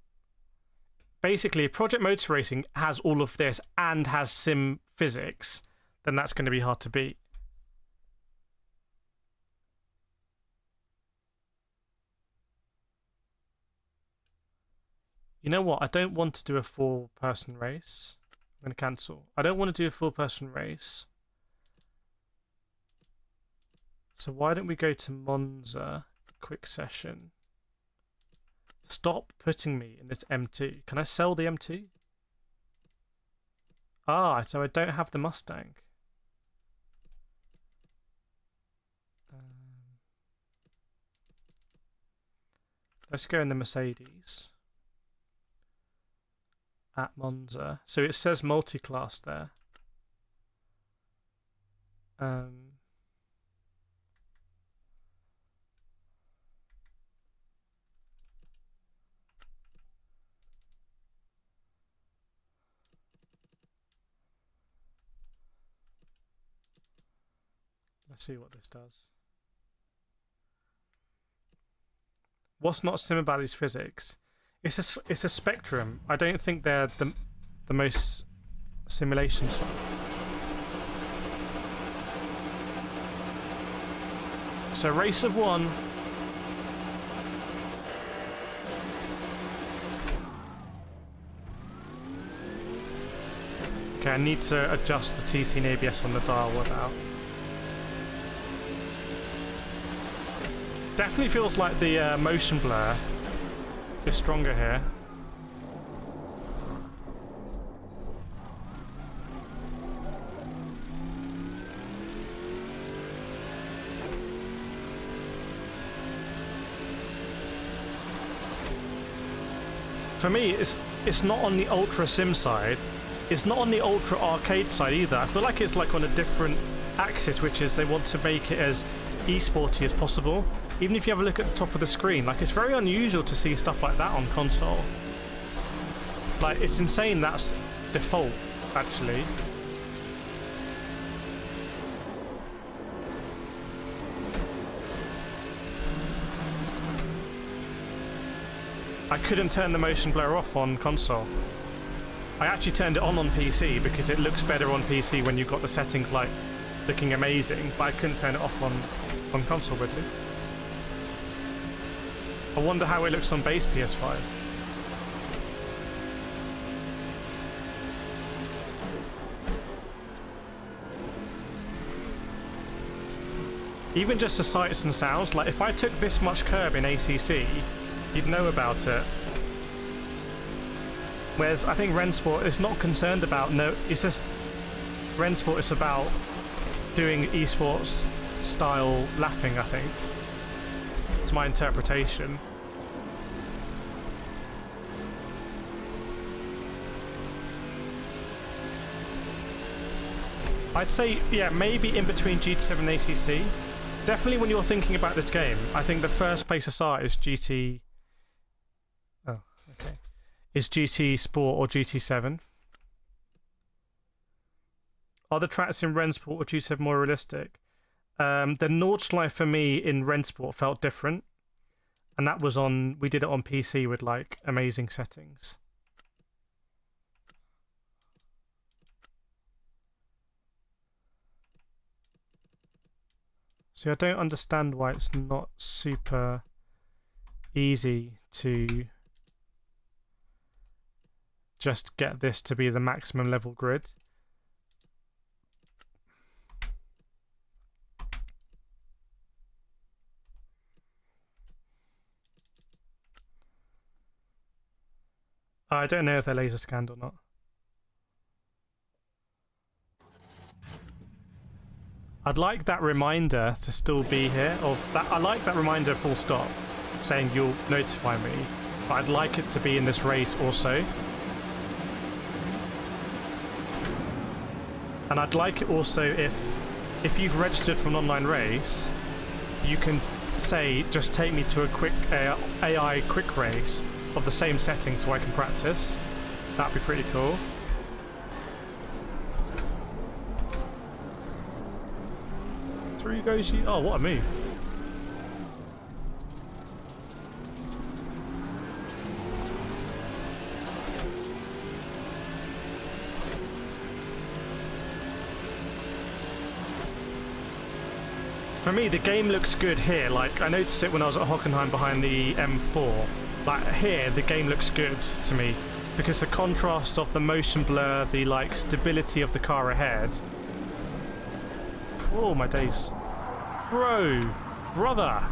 Basically, if Project Motor Racing has all of this and has sim physics, then that's going to be hard to beat. You know what? I don't want to do a 4-person race. I'm going to cancel. I don't want to do a 4-person race. So why don't we go to Monza, quick session. Stop putting me in this M2. Can I sell the M2? Ah, so I don't have the Mustang. Let's go in the Mercedes. At Monza. So it says multi-class there. Let's see what this does. What's not sim about these physics? It's a spectrum. I don't think they're the most simulation side. So race of one. Okay, I need to adjust the TC and ABS on the dial without. Definitely feels like the motion blur is stronger here. For me, it's not on the ultra sim side. It's not on the ultra arcade side either. I feel like it's like on a different axis, which is they want to make it as esporty as possible. Even if you have a look at the top of the screen, like, it's very unusual to see stuff like that on console. Like, it's insane that's default, actually. I couldn't turn the motion blur off on console. I actually turned it on PC because it looks better on PC when you've got the settings like looking amazing, but I couldn't turn it off on console, weirdly. I wonder how it looks on base PS5. Even just the sights and sounds, like if I took this much curb in ACC, you'd know about it. Whereas I think Rennsport is not concerned about, it's just, Rennsport is about doing esports style lapping, I think. It's my interpretation. I'd say, yeah, maybe in between GT7 and ACC. Definitely when you're thinking about this game, I think the first place to start is GT... Oh, okay. Is GT Sport or GT7. Are the tracks in Rennsport or GT7 more realistic? The Nordschleife for me in Rennsport felt different. And that was on... We did it on PC with, like, amazing settings. See, I don't understand why it's not super easy to just get this to be the maximum level grid. I don't know if they're laser scanned or not. I'd like that reminder to still be here. Of that, I like that reminder full stop, saying you'll notify me. But I'd like it to be in this race also. And I'd like it also if you've registered for an online race, you can say, just take me to a quick AI quick race of the same settings so I can practice. That'd be pretty cool. Through goes you. Oh, what a move. For me, the game looks good here. Like, I noticed it when I was at Hockenheim behind the M4. Like, here, the game looks good to me. Because the contrast of the motion blur, the, like, stability of the car ahead. Oh, my days. Bro! Brother!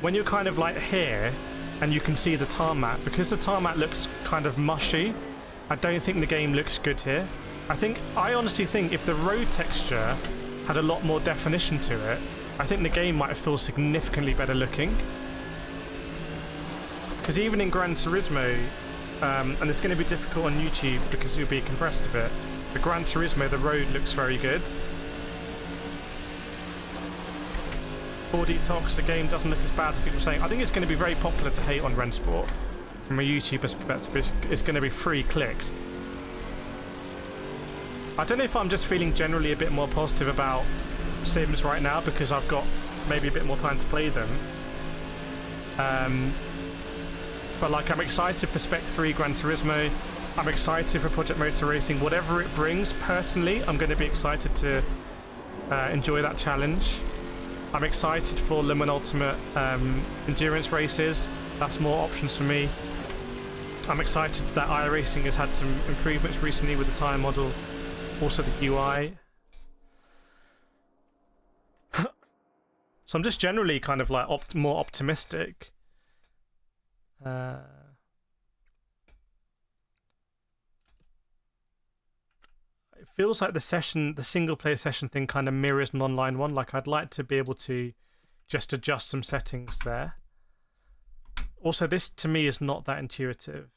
when you're kind of like here and you can see the tarmac, because the tarmac looks kind of mushy, I don't think the game looks good here. I honestly think if the road texture had a lot more definition to it, I think the game might feel significantly better looking. Because even in Gran Turismo, and it's going to be difficult on YouTube because it'll be compressed a bit, but Gran Turismo, the road looks very good. 4D Talks, the game doesn't look as bad as people are saying. I think it's going to be very popular to hate on Rennsport. From a YouTube perspective, it's going to be 3 clicks. I don't know if I'm just feeling generally a bit more positive about Sims right now because I've got maybe a bit more time to play them. But like, I'm excited for Spec 3 Gran Turismo. I'm excited for Project Motor Racing. Whatever it brings, personally, I'm going to be excited to enjoy that challenge. I'm excited for Le Mans Ultimate endurance races. That's more options for me. I'm excited that iRacing has had some improvements recently with the tyre model, also the UI. So I'm just generally kind of like more optimistic. It feels like the single player session thing kind of mirrors an online one. Like, I'd like to be able to just adjust some settings there. Also, this to me is not that intuitive.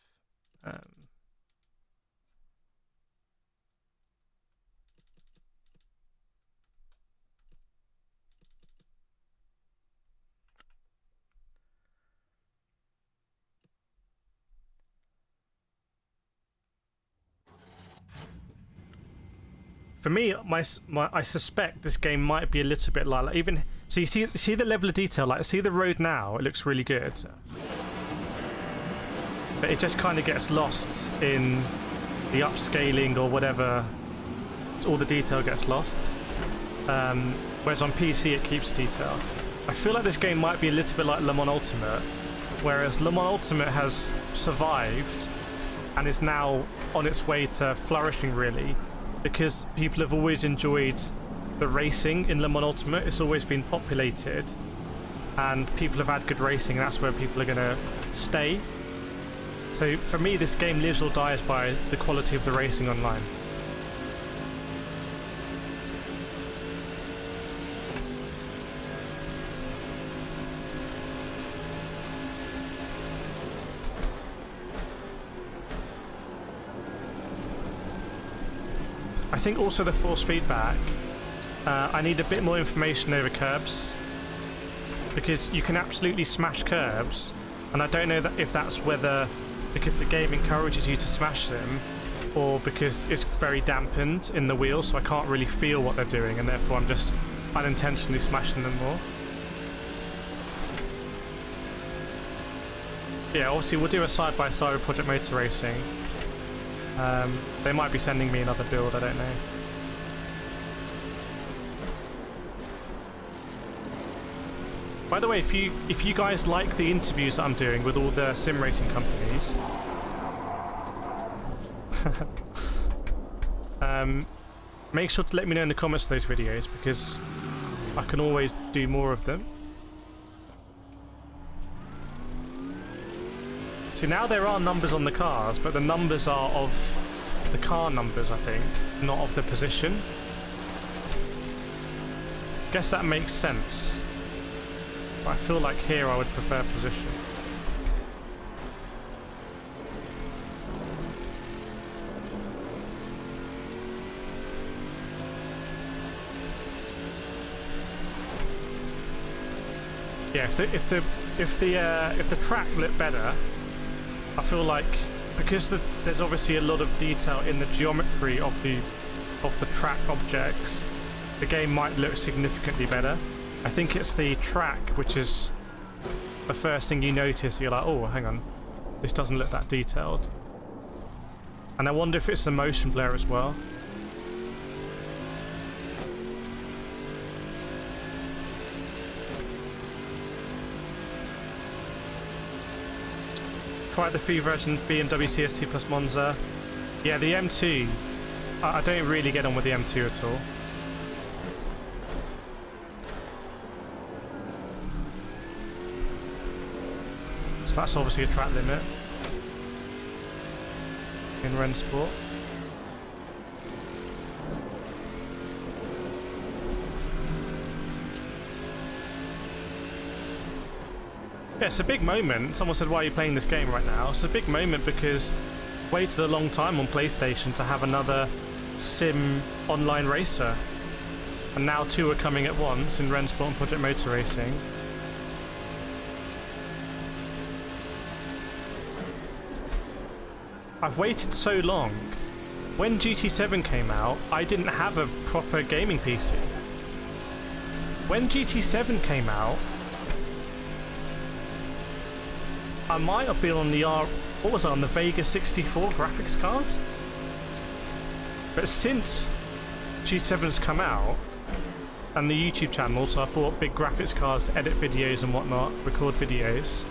For me, I suspect this game might be a little bit like even. So you see the level of detail. Like, see the road now. It looks really good, but it just kind of gets lost in the upscaling or whatever. All the detail gets lost. Whereas on PC it keeps detail. I feel like this game might be a little bit like Le Mans Ultimate, whereas Le Mans Ultimate has survived and is now on its way to flourishing, really. Because people have always enjoyed the racing in Le Mans Ultimate. It's always been populated and people have had good racing, and that's where people are going to stay. So for me, this game lives or dies by the quality of the racing online. I think also the force feedback, I need a bit more information over curbs, because you can absolutely smash curbs, and I don't know if that's whether because the game encourages you to smash them or because it's very dampened in the wheels, so I can't really feel what they're doing, and therefore I'm just unintentionally smashing them more. Yeah, obviously we'll do a side-by-side with Project Motor Racing. They might be sending me another build, I don't know. By the way, if you guys like the interviews that I'm doing with all the sim racing companies, make sure to let me know in the comments of those videos, because I can always do more of them. See, now there are numbers on the cars, but the numbers are of the car numbers, I think, not of the position. Guess that makes sense. But I feel like here I would prefer position. Yeah, if the track looked better, I feel like, because there's obviously a lot of detail in the geometry of the track objects, the game might look significantly better. I think it's the track which is the first thing you notice. You're like, oh, hang on, this doesn't look that detailed. And I wonder if it's the motion blur as well. Try the free version BMW CS2 plus Monza. Yeah, the M2, I don't really get on with the M2 at all. So that's obviously a track limit in Rennsport. Yeah, it's a big moment. Someone said, why are you playing this game right now? It's a big moment because I waited a long time on PlayStation to have another sim online racer. And now 2 are coming at once in Rennsport and Project Motor Racing. I've waited so long. When GT7 came out, I didn't have a proper gaming PC. When GT7 came out, I might have been on the what was it, on the Vega 64 graphics card? But since G7's come out, and the YouTube channel, so I bought big graphics cards to edit videos and whatnot, record videos.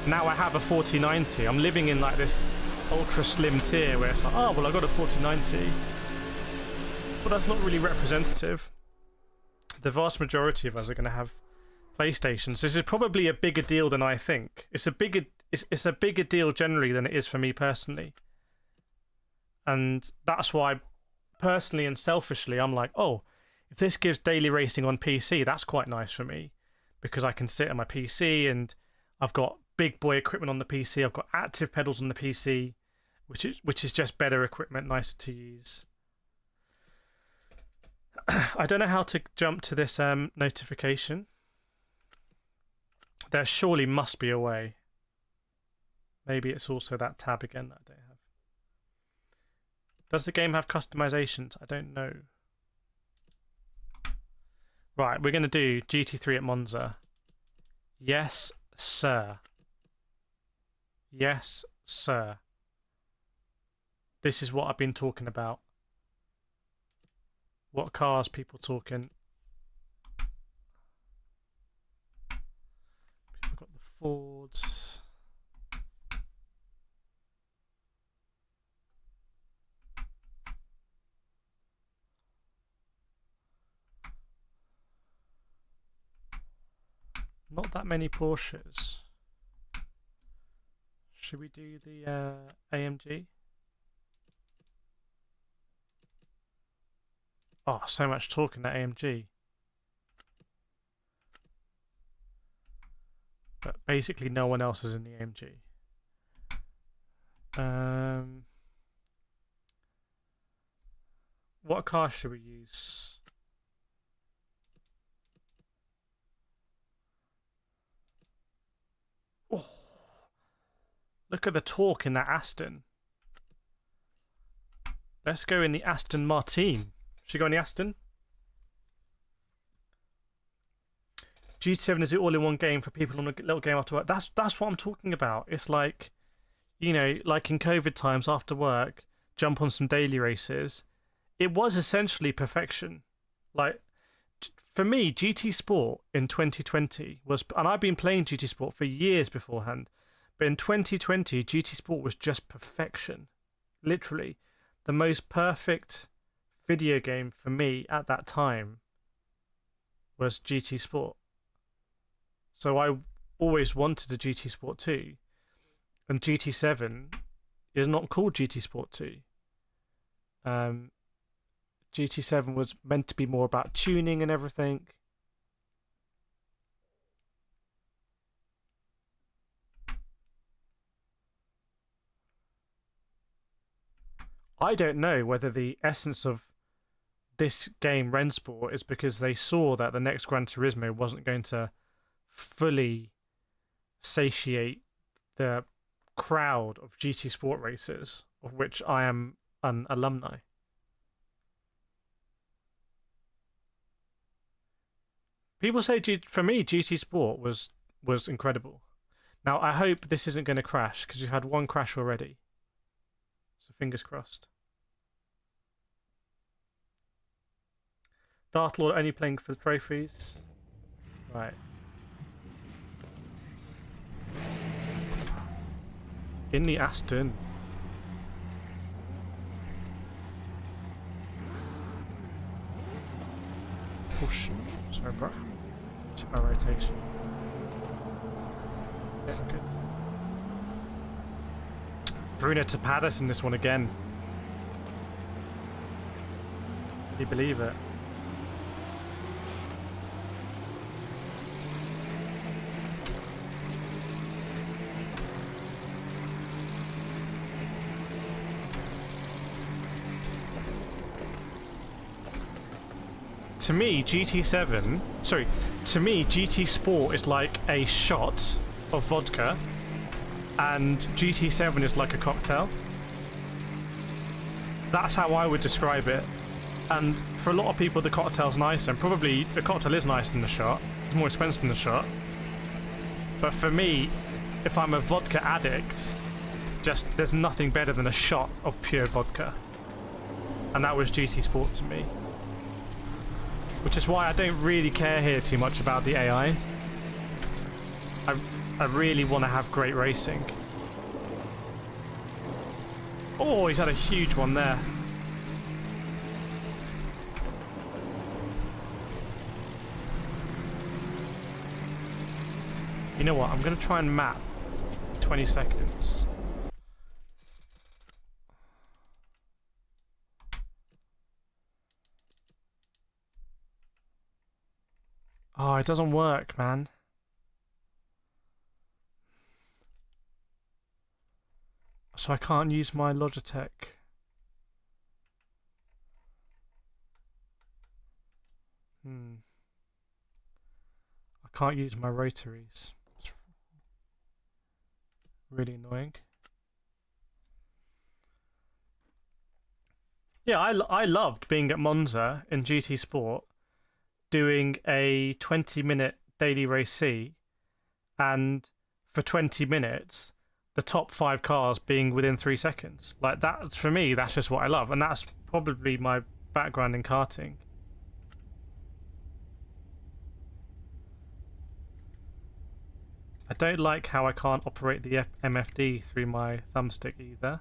Now I have a 4090. I'm living in like this ultra slim tier where it's like, oh, well, I got a 4090. But that's not really representative. The vast majority of us are going to have PlayStations. This is probably a bigger deal than I think. It's a bigger deal generally than it is for me personally. And that's why, personally and selfishly, I'm like, oh, if this gives daily racing on PC, that's quite nice for me. Because I can sit on my PC and I've got big boy equipment on the PC. I've got active pedals on the PC, which is just better equipment, nicer to use. I don't know how to jump to this notification. There surely must be a way. Maybe it's also that tab again that I don't have. Does the game have customizations? I don't know. Right, we're going to do GT3 at Monza. Yes, sir. Yes, sir. This is what I've been talking about. What cars people talking? People got the Fords. Not that many Porsches. Should we do the AMG? Oh, so much talk in that AMG. But basically no one else is in the AMG. What car should we use? Oh, look at the torque in that Aston. Let's go in the Aston Martin. Should we go in the Aston? GT7 is the all-in-one game for people on a little game after work. That's what I'm talking about. It's like, you know, like in COVID times after work, jump on some daily races. It was essentially perfection. Like, for me, GT Sport in 2020 was, and I've been playing GT Sport for years beforehand, but in 2020, GT Sport was just perfection. Literally, the most perfect video game for me at that time was GT Sport. So I always wanted a GT Sport 2, and GT7 is not called GT Sport 2. GT7 was meant to be more about tuning and everything. I don't know whether the essence of this game, Rennsport, is because they saw that the next Gran Turismo wasn't going to fully satiate the crowd of GT Sport racers, of which I am an alumni. People say, for me, GT Sport was incredible. Now, I hope this isn't going to crash, because we've had one crash already. So fingers crossed. Darth Lord only playing for the trophies. Right. In the Aston. Oh shit. Sorry, bro. Check my rotation. Okay, good. Bruno Tapadas in this one again. Can you believe it? To me, GT Sport is like a shot of vodka, and GT7 is like a cocktail. That's how I would describe it. And for a lot of people, the cocktail's nicer, and probably the cocktail is nicer than the shot. It's more expensive than the shot. But for me, if I'm a vodka addict, just there's nothing better than a shot of pure vodka. And that was GT Sport to me. Which is why I don't really care here too much about the AI. I really want to have great racing. Oh, he's had a huge one there. You know what? I'm going to try and map 20 seconds. Oh, it doesn't work, man. So I can't use my Logitech. I can't use my rotaries. It's really annoying. Yeah, I loved being at Monza in GT Sport, doing a 20-minute daily race C, and for 20 minutes, the top 5 cars being within 3 seconds. Like that, for me, that's just what I love, and that's probably my background in karting. I don't like how I can't operate the MFD through my thumbstick either.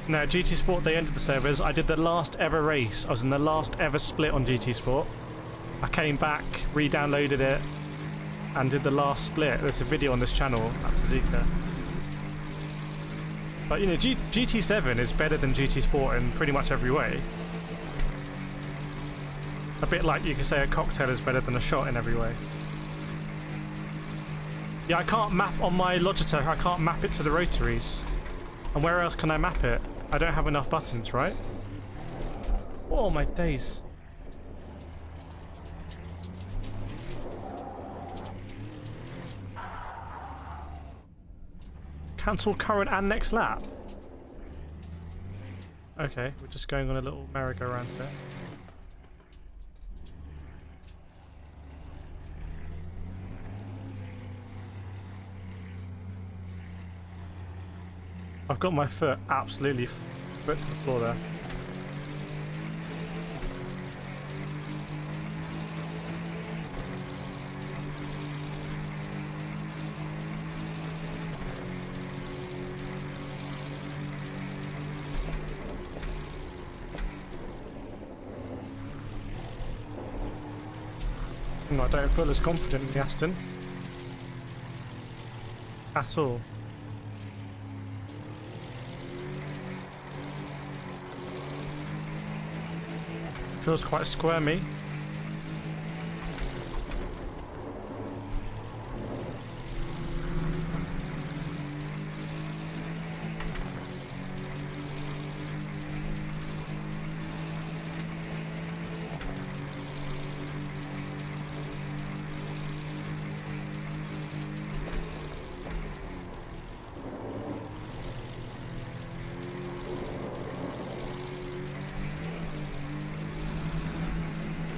No, GT Sport, they ended the servers. I did the last ever race. I was in the last ever split on GT Sport. I came back, re-downloaded it, and did the last split. There's a video on this channel. That's Zika. But, you know, GT7 is better than GT Sport in pretty much every way. A bit like you could say a cocktail is better than a shot in every way. Yeah, I can't map on my Logitech. I can't map it to the rotaries. And where else can I map it? I don't have enough buttons, right? Oh, my days. Cancel current and next lap. Okay, we're just going on a little merry-go-round here. I've got my foot absolutely foot to the floor there. I don't feel as confident in the Aston at all. Feels quite squirmy.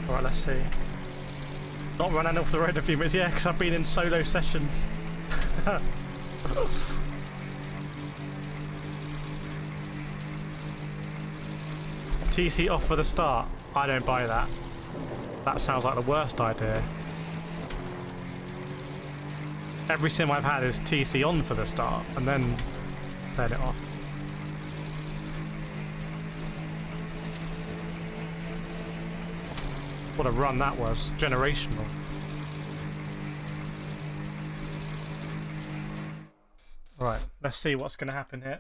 Alright, let's see. Not running off the road a few minutes, yeah, because I've been in solo sessions. TC off for the start. I don't buy that. That sounds like the worst idea. Every sim I've had is TC on for the start, and then turn it off. What a run that was. Generational. Right, let's see what's going to happen here.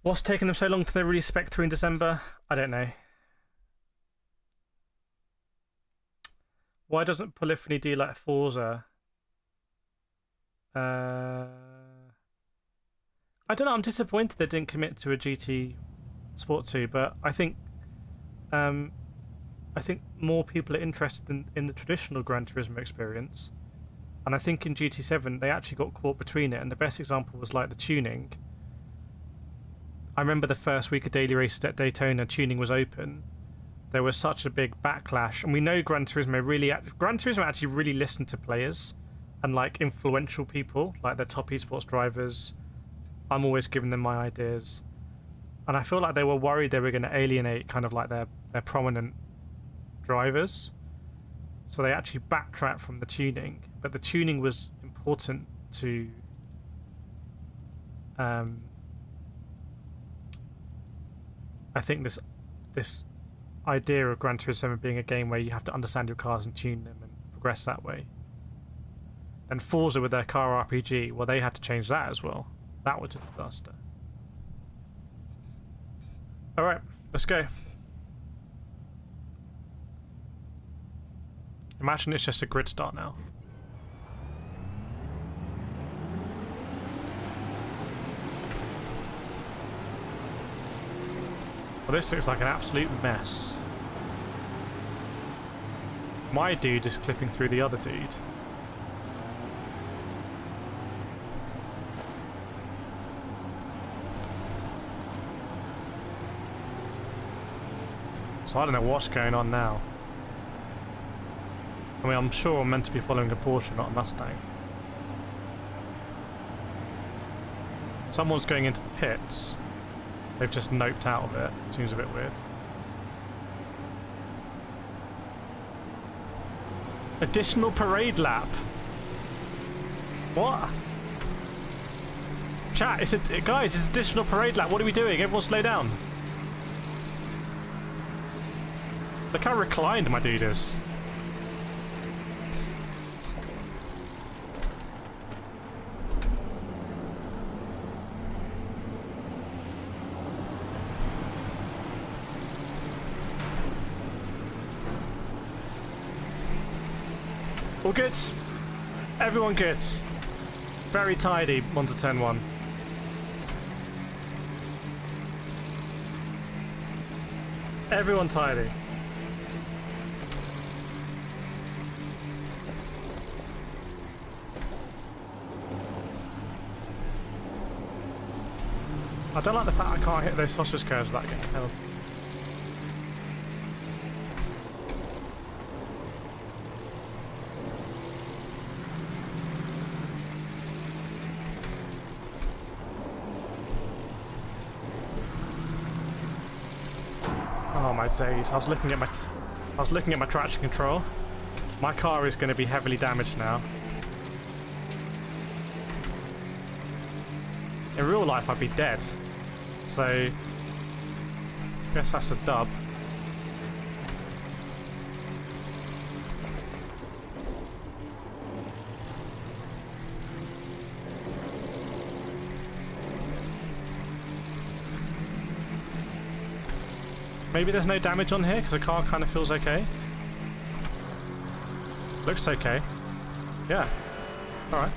What's taking them so long to release Spec 3 in December? I don't know. Why doesn't Polyphony do like Forza? I don't know, I'm disappointed they didn't commit to a GT Sport 2, but I think more people are interested in the traditional Gran Turismo experience. And I think in GT7 they actually got caught between it, and the best example was like the tuning. I remember the first week of daily races at Daytona, tuning was open. There was such a big backlash, and we know Gran Turismo actually really listened to players and like influential people, like their top esports drivers. I'm always giving them my ideas, and I feel like they were worried they were going to alienate kind of like their prominent drivers, so they actually backtracked from the tuning. But the tuning was important to I think this idea of Gran Turismo being a game where you have to understand your cars and tune them and progress that way. And Forza with their car RPG, well, they had to change that as well. That was a disaster. Alright, let's go. Imagine it's just a grid start now. Well, this looks like an absolute mess. My dude is clipping through the other dude. So I don't know what's going on now. I mean, I'm sure I'm meant to be following a Porsche, not a Mustang. Someone's going into the pits. They've just noped out of it. Seems a bit weird. Additional parade lap. What? Chat, guys, it's additional parade lap. What are we doing? Everyone slow down. Look how reclined my dude is. All good. Everyone good. Very tidy, onto turn 1. Everyone tidy. I don't like the fact I can't hit those sausage curves without getting a penalty. Oh my days! I was looking at my traction control. My car is going to be heavily damaged now. In real life, I'd be dead. So, I guess that's a dub. Maybe there's no damage on here because the car kind of feels okay. Looks okay. Yeah. Alright.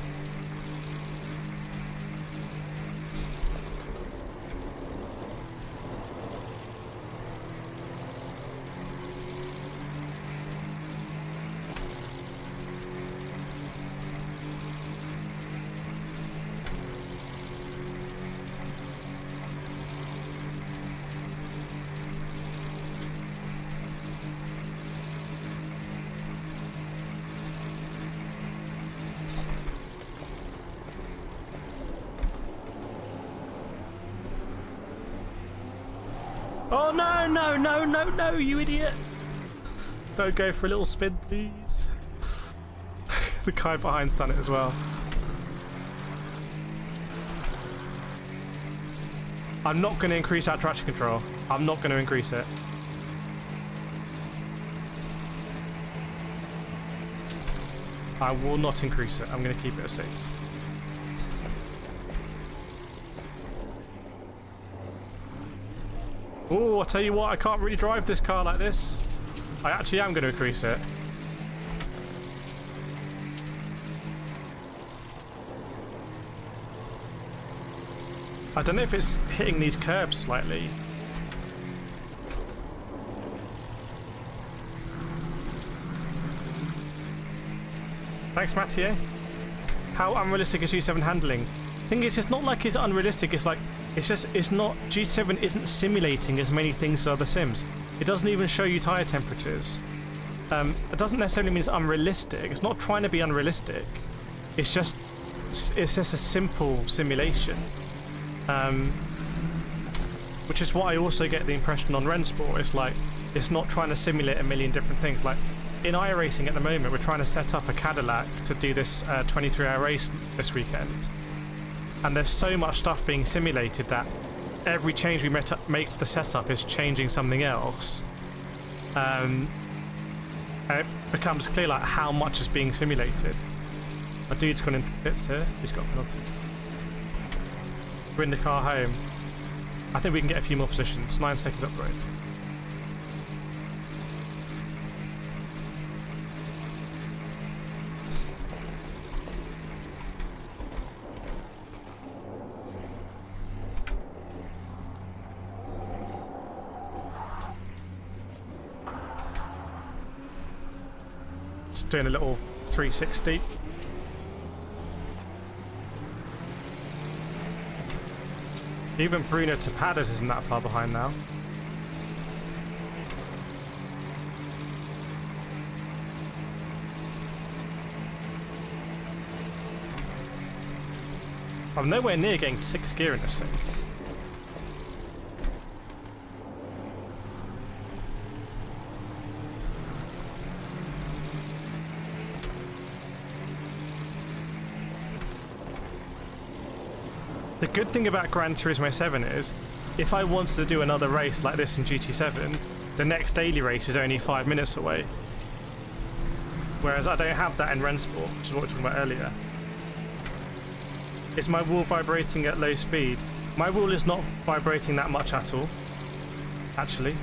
Oh no, no, no, no, no, you idiot! Don't go for a little spin, please. The guy behind's done it as well. I'm not going to increase that traction control. I'm not going to increase it. I will not increase it. I'm going to keep it at 6. Oh, I'll tell you what, I can't really drive this car like this. I actually am going to increase it. I don't know if it's hitting these curbs slightly. Thanks, Mathieu. How unrealistic is G7 handling? Thing is, it's not like it's unrealistic. It's like it's not. G7 isn't simulating as many things as other sims. It doesn't even show you tire temperatures. It doesn't necessarily mean it's unrealistic. It's not trying to be unrealistic. It's just a simple simulation. Which is what I also get the impression on Rennsport. It's like it's not trying to simulate a million different things. Like in iRacing at the moment, we're trying to set up a Cadillac to do this 23-hour race this weekend, and there's so much stuff being simulated that every change we make to the setup is changing something else. And it becomes clear like how much is being simulated. My dude's gone into the pits here. He's got a penalty. Bring the car home. I think we can get a few more positions. 9 seconds up the road. Just doing a little 360. Even Bruno Tapadas isn't that far behind now. I'm nowhere near getting 6th gear in this thing. The good thing about Gran Turismo 7 is, if I wanted to do another race like this in GT7, the next daily race is only 5 minutes away. Whereas I don't have that in Rennsport, which is what we were talking about earlier. Is my wheel vibrating at low speed? My wheel is not vibrating that much at all, actually.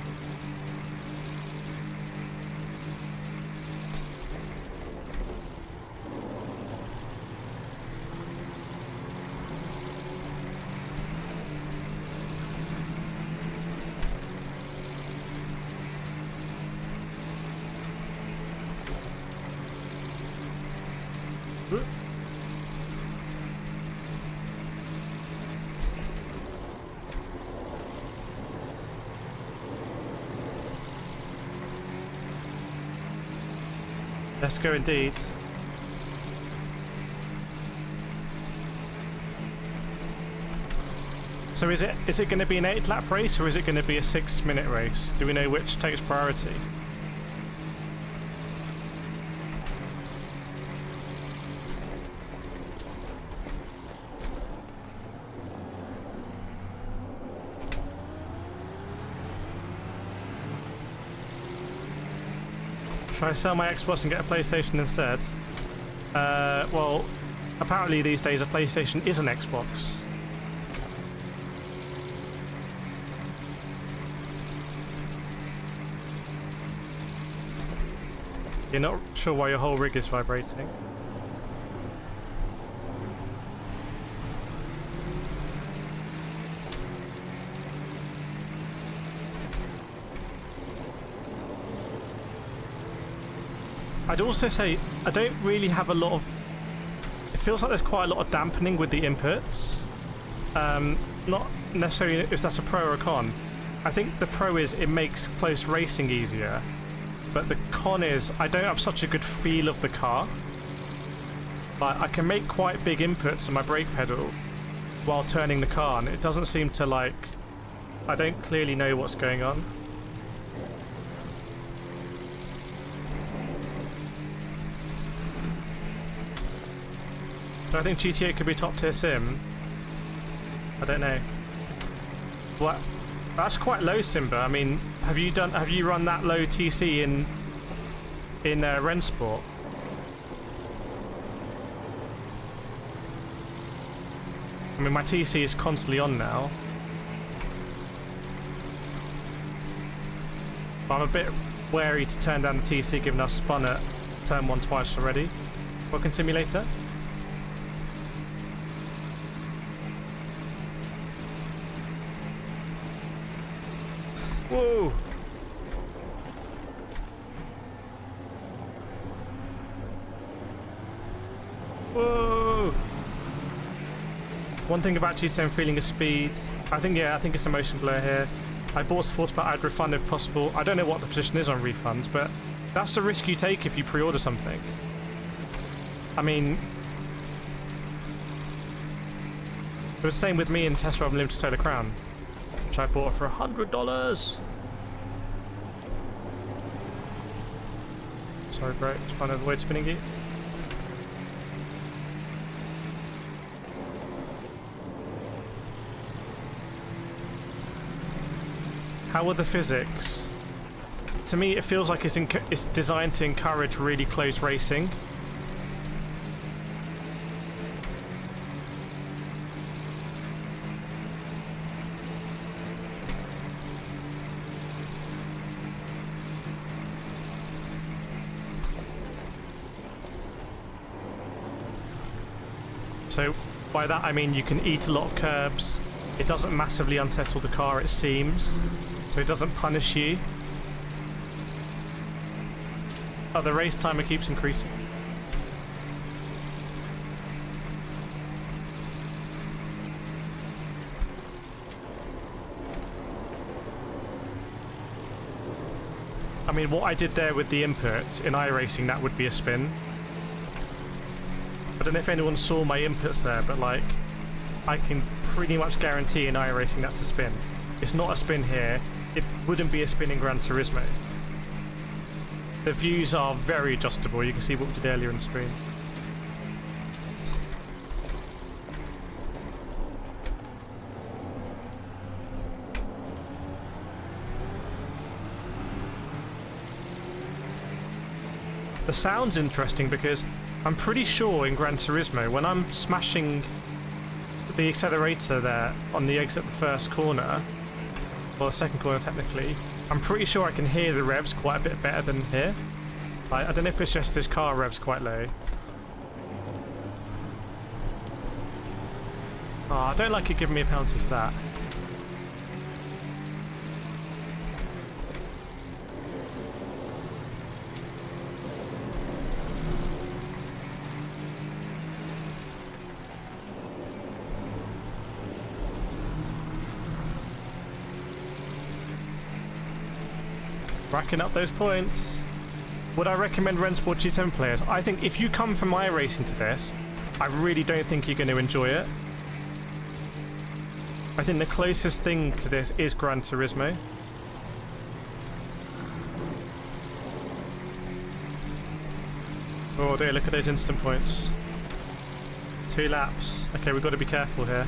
Let's go indeed. So is it going to be an 8-lap race or is it going to be a 6-minute race? Do we know which takes priority? Should I sell my Xbox and get a PlayStation instead? Well, apparently these days a PlayStation is an Xbox. You're not sure why your whole rig is vibrating? I'd also say I don't really have a lot of... It feels like there's quite a lot of dampening with the inputs. Not necessarily if that's a pro or a con. I think the pro is it makes close racing easier, but the con is I don't have such a good feel of the car. Like, I can make quite big inputs on my brake pedal while turning the car, and it doesn't seem to, like... I don't clearly know what's going on. Do I think GTA could be top tier sim? I don't know. What? That's quite low, Simba. I mean, have you run that low TC in Rennsport? I mean, my TC is constantly on now. But I'm a bit wary to turn down the TC given I've spun at turn 1 twice already. Welcome simulator. Whoa! Whoa! One thing about GT7 feeling of speed, I think it's a motion blur here. I bought support, but I'd refund if possible. I don't know what the position is on refunds, but that's the risk you take if you pre-order something. I mean, it was the same with me in Tesla Unlimited Solar Crown, which I bought for $100. Sorry, bro. Just find another way to spinning it. How are the physics? To me, it feels like it's designed to encourage really close racing. So by that I mean you can eat a lot of curbs. It doesn't massively unsettle the car, it seems. So it doesn't punish you. Oh, the race timer keeps increasing. I mean, what I did there with the input in iRacing, that would be a spin. I don't know if anyone saw my inputs there, but like, I can pretty much guarantee in iRacing that's a spin. It's not a spin here. It wouldn't be a spin in Gran Turismo. The views are very adjustable. You can see what we did earlier on the screen. The sound's interesting because I'm pretty sure in Gran Turismo, when I'm smashing the accelerator there on the exit of the first corner, or the second corner technically, I'm pretty sure I can hear the revs quite a bit better than here. I don't know if it's just this car revs quite low. Oh, I don't like it giving me a penalty for that. Racking up those points. Would I recommend Rennsport G7 players? I think if you come from iRacing to this, I really don't think you're going to enjoy it. I think the closest thing to this is Gran Turismo. Oh dear, look at those instant points. 2 laps. Okay, we've got to be careful here.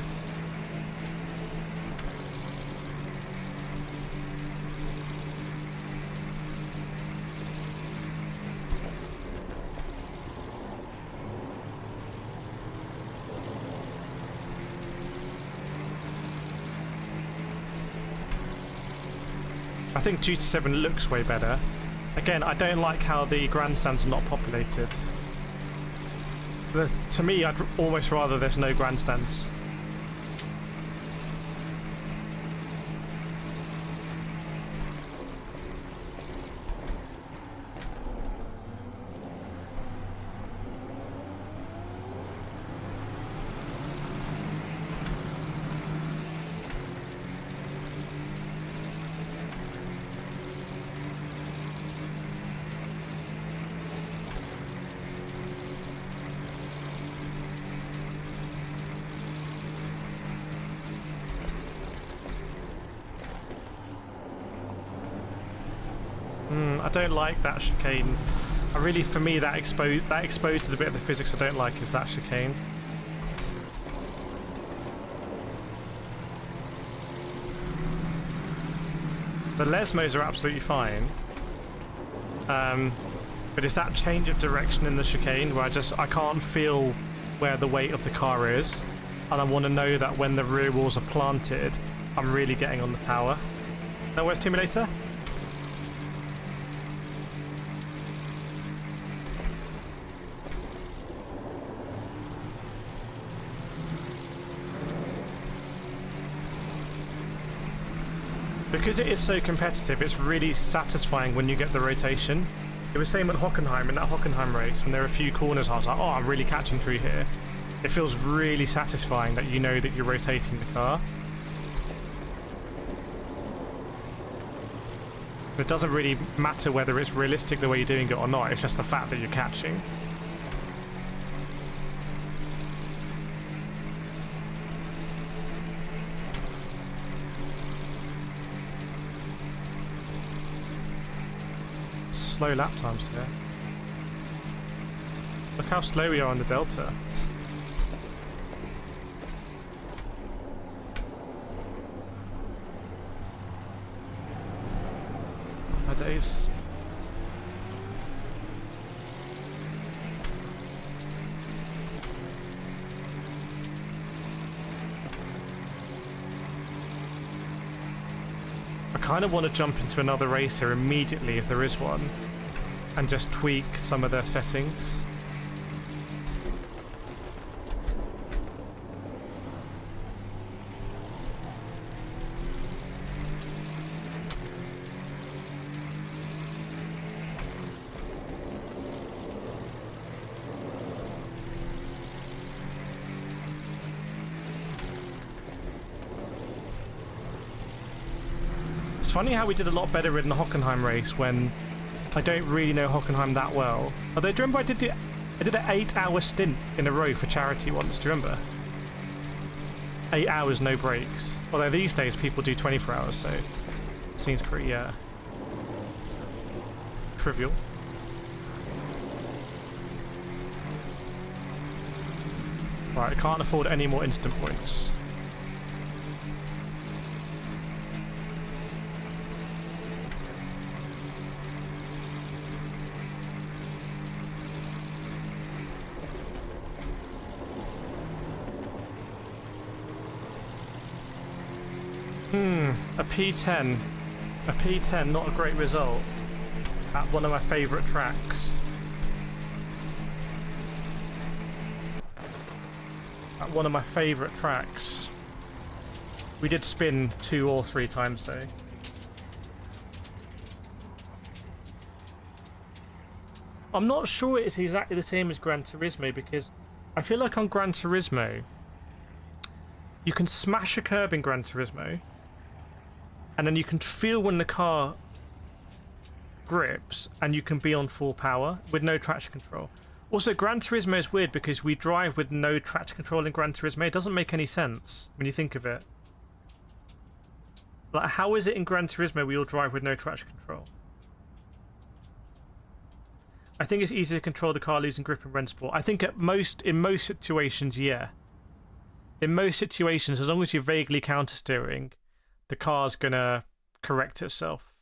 I think GT7 looks way better. Again, I don't like how the grandstands are not populated. To me, I'd almost rather there's no grandstands. I don't like that chicane. For me, that exposes a bit of the physics I don't like, is that chicane. The Lesmos are absolutely fine. But it's that change of direction in the chicane where I can't feel where the weight of the car is, and I want to know that when the rear wheels are planted, I'm really getting on the power. Now where's Timulator? Because it is so competitive, it's really satisfying when you get the rotation. It was same at Hockenheim, in that Hockenheim race, when there were a few corners, I was like, oh, I'm really catching through here. It feels really satisfying that you know that you're rotating the car. It doesn't really matter whether it's realistic the way you're doing it or not, it's just the fact that you're catching. Slow lap times here. Look how slow we are on the Delta. My days. I kind of want to jump into another race here immediately if there is one, and just tweak some of their settings. It's funny how we did a lot better in the Hockenheim race when I don't really know Hockenheim that well. Although, do you remember I did an 8-hour stint in a row for charity once, do you remember? 8 hours, no breaks. Although these days people do 24 hours, so it seems pretty trivial. Right, I can't afford any more instant points. A P10. A P10, not a great result at one of my favourite tracks. At one of my favourite tracks. We did spin 2 or 3 times though. I'm not sure it's exactly the same as Gran Turismo, because I feel like on Gran Turismo you can smash a curb in Gran Turismo, and then you can feel when the car grips, and you can be on full power with no traction control. Also, Gran Turismo is weird because we drive with no traction control in Gran Turismo. It doesn't make any sense when you think of it. Like, how is it in Gran Turismo we all drive with no traction control? I think it's easier to control the car losing grip in Rennsport. I think in most situations, yeah. In most situations, as long as you're vaguely counter-steering, the car's gonna correct itself.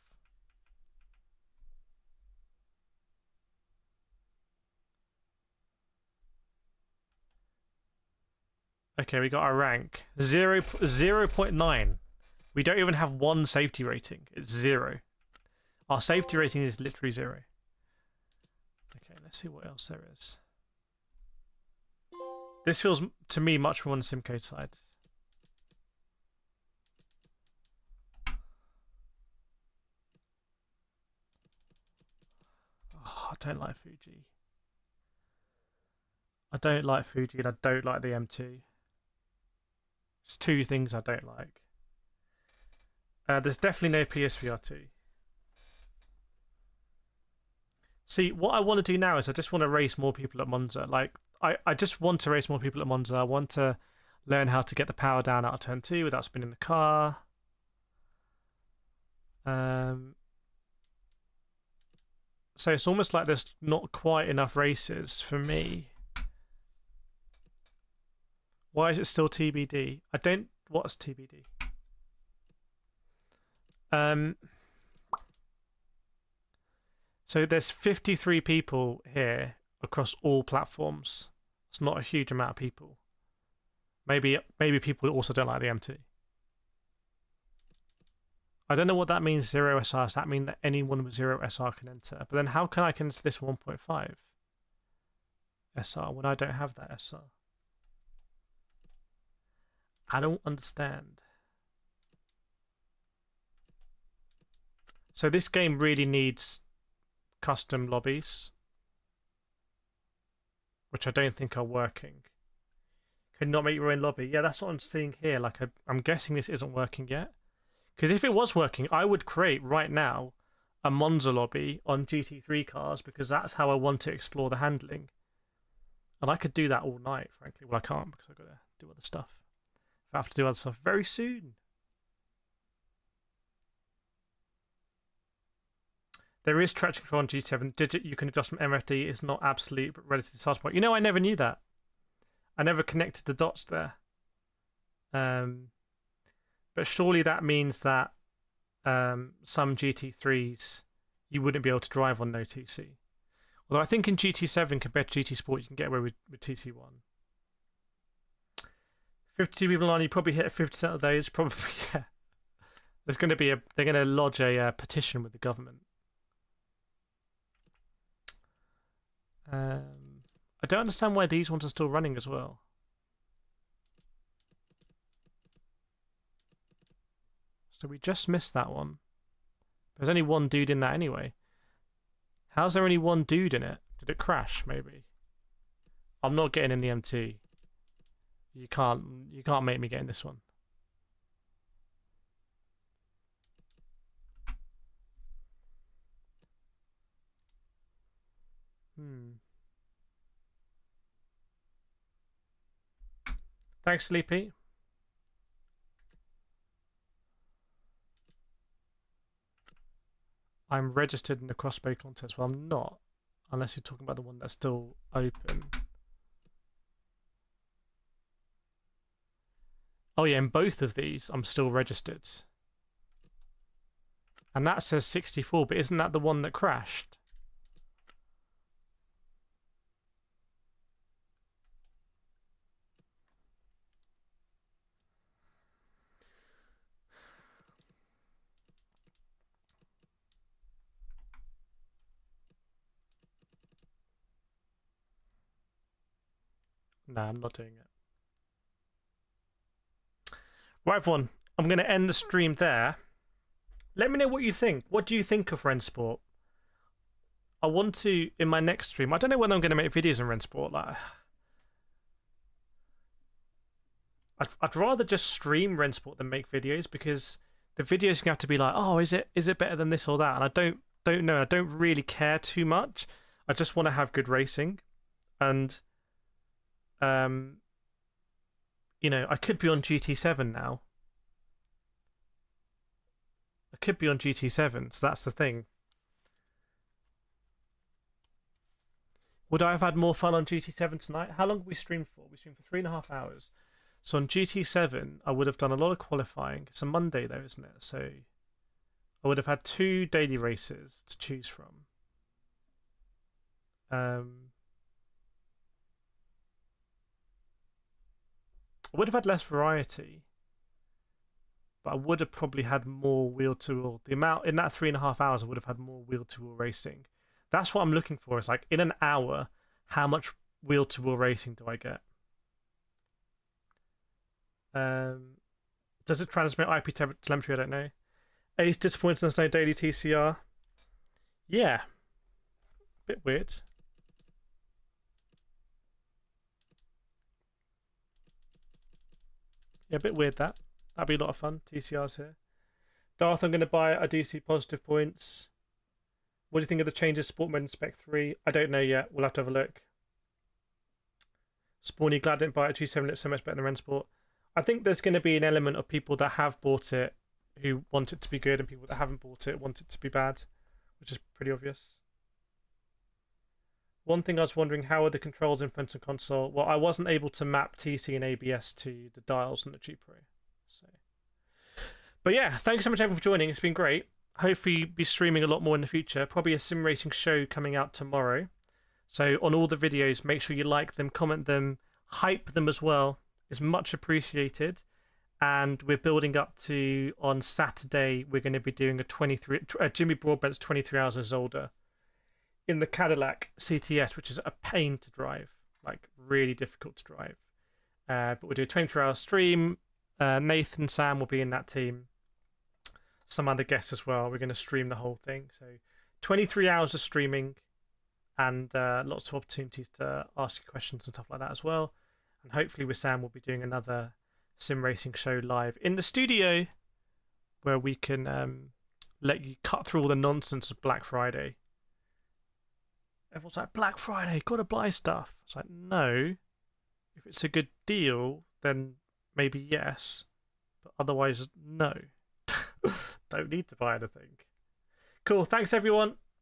Okay, we got our rank. 0.9. We don't even have 1 safety rating. It's 0. Our safety rating is literally 0. Okay, let's see what else there is. This feels, to me, much more on the Simcoe side. Oh, I don't like Fuji. I don't like Fuji, and I don't like the M2. It's 2 things I don't like. There's definitely no PSVR 2. See, what I want to do now is I just want to race more people at Monza. Like, I just want to race more people at Monza. I want to learn how to get the power down out of turn 2 without spinning the car. So it's almost like there's not quite enough races for me. Why is it still TBD? What's TBD? So there's 53 people here across all platforms. It's not a huge amount of people. Maybe people also don't like the MT. I don't know what that means, 0 SR. Does that mean that anyone with 0 SR can enter? But then how can I enter this 1.5 SR when I don't have that SR? I don't understand. So this game really needs custom lobbies, which I don't think are working. Could not make your own lobby. Yeah, that's what I'm seeing here. Like, I'm guessing this isn't working yet. Because if it was working, I would create right now a Monza lobby on GT3 cars, because that's how I want to explore the handling. And I could do that all night, frankly. Well, I can't because I've got to do other stuff. I have to do other stuff very soon. There is traction control on G7. Digit you can adjust from MFD. It's not absolute, but relative to start point. You know, I never knew that. I never connected the dots there. But surely that means that some GT3s you wouldn't be able to drive on no TC. Although I think in GT7 compared to GT Sport, you can get away with TC1. 52 people on, you probably hit 50% of those. Probably, yeah. There's going to be they're going to lodge a petition with the government. I don't understand why these ones are still running as well. So we just missed that one. There's only one dude in that anyway. How's there only one dude in it? Did it crash, maybe? I'm not getting in the MT. You can't make me get in this one. Thanks, Sleepy. I'm registered in the crossbow contest. Well, I'm not, unless you're talking about the one that's still open. Oh yeah, in both of these, I'm still registered. And that says 64, but isn't that the one that crashed? Nah, I'm not doing it. Right, everyone. I'm going to end the stream there. Let me know what you think. What do you think of Rennsport? I want to, in my next stream, I don't know when I'm going to make videos on Rennsport. Like, I'd rather just stream Rennsport than make videos, because the videos can have to be like, oh, is it better than this or that? And I don't know. I don't really care too much. I just want to have good racing. And you know, I could be on GT7 now. I could be on GT7, so that's the thing. Would I have had more fun on GT7 tonight? How long did we stream for? We streamed for 3.5 hours. So on GT7, I would have done a lot of qualifying. It's a Monday though, isn't it? So I would have had 2 daily races to choose from. I would have had less variety, but I would have probably had more wheel-to-wheel. The amount in that 3.5 hours, I would have had more wheel-to-wheel racing. That's what I'm looking for. It's like, in an hour, how much wheel-to-wheel racing do I get? Does it transmit IP telemetry? I don't know. Ace disappointed there's no daily TCR. Yeah. Bit weird. Yeah, a bit weird that. That'd be a lot of fun. TCR's here. Darth, I'm going to buy it. I do see positive points. What do you think of the changes to Sport Mode in Spec 3? I don't know yet. We'll have to have a look. Spawny, glad I didn't buy it. G7 looks so much better than Rennsport. I think there's going to be an element of people that have bought it who want it to be good, and people that haven't bought it want it to be bad, which is pretty obvious. One thing I was wondering, how are the controls implemented on console? Well, I wasn't able to map TC and ABS to the dials on the G Pro. So, but yeah, thanks so much everyone for joining. It's been great. hopefully be streaming a lot more in the future. Probably a sim racing show coming out tomorrow. So on all the videos, make sure you like them, comment them, hype them as well. It's much appreciated. And we're building up to, on Saturday, we're going to be doing a Jimmy Broadbent's 23 Hours of Zolder in the Cadillac CTS, which is a pain to drive, like really difficult to drive. But we'll do a 23-hour stream. Nathan and Sam will be in that team. Some other guests as well. We're going to stream the whole thing. So 23 hours of streaming and lots of opportunities to ask you questions and stuff like that as well. And hopefully with Sam, we'll be doing another sim racing show live in the studio where we can let you cut through all the nonsense of Black Friday. Everyone's like, Black Friday, gotta buy stuff. It's like, no. If it's a good deal, then maybe yes. But otherwise, no. Don't need to buy anything. Cool, thanks everyone.